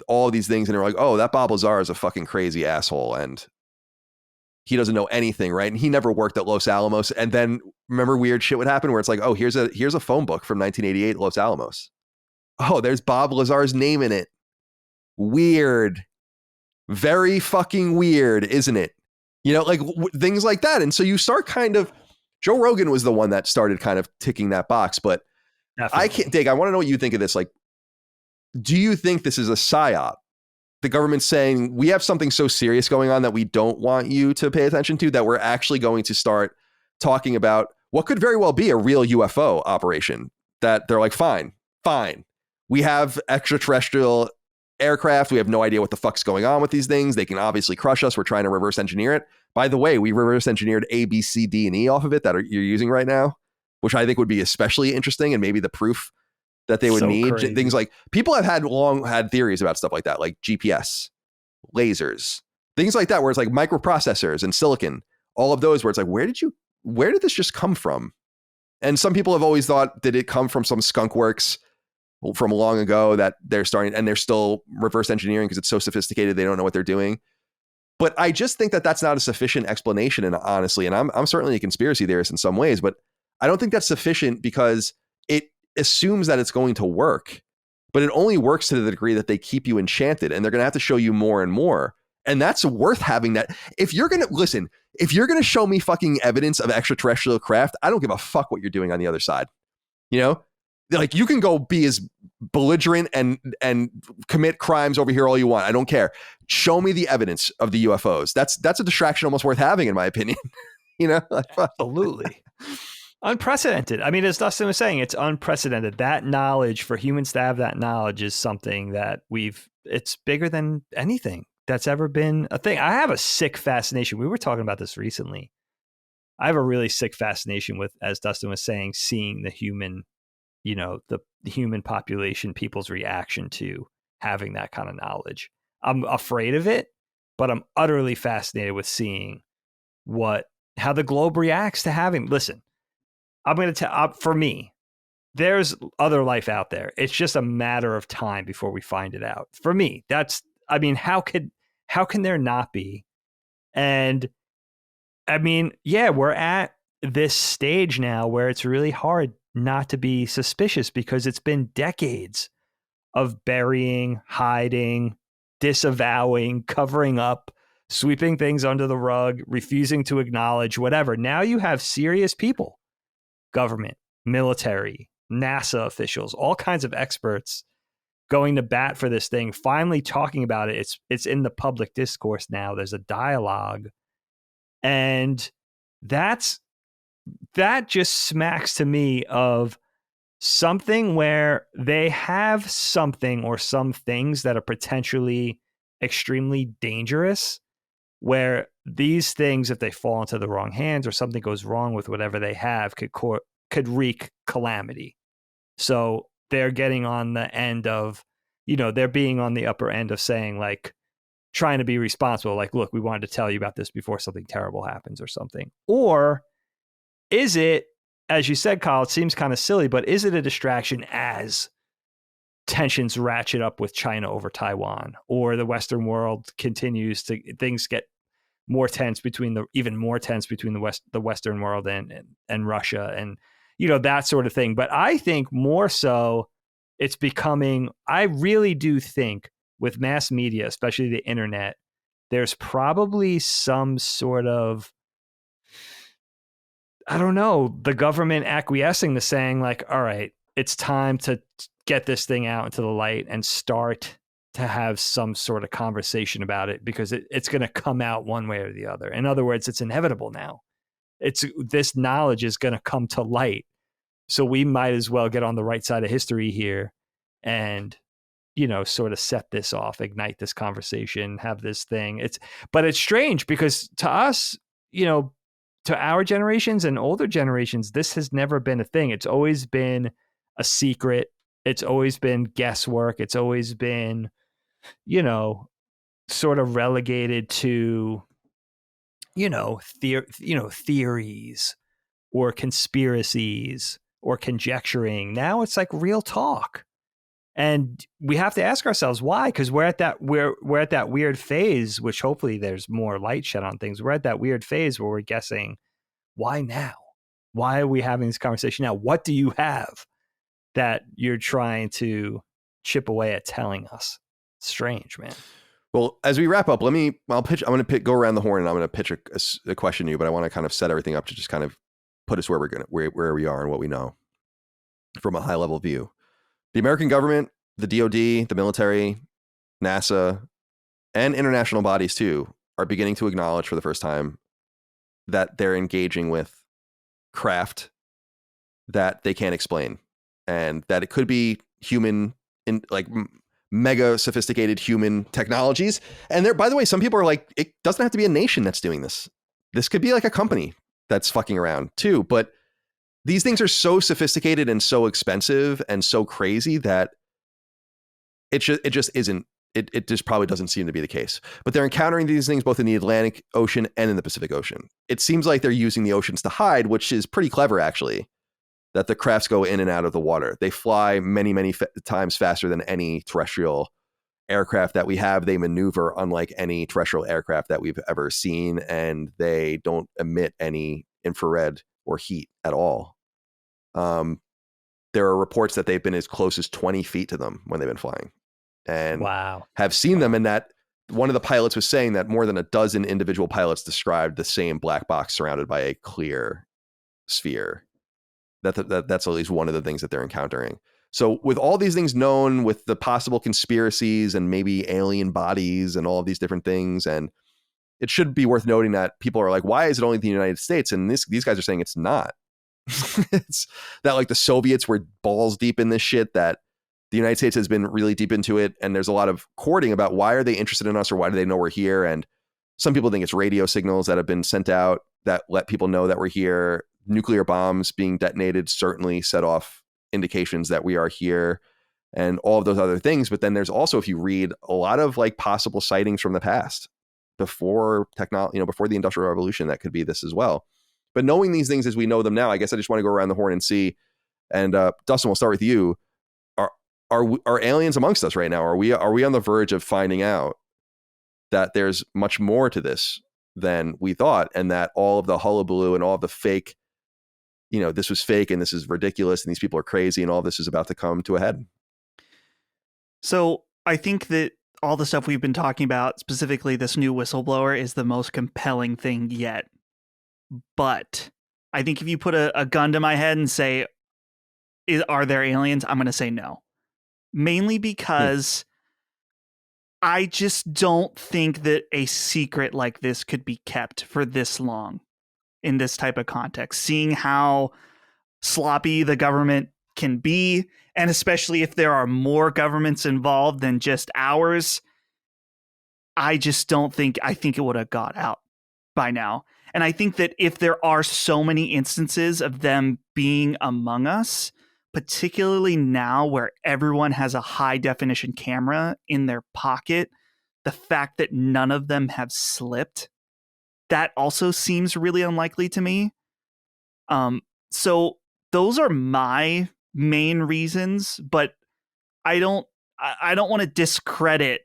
all these things, and they're like, oh, that Bob Lazar is a fucking crazy asshole, and he doesn't know anything, right? And he never worked at Los Alamos. And then remember, weird shit would happen where it's like, oh, here's a phone book from 1988 Los Alamos. Oh, there's Bob Lazar's name in it. Weird. Very fucking weird, isn't it? Things like that. And so you start kind of, Joe Rogan was the one that started kind of ticking that box, but Definitely. I want to know what you think of this. Like, do you think this is a psyop? The government's saying we have something so serious going on that we don't want you to pay attention to, that we're actually going to start talking about what could very well be a real UFO operation, that they're like, fine. We have extraterrestrial aircraft. We have no idea what the fuck's going on with these things. They can obviously crush us. We're trying to reverse engineer it. By the way, we reverse engineered A, B, C, D, and E off of it that you're using right now which I think would be especially interesting, and maybe the proof that they would So need. crazy. Things like people have long had theories about stuff like that, like GPS, lasers, things like that, where it's like microprocessors and silicon, all of those where it's like, where did this just come from? And some people have always thought, did it come from some skunk works from long ago that they're still reverse engineering because it's so sophisticated they don't know what they're doing. But I just think that that's not a sufficient explanation, and honestly, and I'm certainly a conspiracy theorist in some ways, but I don't think that's sufficient because it assumes that it's going to work, but it only works to the degree that they keep you enchanted, and they're going to have to show you more and more. And that's worth having that. If you're going to show me fucking evidence of extraterrestrial craft, I don't give a fuck what you're doing on the other side. You know, like you can go be as belligerent and commit crimes over here all you want. I don't care. Show me the evidence of the UFOs. That's a distraction almost worth having, in my opinion. You know, Absolutely. Unprecedented. I mean, as Dustin was saying, it's unprecedented. That knowledge, for humans to have that knowledge, is something that it's bigger than anything that's ever been a thing. I have a sick fascination. We were talking about this recently. I have a really sick fascination with, as Dustin was saying, seeing the human, the human population, people's reaction to having that kind of knowledge. I'm afraid of it, but I'm utterly fascinated with seeing how the globe reacts to having. Listen, I'm going to tell, for me, there's other life out there. It's just a matter of time before we find it out. For me, how can there not be? And I mean, yeah, we're at this stage now where it's really hard not to be suspicious because it's been decades of burying, hiding, disavowing, covering up, sweeping things under the rug, refusing to acknowledge, whatever. Now you have serious people, government, military, NASA officials, all kinds of experts going to bat for this thing, finally talking about it. It's in the public discourse now. There's a dialogue. And that just smacks to me of something where they have something or some things that are potentially extremely dangerous, where these things, if they fall into the wrong hands or something goes wrong with whatever they have, could wreak calamity. So they're getting on the end of, they're being on the upper end of saying, like, trying to be responsible. Like, look, we wanted to tell you about this before something terrible happens or something. Or is it, as you said, Kyle, it seems kind of silly, but is it a distraction as tensions ratchet up with China over Taiwan, or the Western world continues to, things get more tense even more tense between the Western world and Russia and, that sort of thing. But I think more so it's becoming, I really do think with mass media, especially the internet, there's probably some sort of, I don't know, the government acquiescing to saying, like, all right, it's time to get this thing out into the light and start to have some sort of conversation about it, because it's going to come out one way or the other. In other words, it's inevitable now. This knowledge is going to come to light. So we might as well get on the right side of history here and, sort of set this off, ignite this conversation, have this thing. But it's strange because to us, to our generations and older generations, this has never been a thing. It's always been a secret. It's always been guesswork. It's always been, sort of relegated to, theories or conspiracies or conjecturing. Now it's like real talk. And we have to ask ourselves why, because we're at that weird phase, which hopefully there's more light shed on things. We're at that weird phase where we're guessing, why now? Why are we having this conversation now? What do you have that you're trying to chip away at telling us? Strange, man. Well, as we wrap up, I'm going to go around the horn and I'm going to pitch a question to you, but I want to kind of set everything up to just kind of put us where we are and what we know from a high level view. The American government, the DoD, the military, NASA, and international bodies too are beginning to acknowledge for the first time that they're engaging with craft that they can't explain, and that it could be human, in like mega sophisticated human technologies. And there, by the way, some people are like, it doesn't have to be a nation that's doing this. This could be like a company that's fucking around too. But these things are so sophisticated and so expensive and so crazy that it just isn't. It just probably doesn't seem to be the case. But they're encountering these things both in the Atlantic Ocean and in the Pacific Ocean. It seems like they're using the oceans to hide, which is pretty clever, actually, that the crafts go in and out of the water. They fly many times faster than any terrestrial aircraft that we have. They maneuver unlike any terrestrial aircraft that we've ever seen, and they don't emit any infrared or heat at all. There are reports that they've been as close as 20 feet to them when they've been flying. And wow. have seen them, and that one of the pilots was saying that more than a dozen individual pilots described the same black box surrounded by a clear sphere. That's at least one of the things that they're encountering. So with all these things known, with the possible conspiracies and maybe alien bodies and all of these different things, and it should be worth noting that people are like, why is it only the United States? And these guys are saying it's not. It's that like the Soviets were balls deep in this shit, that the United States has been really deep into it. And there's a lot of courting about why are they interested in us, or why do they know we're here? And some people think it's radio signals that have been sent out that let people know that we're here. Nuclear bombs being detonated certainly set off indications that we are here, and all of those other things. But then there's also, if you read, a lot of like possible sightings from the past before technology, before the Industrial Revolution, that could be this as well. But knowing these things as we know them now, I guess I just want to go around the horn and see. And Dustin, we'll start with you. Are aliens amongst us right now? Are we on the verge of finding out that there's much more to this than we thought, and that all of the hullabaloo and all of the fake, this was fake and this is ridiculous and these people are crazy and all this is about to come to a head? So I think that all the stuff we've been talking about, specifically this new whistleblower, is the most compelling thing yet. But I think if you put a gun to my head and say, are there aliens? I'm going to say no. Mainly because I just don't think that a secret like this could be kept for this long in this type of context, seeing how sloppy the government can be, and especially if there are more governments involved than just ours. I just don't think, I think it would have got out by now. And I think that if there are so many instances of them being among us, particularly now where everyone has a high definition camera in their pocket, the fact that none of them have slipped, that also seems really unlikely to me. So those are my main reasons, but I don't want to discredit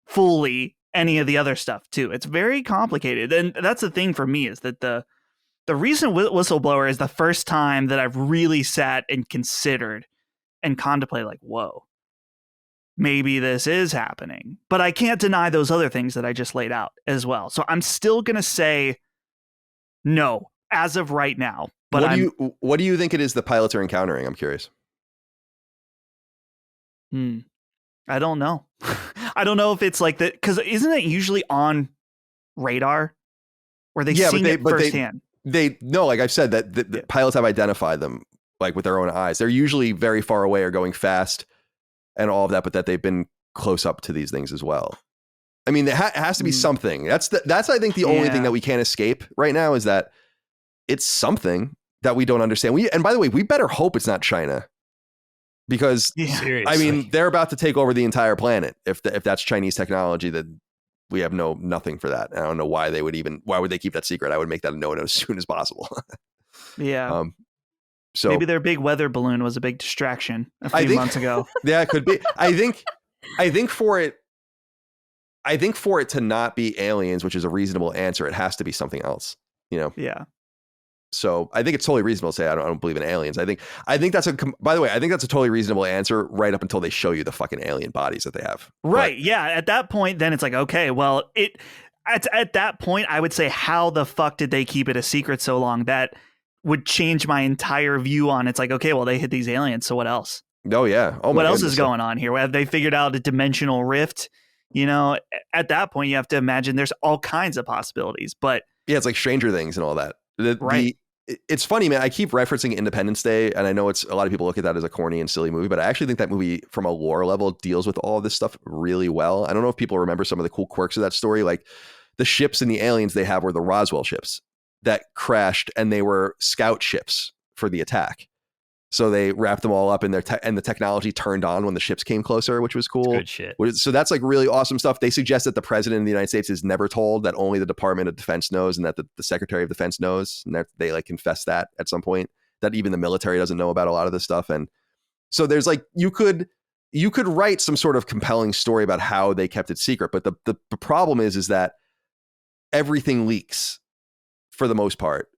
fully any of the other stuff too. It's very complicated. And that's the thing for me, is that the recent whistleblower is the first time that I've really sat and considered and contemplated, like, whoa, maybe this is happening. But I can't deny those other things that I just laid out as well. So I'm still going to say no as of right now. But what do you think it is the pilots are encountering? I'm curious. I don't know. I don't know if it's like that, because isn't it usually on radar where they see it firsthand? They know, like I've said, that the pilots have identified them like with their own eyes. They're usually very far away or going fast and all of that, but that they've been close up to these things as well. I mean, there has to be something. That's I think the only thing that we can't escape right now, is that it's something that we don't understand. And by the way, we better hope it's not China, because I mean, they're about to take over the entire planet. If that's Chinese technology, that we have nothing for that. I don't know why they would keep that secret. I would make that a no as soon as possible. Yeah. So maybe their big weather balloon was a big distraction a few months ago. Yeah, it could be. I think for it to not be aliens, which is a reasonable answer, it has to be something else. Yeah. So I think it's totally reasonable to say I don't believe in aliens. I think that's by the way, I think that's a totally reasonable answer right up until they show you the fucking alien bodies that they have. Right. But, yeah. At that point, then it's like, okay, well, at that point, I would say, how the fuck did they keep it a secret so long? That would change my entire view on, it's like, okay, well, they hit these aliens, so what else? Oh yeah. Oh, what else is going on here? Have they figured out a dimensional rift? At that point, you have to imagine there's all kinds of possibilities. But yeah, it's like Stranger Things and all that. Right. It's funny, man. I keep referencing Independence Day, and I know a lot of people look at that as a corny and silly movie, but I actually think that movie, from a lore level, deals with all of this stuff really well. I don't know if people remember some of the cool quirks of that story, like the ships and the aliens they have were the Roswell ships that crashed, and they were scout ships for the attack. So they wrapped them all up in their and the technology turned on when the ships came closer, which was cool. Good shit. So that's like really awesome stuff. They suggest that the president of the United States is never told, that only the Department of Defense knows, and that the Secretary of Defense knows, and that they like confess that at some point, that even the military doesn't know about a lot of this stuff. And so there's like, you could write some sort of compelling story about how they kept it secret. But the problem is that everything leaks for the most part.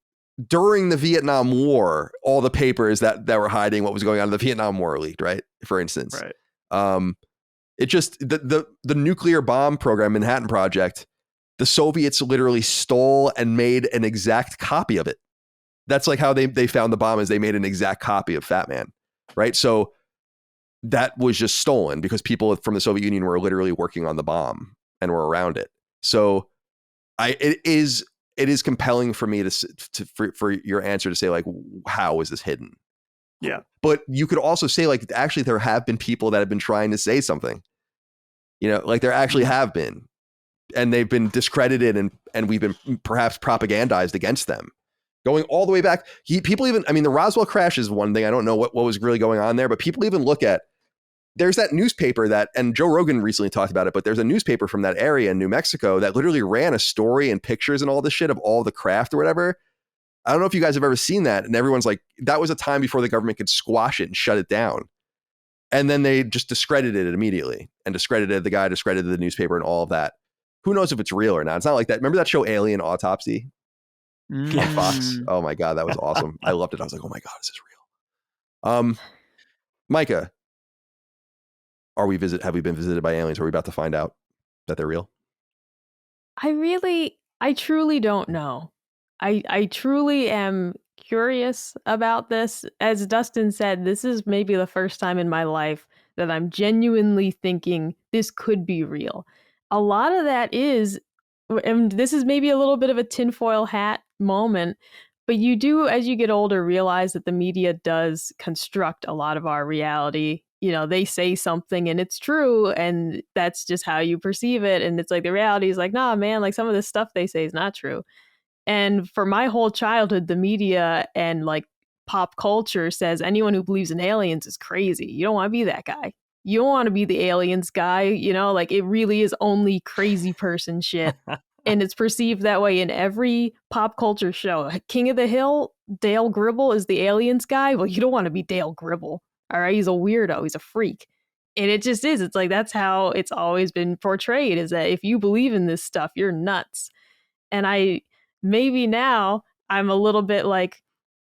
During the Vietnam War, all the papers that were hiding what was going on in the Vietnam War leaked, right? For instance, Right. It just the nuclear bomb program, Manhattan Project, the Soviets literally stole and made an exact copy of it. That's like how they found the bomb, is they made an exact copy of Fat Man, right? So that was just stolen because people from the Soviet Union were literally working on the bomb and were around it. So it is compelling for me for your answer to say, like, how is this hidden? Yeah. But you could also say, like, actually there have been people that have been trying to say something, you know, like there actually have been, and they've been discredited and we've been perhaps propagandized against them. Going all the way back, people even, I mean, the Roswell crash is one thing. I don't know what was really going on there, but people even look at, there's that newspaper that, and Joe Rogan recently talked about it, but there's a newspaper from that area in New Mexico that literally ran a story and pictures and all this shit of all the craft or whatever. I don't know if you guys have ever seen that. And everyone's like, that was a time before the government could squash it and shut it down. And then they just discredited it immediately, and discredited the guy, discredited the newspaper and all of that. Who knows if it's real or not? It's not like that. Remember that show Alien Autopsy on Fox? Oh my God, that was awesome. I loved it. I was like, oh my God, is this real? Micah, have we been visited by aliens? Are we about to find out that they're real? I truly don't know. I truly am curious about this. As Dustin said, this is maybe the first time in my life that I'm genuinely thinking this could be real. A lot of that is, and this is maybe a little bit of a tinfoil hat moment, but you do, as you get older, realize that the media does construct a lot of our reality. You know, they say something and it's true, and that's just how you perceive it. And it's like the reality is like, nah, man, like some of this stuff they say is not true. And for my whole childhood, the media and like pop culture says anyone who believes in aliens is crazy. You don't want to be that guy. You don't want to be the aliens guy. You know, like it really is only crazy person shit. And it's perceived that way in every pop culture show. King of the Hill, Dale Gribble is the aliens guy. Well, you don't want to be Dale Gribble. All right. He's a weirdo. He's a freak. And it just is. It's like, that's how it's always been portrayed, is that if you believe in this stuff, you're nuts. And maybe now I'm a little bit like,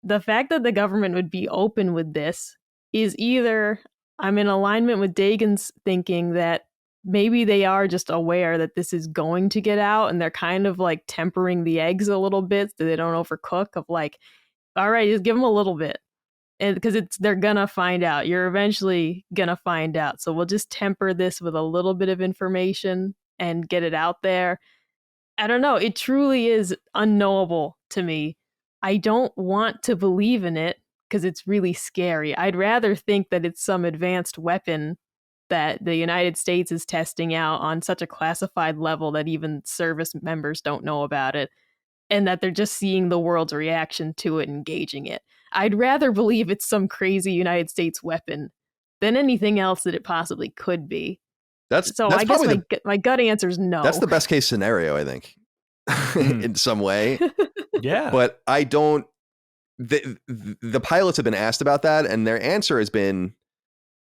the fact that the government would be open with this is either I'm in alignment with Dagan's thinking that maybe they are just aware that this is going to get out, and they're kind of like tempering the eggs a little bit so they don't overcook, of like, all right, just give them a little bit. And because they're gonna find out. You're eventually gonna find out. So we'll just temper this with a little bit of information and get it out there. I don't know. It truly is unknowable to me. I don't want to believe in it because it's really scary. I'd rather think that it's some advanced weapon that the United States is testing out on such a classified level that even service members don't know about it, and that they're just seeing the world's reaction to it and engaging it. I'd rather believe it's some crazy United States weapon than anything else that it possibly could be. That's I guess my gut answer is no. That's the best case scenario, I think, in some way. Yeah. But I don't, the pilots have been asked about that, and their answer has been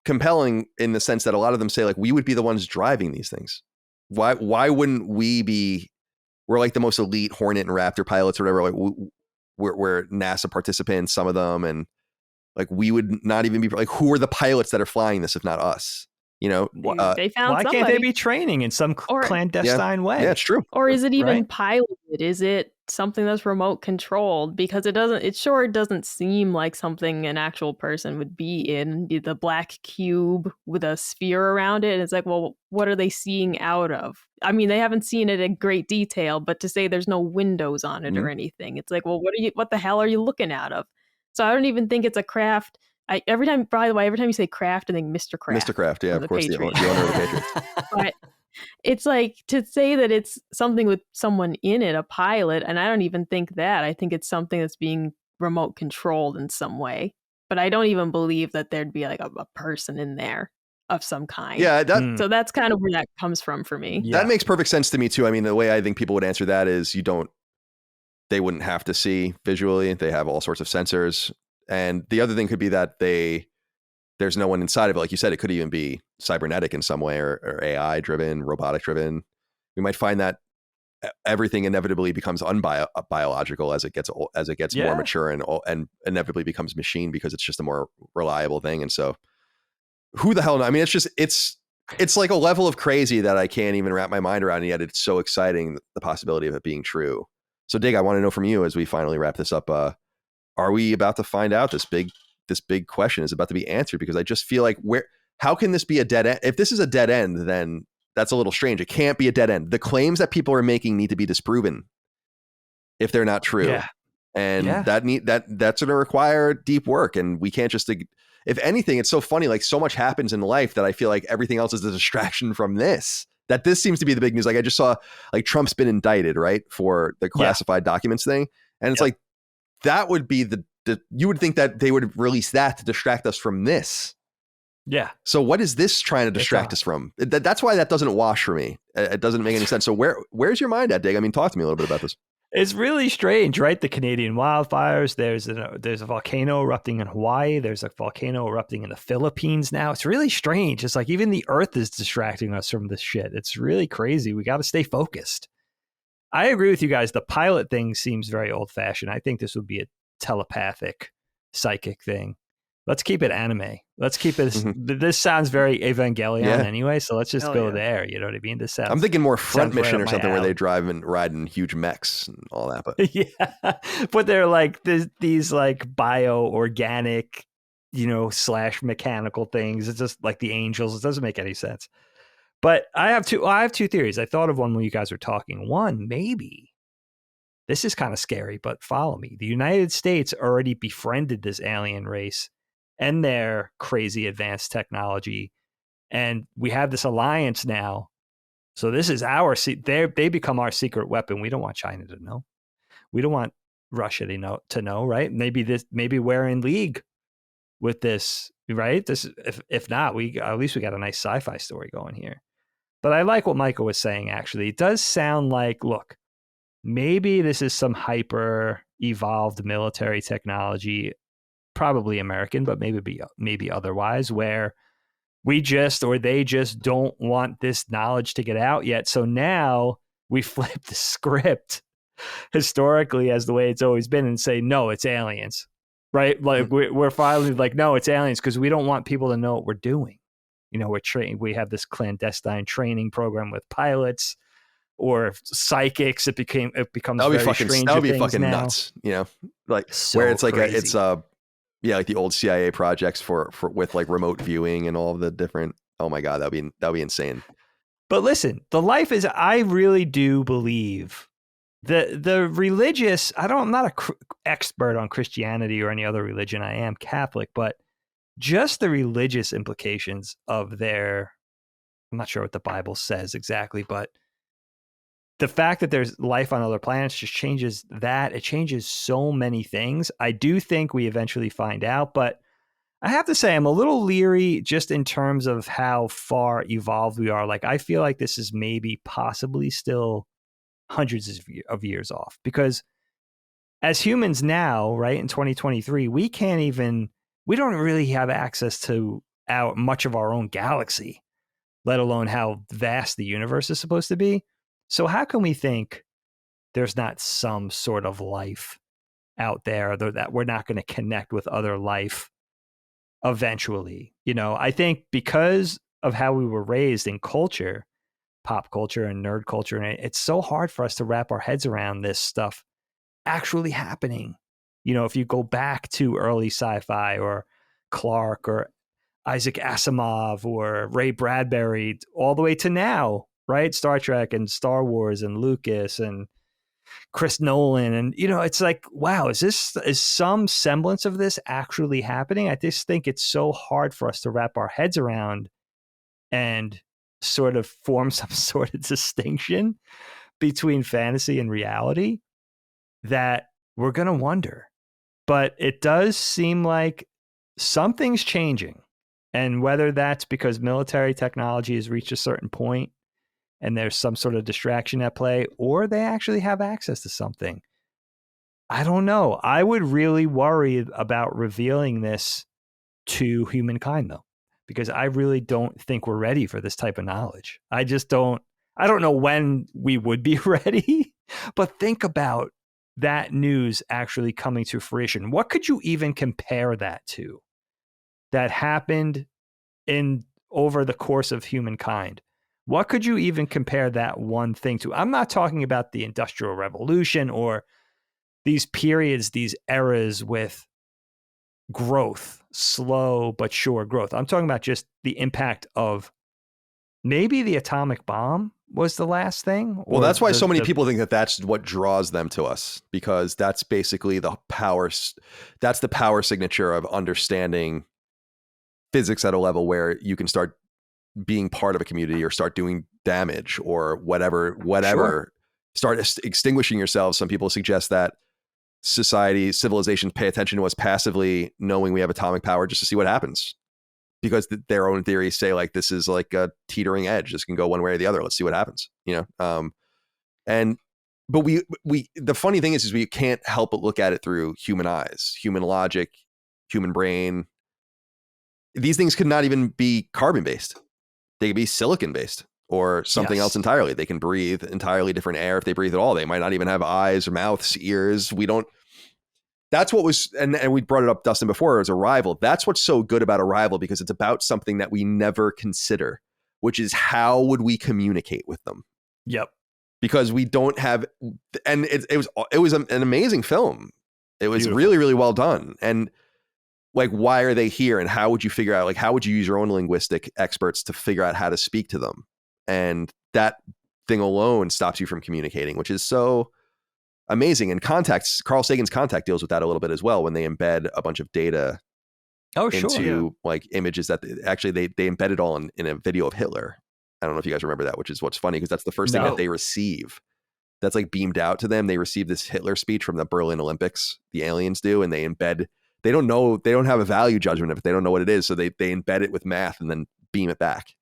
compelling in the sense that a lot of them say, like, we would be the ones driving these things. Why wouldn't we be? We're like the most elite Hornet and Raptor pilots or whatever. Like we're NASA participants, some of them, and like we would not even be like, who are the pilots that are flying this if not us? You know, they found why somebody. can't they be training in some clandestine way? Yeah, it's true. Or is it even right? piloted? Is it something that's remote controlled? Because it doesn't seem like something an actual person would be in. The black cube with a sphere around it. It's like, well, what are they seeing out of? I mean, they haven't seen it in great detail, but to say there's no windows on it or anything, it's like, well, what the hell are you looking out of? So I don't even think it's a craft. Every time you say Kraft, I think Mr. Kraft. Mr. Kraft, yeah, of course, the owner of the Patriots. But it's like, to say that it's something with someone in it, a pilot, and I don't even think that. I think it's something that's being remote controlled in some way. But I don't even believe that there'd be like a person in there of some kind. Yeah, that So that's kind of where that comes from for me. Yeah. that makes perfect sense to me too. I mean, the way I think people would answer that is they wouldn't have to see visually. They have all sorts of sensors. And the other thing could be that there's no one inside of it. Like you said, it could even be cybernetic in some way or AI driven, robotic driven. We might find that everything inevitably becomes unbiological as it gets more mature and inevitably becomes machine because it's just a more reliable thing. And so who the hell knows? I mean, it's like a level of crazy that I can't even wrap my mind around. And yet it's so exciting, the possibility of it being true. So Dig, I want to know from you as we finally wrap this up, are we about to find out this big question is about to be answered? Because I just feel like how can this be a dead end? If this is a dead end, then that's a little strange. It can't be a dead end. The claims that people are making need to be disproven if they're not true. Yeah. And that's going to require deep work. And we can't just, if anything, it's so funny. Like so much happens in life that I feel like everything else is a distraction from this, that this seems to be the big news. Like I just saw like Trump's been indicted, right, for the classified documents thing. And it's like, that would be you would think that they would release that to distract us from this. Yeah. So what is this trying to distract us from? That's why that doesn't wash for me. It doesn't make any sense. So where's your mind at, Dig? I mean, talk to me a little bit about this. It's really strange, right? The Canadian wildfires. There's a volcano erupting in Hawaii. There's a volcano erupting in the Philippines now. It's really strange. It's like even the Earth is distracting us from this shit. It's really crazy. We got to stay focused. I agree with you guys. The pilot thing seems very old-fashioned. I think this would be a telepathic, psychic thing. Let's keep it anime. Let's keep it. Mm-hmm. This sounds very Evangelion anyway, so let's just go there. You know what I mean? This sounds. I'm thinking more Front Mission right or something where they drive and ride in huge mechs and all that. But yeah, but they're like these like bio-organic, / mechanical things. It's just like the angels. It doesn't make any sense. But I have two theories. I thought of one when you guys were talking. One, maybe this is kind of scary, but follow me. The United States already befriended this alien race and their crazy advanced technology. And we have this alliance now. So this is they become our secret weapon. We don't want China to know. We don't want Russia to know, right? Maybe we're in league with this, right? This, if not, at least we got a nice sci-fi story going here. But I like what Micah was saying, actually. It does sound like, look, maybe this is some hyper evolved military technology, probably American, but maybe otherwise, where they just don't want this knowledge to get out yet. So now we flip the script historically as the way it's always been and say, no, it's aliens, right? Like we're finally like, no, it's aliens, because we don't want people to know what we're doing. We have this clandestine training program with pilots or psychics. It becomes very strange. That would be fucking now. Nuts. Like so where it's like crazy. Like the old CIA projects for with like remote viewing and all of the different. Oh my God, that'd be insane. But listen, I really do believe the religious. I'm not an expert on Christianity or any other religion. I am Catholic, but just the religious implications of I'm not sure what the Bible says exactly, but the fact that there's life on other planets just changes that. It changes so many things. I do think we eventually find out, but I have to say I'm a little leery just in terms of how far evolved we are. Like, I feel like this is maybe possibly still hundreds of years off, because as humans now, right, in 2023, we don't really have access to much of our own galaxy, let alone how vast the universe is supposed to be. So how can we think there's not some sort of life out there, that we're not going to connect with other life eventually? I think because of how we were raised in culture, pop culture and nerd culture, and it's so hard for us to wrap our heads around this stuff actually happening. If you go back to early sci-fi or Clarke or Isaac Asimov or Ray Bradbury, all the way to now, right? Star Trek and Star Wars and Lucas and Chris Nolan. And, it's like, wow, is some semblance of this actually happening? I just think it's so hard for us to wrap our heads around and sort of form some sort of distinction between fantasy and reality that we're going to wonder. but it does seem like something's changing. And whether that's because military technology has reached a certain point and there's some sort of distraction at play, or they actually have access to something, I don't know. I would really worry about revealing this to humankind, though, because I really don't think we're ready for this type of knowledge. I don't know when we would be ready, but think about that news actually coming to fruition. What could you even compare that to that happened over the course of humankind? What could you even compare that one thing to? I'm not talking about the Industrial Revolution or these periods, these eras with growth, slow but sure growth. I'm talking about just the impact of maybe the atomic bomb was the last thing. Well, that's why so many people think that that's what draws them to us, because that's basically the power. That's the power signature of understanding physics at a level where you can start being part of a community or start doing damage or whatever, Sure. Start extinguishing yourselves. Some people suggest that civilizations pay attention to us passively, knowing we have atomic power just to see what happens, because their own theories say like, this is like a teetering edge. This can go one way or the other. Let's see what happens, but we, the funny thing is we can't help but look at it through human eyes, human logic, human brain. These things could not even be carbon based. They could be silicon based or something else entirely. They can breathe entirely different air if they breathe at all. They might not even have eyes or mouths, ears. We don't. That's what was, and we brought it up, Dustin, before, as Arrival. That's what's so good about Arrival, because it's about something that we never consider, which is how would we communicate with them? Yep. Because we don't have, and it was an amazing film. It was Beautiful. really, really well done. And like, why are they here? And how would you figure out, like, how would you use your own linguistic experts to figure out how to speak to them? And that thing alone stops you from communicating, which is so amazing. And Carl Sagan's Contact deals with that a little bit as well, when they embed a bunch of data into like images that they embed it all in a video of Hitler. I don't know if you guys remember that, which is what's funny, because that's the first thing that they receive. That's like beamed out to them. They receive this Hitler speech from the Berlin Olympics, the aliens do, and they don't know, they don't have a value judgment of it. They don't know what it is. So they embed it with math and then beam it back.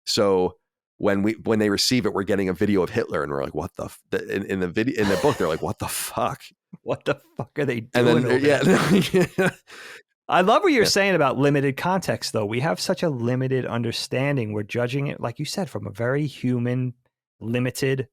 So when they receive it, we're getting a video of Hitler, and we're like, what the in the book, they're like, what the fuck? What the fuck are they doing? And then, I love what you're saying about limited context, though. We have such a limited understanding. We're judging it, like you said, from a very human, limited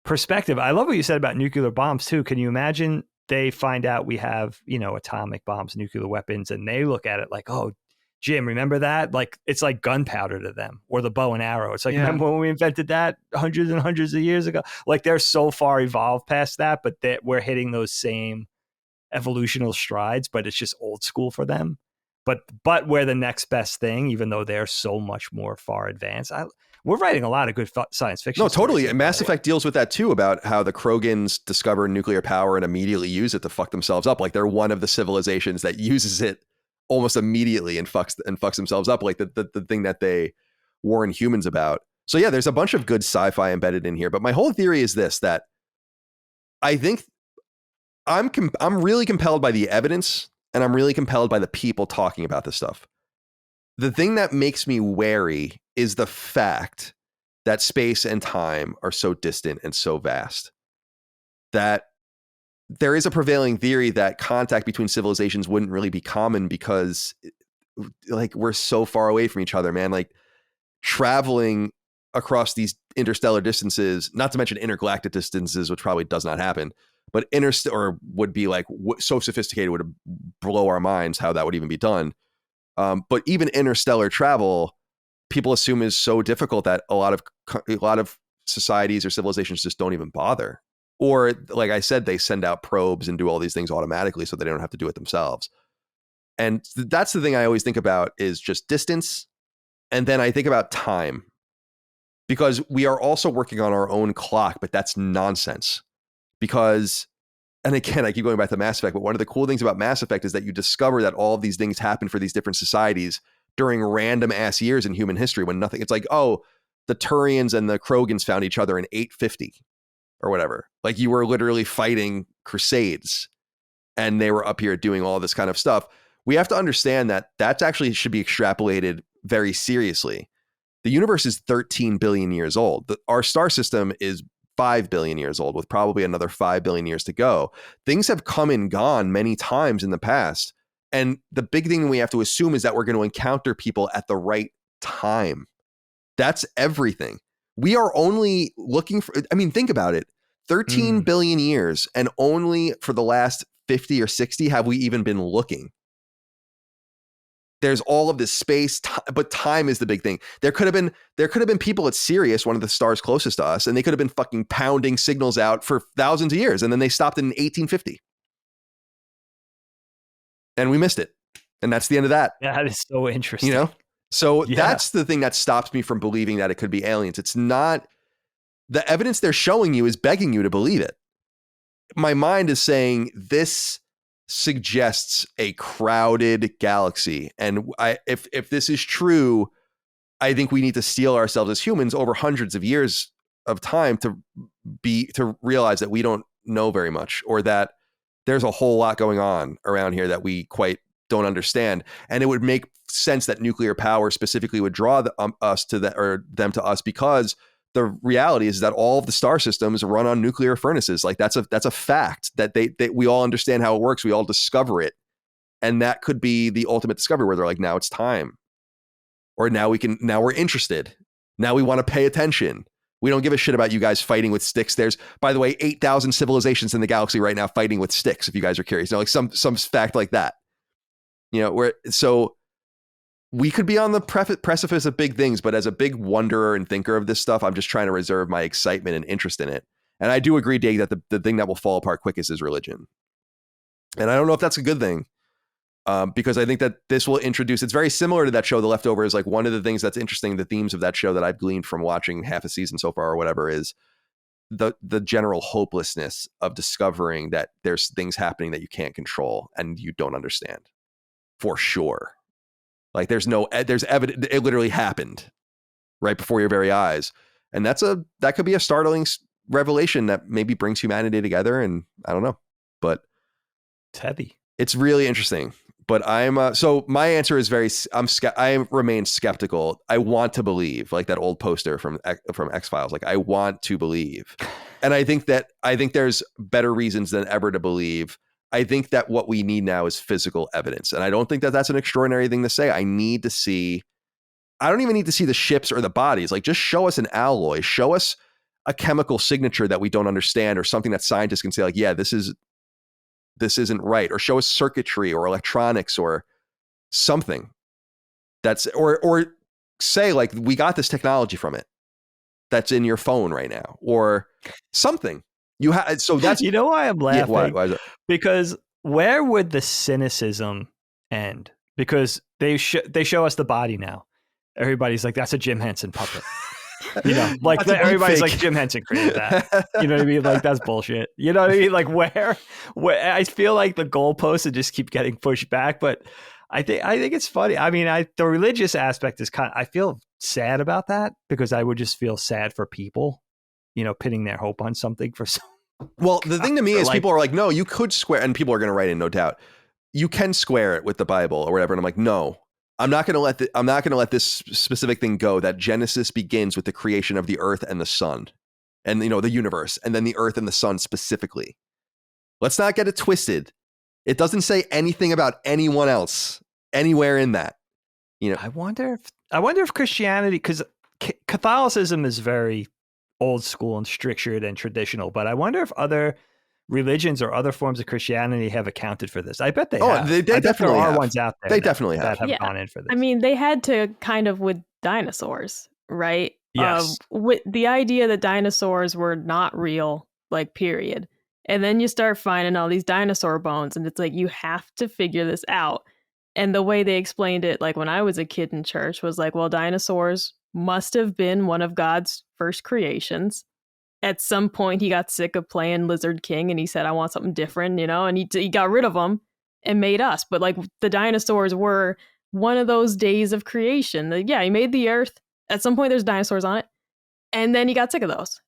perspective. I love what you said about nuclear bombs, too. Can you imagine they find out we have, atomic bombs, nuclear weapons, and they look at it like, oh, Jim, remember that? Like, it's like gunpowder to them, or the bow and arrow. It's like, remember when we invented that hundreds and hundreds of years ago? Like, they're so far evolved past that, but we're hitting those same evolutional strides, but it's just old school for them. But we're the next best thing, even though they're so much more far advanced. We're writing a lot of good science fiction. No, totally. And Mass Effect deals with that too, about how the Krogans discover nuclear power and immediately use it to fuck themselves up. Like, they're one of the civilizations that uses it almost immediately and fucks themselves up, like the thing that they warn humans about. So yeah, there's a bunch of good sci-fi embedded in here. But my whole theory is this, that I think I'm really compelled by the evidence, and I'm really compelled by the people talking about this stuff. The thing that makes me wary is the fact that space and time are so distant and so vast, that there is a prevailing theory that contact between civilizations wouldn't really be common, because like, we're so far away from each other, man. Like, traveling across these interstellar distances, not to mention intergalactic distances, which probably does not happen, but or would be like so sophisticated, would blow our minds how that would even be done. But even interstellar travel, people assume is so difficult that a lot of societies or civilizations just don't even bother. Or, like I said, they send out probes and do all these things automatically so they don't have to do it themselves. And that's the thing I always think about, is just distance. And then I think about time, because we are also working on our own clock, but that's nonsense. Because, and again, I keep going back to Mass Effect, but one of the cool things about Mass Effect is that you discover that all of these things happen for these different societies during random ass years in human history, when nothing, it's like, oh, the Turians and the Krogans found each other in 850 or whatever. Like, you were literally fighting crusades and they were up here doing all this kind of stuff. We have to understand that that's actually should be extrapolated very seriously. The universe is 13 billion years old. Our star system is 5 billion years old, with probably another 5 billion years to go. Things have come and gone many times in the past. And the big thing we have to assume is that we're going to encounter people at the right time. That's everything. We are only looking for, I mean, think about it. 13 billion years, and only for the last 50 or 60 have we even been looking. There's all of this space, but time is the big thing. There could have been people at Sirius, one of the stars closest to us, and they could have been fucking pounding signals out for thousands of years, and then they stopped in 1850. And we missed it. And that's the end of that. Yeah, that is so interesting. You know? So that's the thing that stops me from believing that it could be aliens. It's not, the evidence they're showing you is begging you to believe it. My mind is saying this suggests a crowded galaxy. And if this is true, I think we need to steel ourselves as humans over hundreds of years of time to realize that we don't know very much, or that there's a whole lot going on around here that we quite don't understand. And it would make sense that nuclear power specifically would draw us to that, or them to us, because the reality is that all of the star systems run on nuclear furnaces. Like that's a fact that we all understand how it works. We all discover it. And that could be the ultimate discovery where they're like, now it's time. Or now we're interested. Now we want to pay attention. We don't give a shit about you guys fighting with sticks. There's, by the way, 8,000 civilizations in the galaxy right now fighting with sticks, if you guys are curious. You know, like some fact like that. You know, so we could be on the precipice of big things, but as a big wonderer and thinker of this stuff, I'm just trying to reserve my excitement and interest in it. And I do agree, Dave, that the thing that will fall apart quickest is religion. And I don't know if that's a good thing, because I think that this will introduce, it's very similar to that show, The Leftovers. Like, one of the things that's interesting, the themes of that show that I've gleaned from watching half a season so far or whatever, is the general hopelessness of discovering that there's things happening that you can't control and you don't understand for sure. Like there's evidence, it literally happened right before your very eyes. And that could be a startling revelation that maybe brings humanity together. And I don't know, but it's heavy. It's really interesting. But so my answer is I remain skeptical. I want to believe, like that old poster from X-Files. Like, I want to believe. And I think there's better reasons than ever to believe. I think that what we need now is physical evidence. And I don't think that that's an extraordinary thing to say. I don't even need to see the ships or the bodies. Like, just show us an alloy, show us a chemical signature that we don't understand, or something that scientists can say like, yeah, this isn't right, or show us circuitry or electronics or something that's, or say like, we got this technology from it that's in your phone right now, or something. So that's, you know why I'm laughing? Yeah, why is it? Because where would the cynicism end? Because they show us the body now. Everybody's like, that's a Jim Henson puppet. You know, like everybody's like, Jim Henson created that. You know what I mean? Like, that's bullshit. You know what I mean? Like, where I feel like the goalposts just keep getting pushed back. But I think it's funny. I mean, the religious aspect is I feel sad about that, because I would just feel sad for people, you know, pinning their hope on something for some. Well, the thing to me is, people are like, no, you could square, and people are going to write in, no doubt, you can square it with the Bible or whatever. And I'm like, no, I'm not going to let this specific thing go, that Genesis begins with the creation of the earth and the sun, and, you know, the universe, and then the earth and the sun specifically. Let's not get it twisted. It doesn't say anything about anyone else anywhere in that. You know, I wonder if Christianity, because Catholicism is very old school and structured and traditional, but I wonder if other religions or other forms of Christianity have accounted for this. I bet they have. They definitely there have. are ones out there. They definitely have yeah. gone in for this. I mean, they had to kind of with dinosaurs, right? Yes. With the idea that dinosaurs were not real, like, period. And then you start finding all these dinosaur bones, and it's like, you have to figure this out. And the way they explained it, like when I was a kid in church, was like, well, dinosaurs must have been one of God's first creations. At some point, he got sick of playing Lizard King, and he said, I want something different, you know, and he got rid of them and made us. But like, the dinosaurs were one of those days of creation. Like, yeah, he made the earth. At some point, there's dinosaurs on it. And then he got sick of those.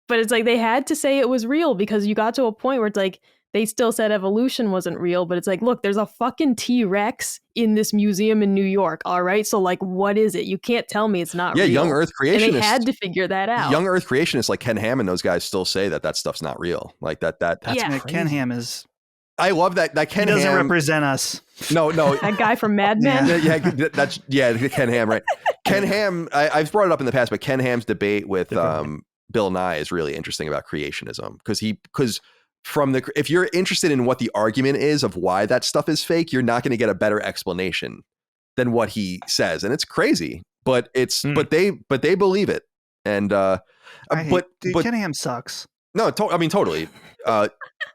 But it's like, they had to say it was real, because you got to a point where it's like, they still said evolution wasn't real, but it's like, look, there's a fucking T-Rex in this museum in New York, all right? So, like, what is it? You can't tell me it's not real. Yeah, young Earth creationists. And they had to figure that out. Young Earth creationists like Ken Ham and those guys still say that stuff's not real. Like that's Yeah. Ken Ham is. I love that Ken He doesn't Ham represent us. No. That guy from Mad Men. That's Ken Ham, right? Ken Ham, I've brought it up in the past, but Ken Ham's debate with Bill Nye is really interesting about creationism because if you're interested in what the argument is of why that stuff is fake, you're not going to get a better explanation than what he says, and it's crazy. But but they believe it, and Ken Ham sucks. No, totally.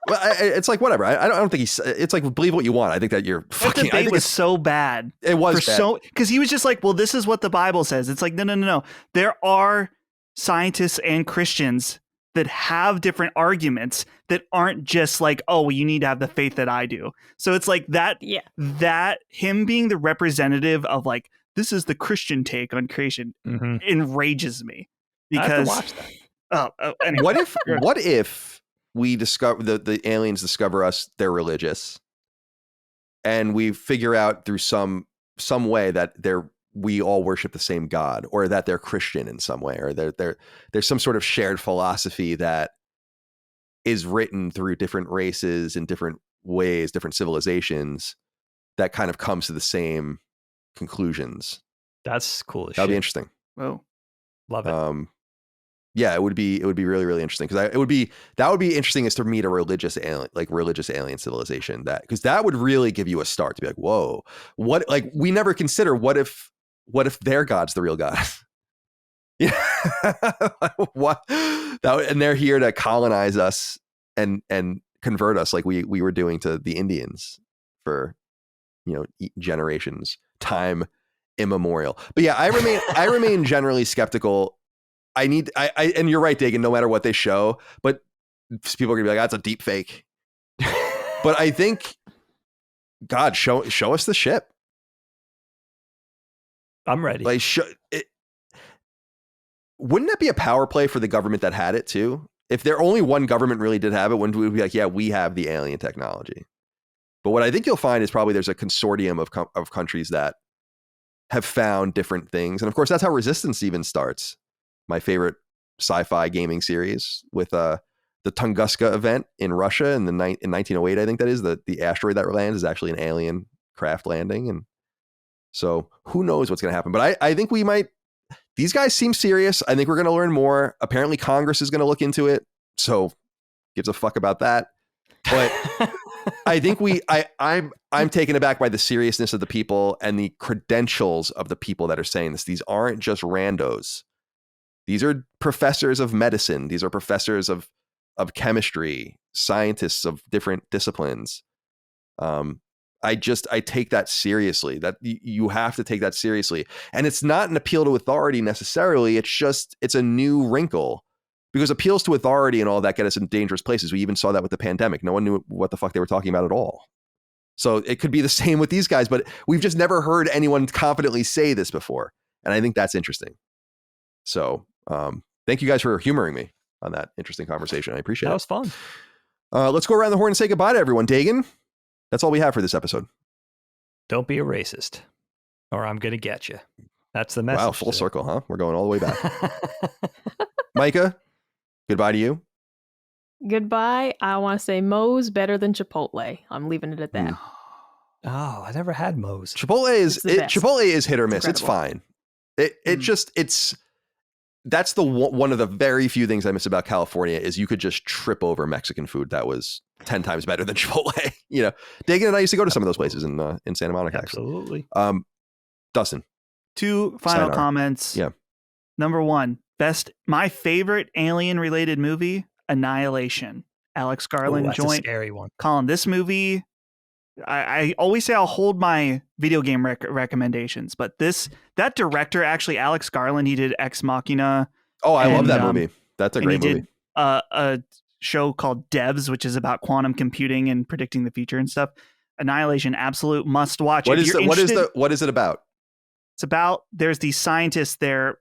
It's like whatever. I don't think it's like believe what you want. I think that you're fucking. That debate was so bad. It was bad. Because he was just like, well, this is what the Bible says. It's like no. There are scientists and Christians that have different arguments that aren't just like, oh, well, you need to have the faith that I do. So it's like that. Yeah. That him being the representative of like this is the Christian take on creation enrages me because. I have to watch that. Anyway. What if we discover the aliens discover us, they're religious, and we figure out through some way that we all worship the same God, or that they're Christian in some way, or there's some sort of shared philosophy that is written through different races in different ways, different civilizations that kind of comes to the same conclusions. That's cool as That'd shit. be interesting. Whoa. Love it. Yeah, it would be really, really interesting because that would be interesting is to meet a religious alien civilization because that would really give you a start to be like, whoa, what, like we never consider what if their God's the real God? Yeah, what? And they're here to colonize us and convert us like we were doing to the Indians for generations, time immemorial. But yeah, I remain generally skeptical. And you're right, Dagan, no matter what they show, but people are gonna be like, that's a deep fake. But I think, God, show us the ship. I'm ready. Like, wouldn't that be a power play for the government that had it too? If there only one government really did have it, wouldn't we be like, yeah, we have the alien technology? But what I think you'll find is probably there's a consortium of countries that have found different things. And of course, that's how Resistance even starts. My favorite sci-fi gaming series with the Tunguska event in Russia in 1908, I think that is the asteroid that lands is actually an alien craft landing. And so who knows what's going to happen, but I think these guys seem serious. I think we're going to learn more. Apparently Congress is going to look into it. So gives a fuck about that. But I think I'm taken aback by the seriousness of the people and the credentials of the people that are saying this. These aren't just randos. These are professors of medicine. These are professors of chemistry, scientists of different disciplines. I take that seriously. That you have to take that seriously. And it's not an appeal to authority necessarily. It's a new wrinkle because appeals to authority and all that get us in dangerous places. We even saw that with the pandemic. No one knew what the fuck they were talking about at all. So it could be the same with these guys, but we've just never heard anyone confidently say this before. And I think that's interesting. So thank you guys for humoring me on that interesting conversation. I appreciate it. That was fun. Let's go around the horn and say goodbye to everyone. Dagan, that's all we have for this episode. Don't be a racist or I'm going to get you. That's the message. Wow, full circle, huh? We're going all the way back. Micah, goodbye to you. Goodbye. I want to say Moe's better than Chipotle. I'm leaving it at that. Oh, I never had Moe's. Chipotle is hit or miss. It's incredible. fine. That's one of the very few things I miss about California is you could just trip over Mexican food that was 10 times better than Chipotle. Dagan and I used to go to some of those places in Santa Monica. Absolutely. Actually. Dustin. 2 final comments. Yeah. Number 1, my favorite alien related movie, Annihilation. Alex Garland that's joint. A scary one. Colin, this movie, I always say I'll hold my video game recommendations, but that director, actually Alex Garland, he did Ex Machina. Oh, I love that movie. That's a great movie. Did a show called Devs, which is about quantum computing and predicting the future and stuff. Annihilation, absolute must watch. What is it about? It's about there's these scientists there.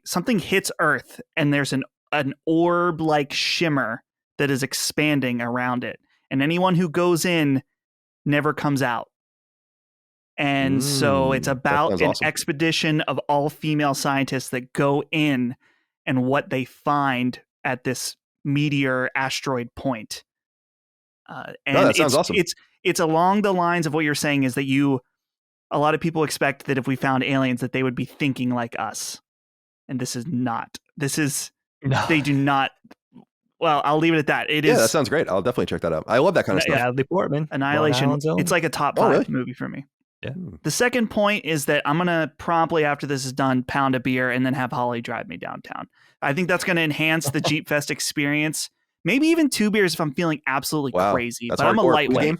Something hits Earth and there's an orb like shimmer that is expanding around it. and anyone who goes in never comes out. And so it's about an expedition of all female scientists that go in and what they find at this meteor asteroid point. That sounds awesome. It's along the lines of what you're saying, is that a lot of people expect that if we found aliens that they would be thinking like us. And this is not. They do not. Well, I'll leave it at that. It is. That sounds great. I'll definitely check that out. I love that kind of stuff. Natalie Portman. Annihilation. It's like a top 5 movie for me. Yeah. The second point is that I'm going to promptly, after this is done, pound a beer and then have Holly drive me downtown. I think that's going to enhance the Jeep Fest experience. Maybe even 2 beers if I'm feeling absolutely crazy. That's but I'm a hardcore. lightweight.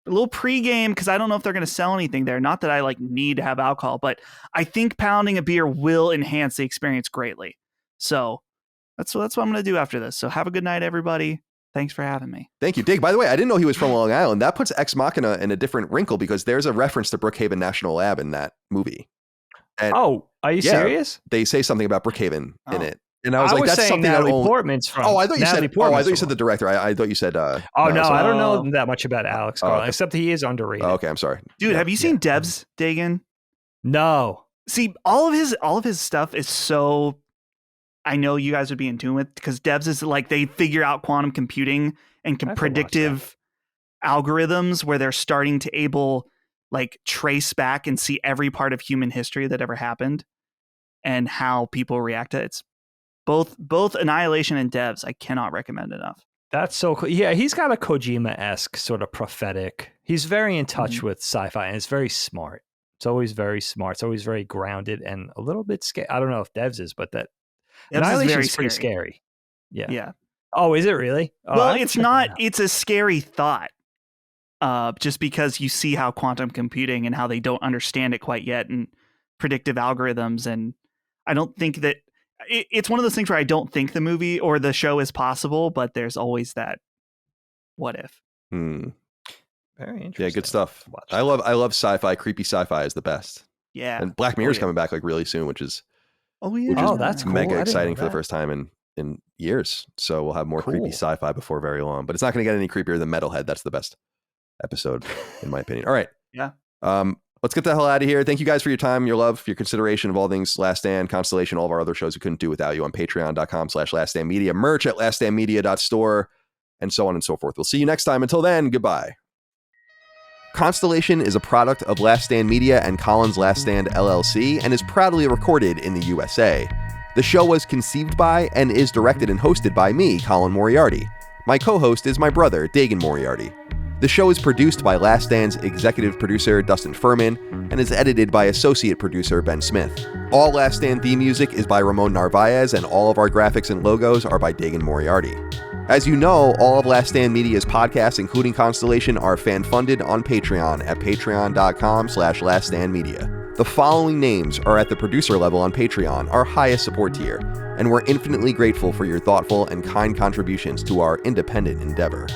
A little pregame, because I don't know if they're going to sell anything there. Not that I need to have alcohol, but I think pounding a beer will enhance the experience greatly. So that's what I'm going to do after this. So have a good night, everybody. Thanks for having me. Thank you, Dig. By the way, I didn't know he was from Long Island. That puts Ex Machina in a different wrinkle because there's a reference to Brookhaven National Lab in that movie. And are you serious? They say something about Brookhaven in it. And I was like, that's saying something Natalie that Portman's from. I thought you said the director. I thought you said. I don't know that much about Alex Garland, except he is underrated. Oh, okay, I'm sorry. Dude, have you seen Debs, Dagan? No. See, all of his stuff is so. I know you guys would be in tune with, because Debs is like, they figure out quantum computing and predictive algorithms where they're starting to trace back and see every part of human history that ever happened and how people react to it. It's both Annihilation and Debs. I cannot recommend enough. That's so cool. Yeah, he's got a Kojima-esque sort of prophetic. He's very in touch with sci-fi, and it's very smart. It's always very smart. It's always very grounded and a little bit scary. I don't know if Debs is, but that Annihilation is pretty scary. Yeah. Yeah. Oh, is it really? Well, it's not. It's a scary thought. Just because you see how quantum computing and how they don't understand it quite yet, and predictive algorithms, and I don't think that it's one of those things where I don't think the movie or the show is possible, but there's always that what if. Very interesting. Yeah, good stuff. I love sci-fi. Creepy sci-fi is the best. Yeah. And Black Mirror's coming back really soon, which is that's cool. mega exciting for the first time in years. So we'll have more creepy sci-fi before very long, but it's not going to get any creepier than Metalhead. That's the best episode in my opinion. All right. Yeah. Let's get the hell out of here. Thank you guys for your time, your love, your consideration of all things Last Stand, Constellation, all of our other shows we couldn't do without you on patreon.com/laststandmedia, merch at laststandmedia.store, and so on and so forth. We'll see you next time. Until then, goodbye. Constellation is a product of Last Stand Media and Colin's Last Stand LLC and is proudly recorded in the USA. The show was conceived by and is directed and hosted by me, Colin Moriarty. My co-host is my brother, Dagan Moriarty. The show is produced by Last Stand's executive producer, Dustin Furman, and is edited by associate producer, Ben Smith. All Last Stand theme music is by Ramon Narvaez, and all of our graphics and logos are by Dagan Moriarty. As you know, all of Last Stand Media's podcasts, including Constellation, are fan-funded on Patreon at patreon.com/laststandmedia. The following names are at the producer level on Patreon, our highest support tier, and we're infinitely grateful for your thoughtful and kind contributions to our independent endeavor.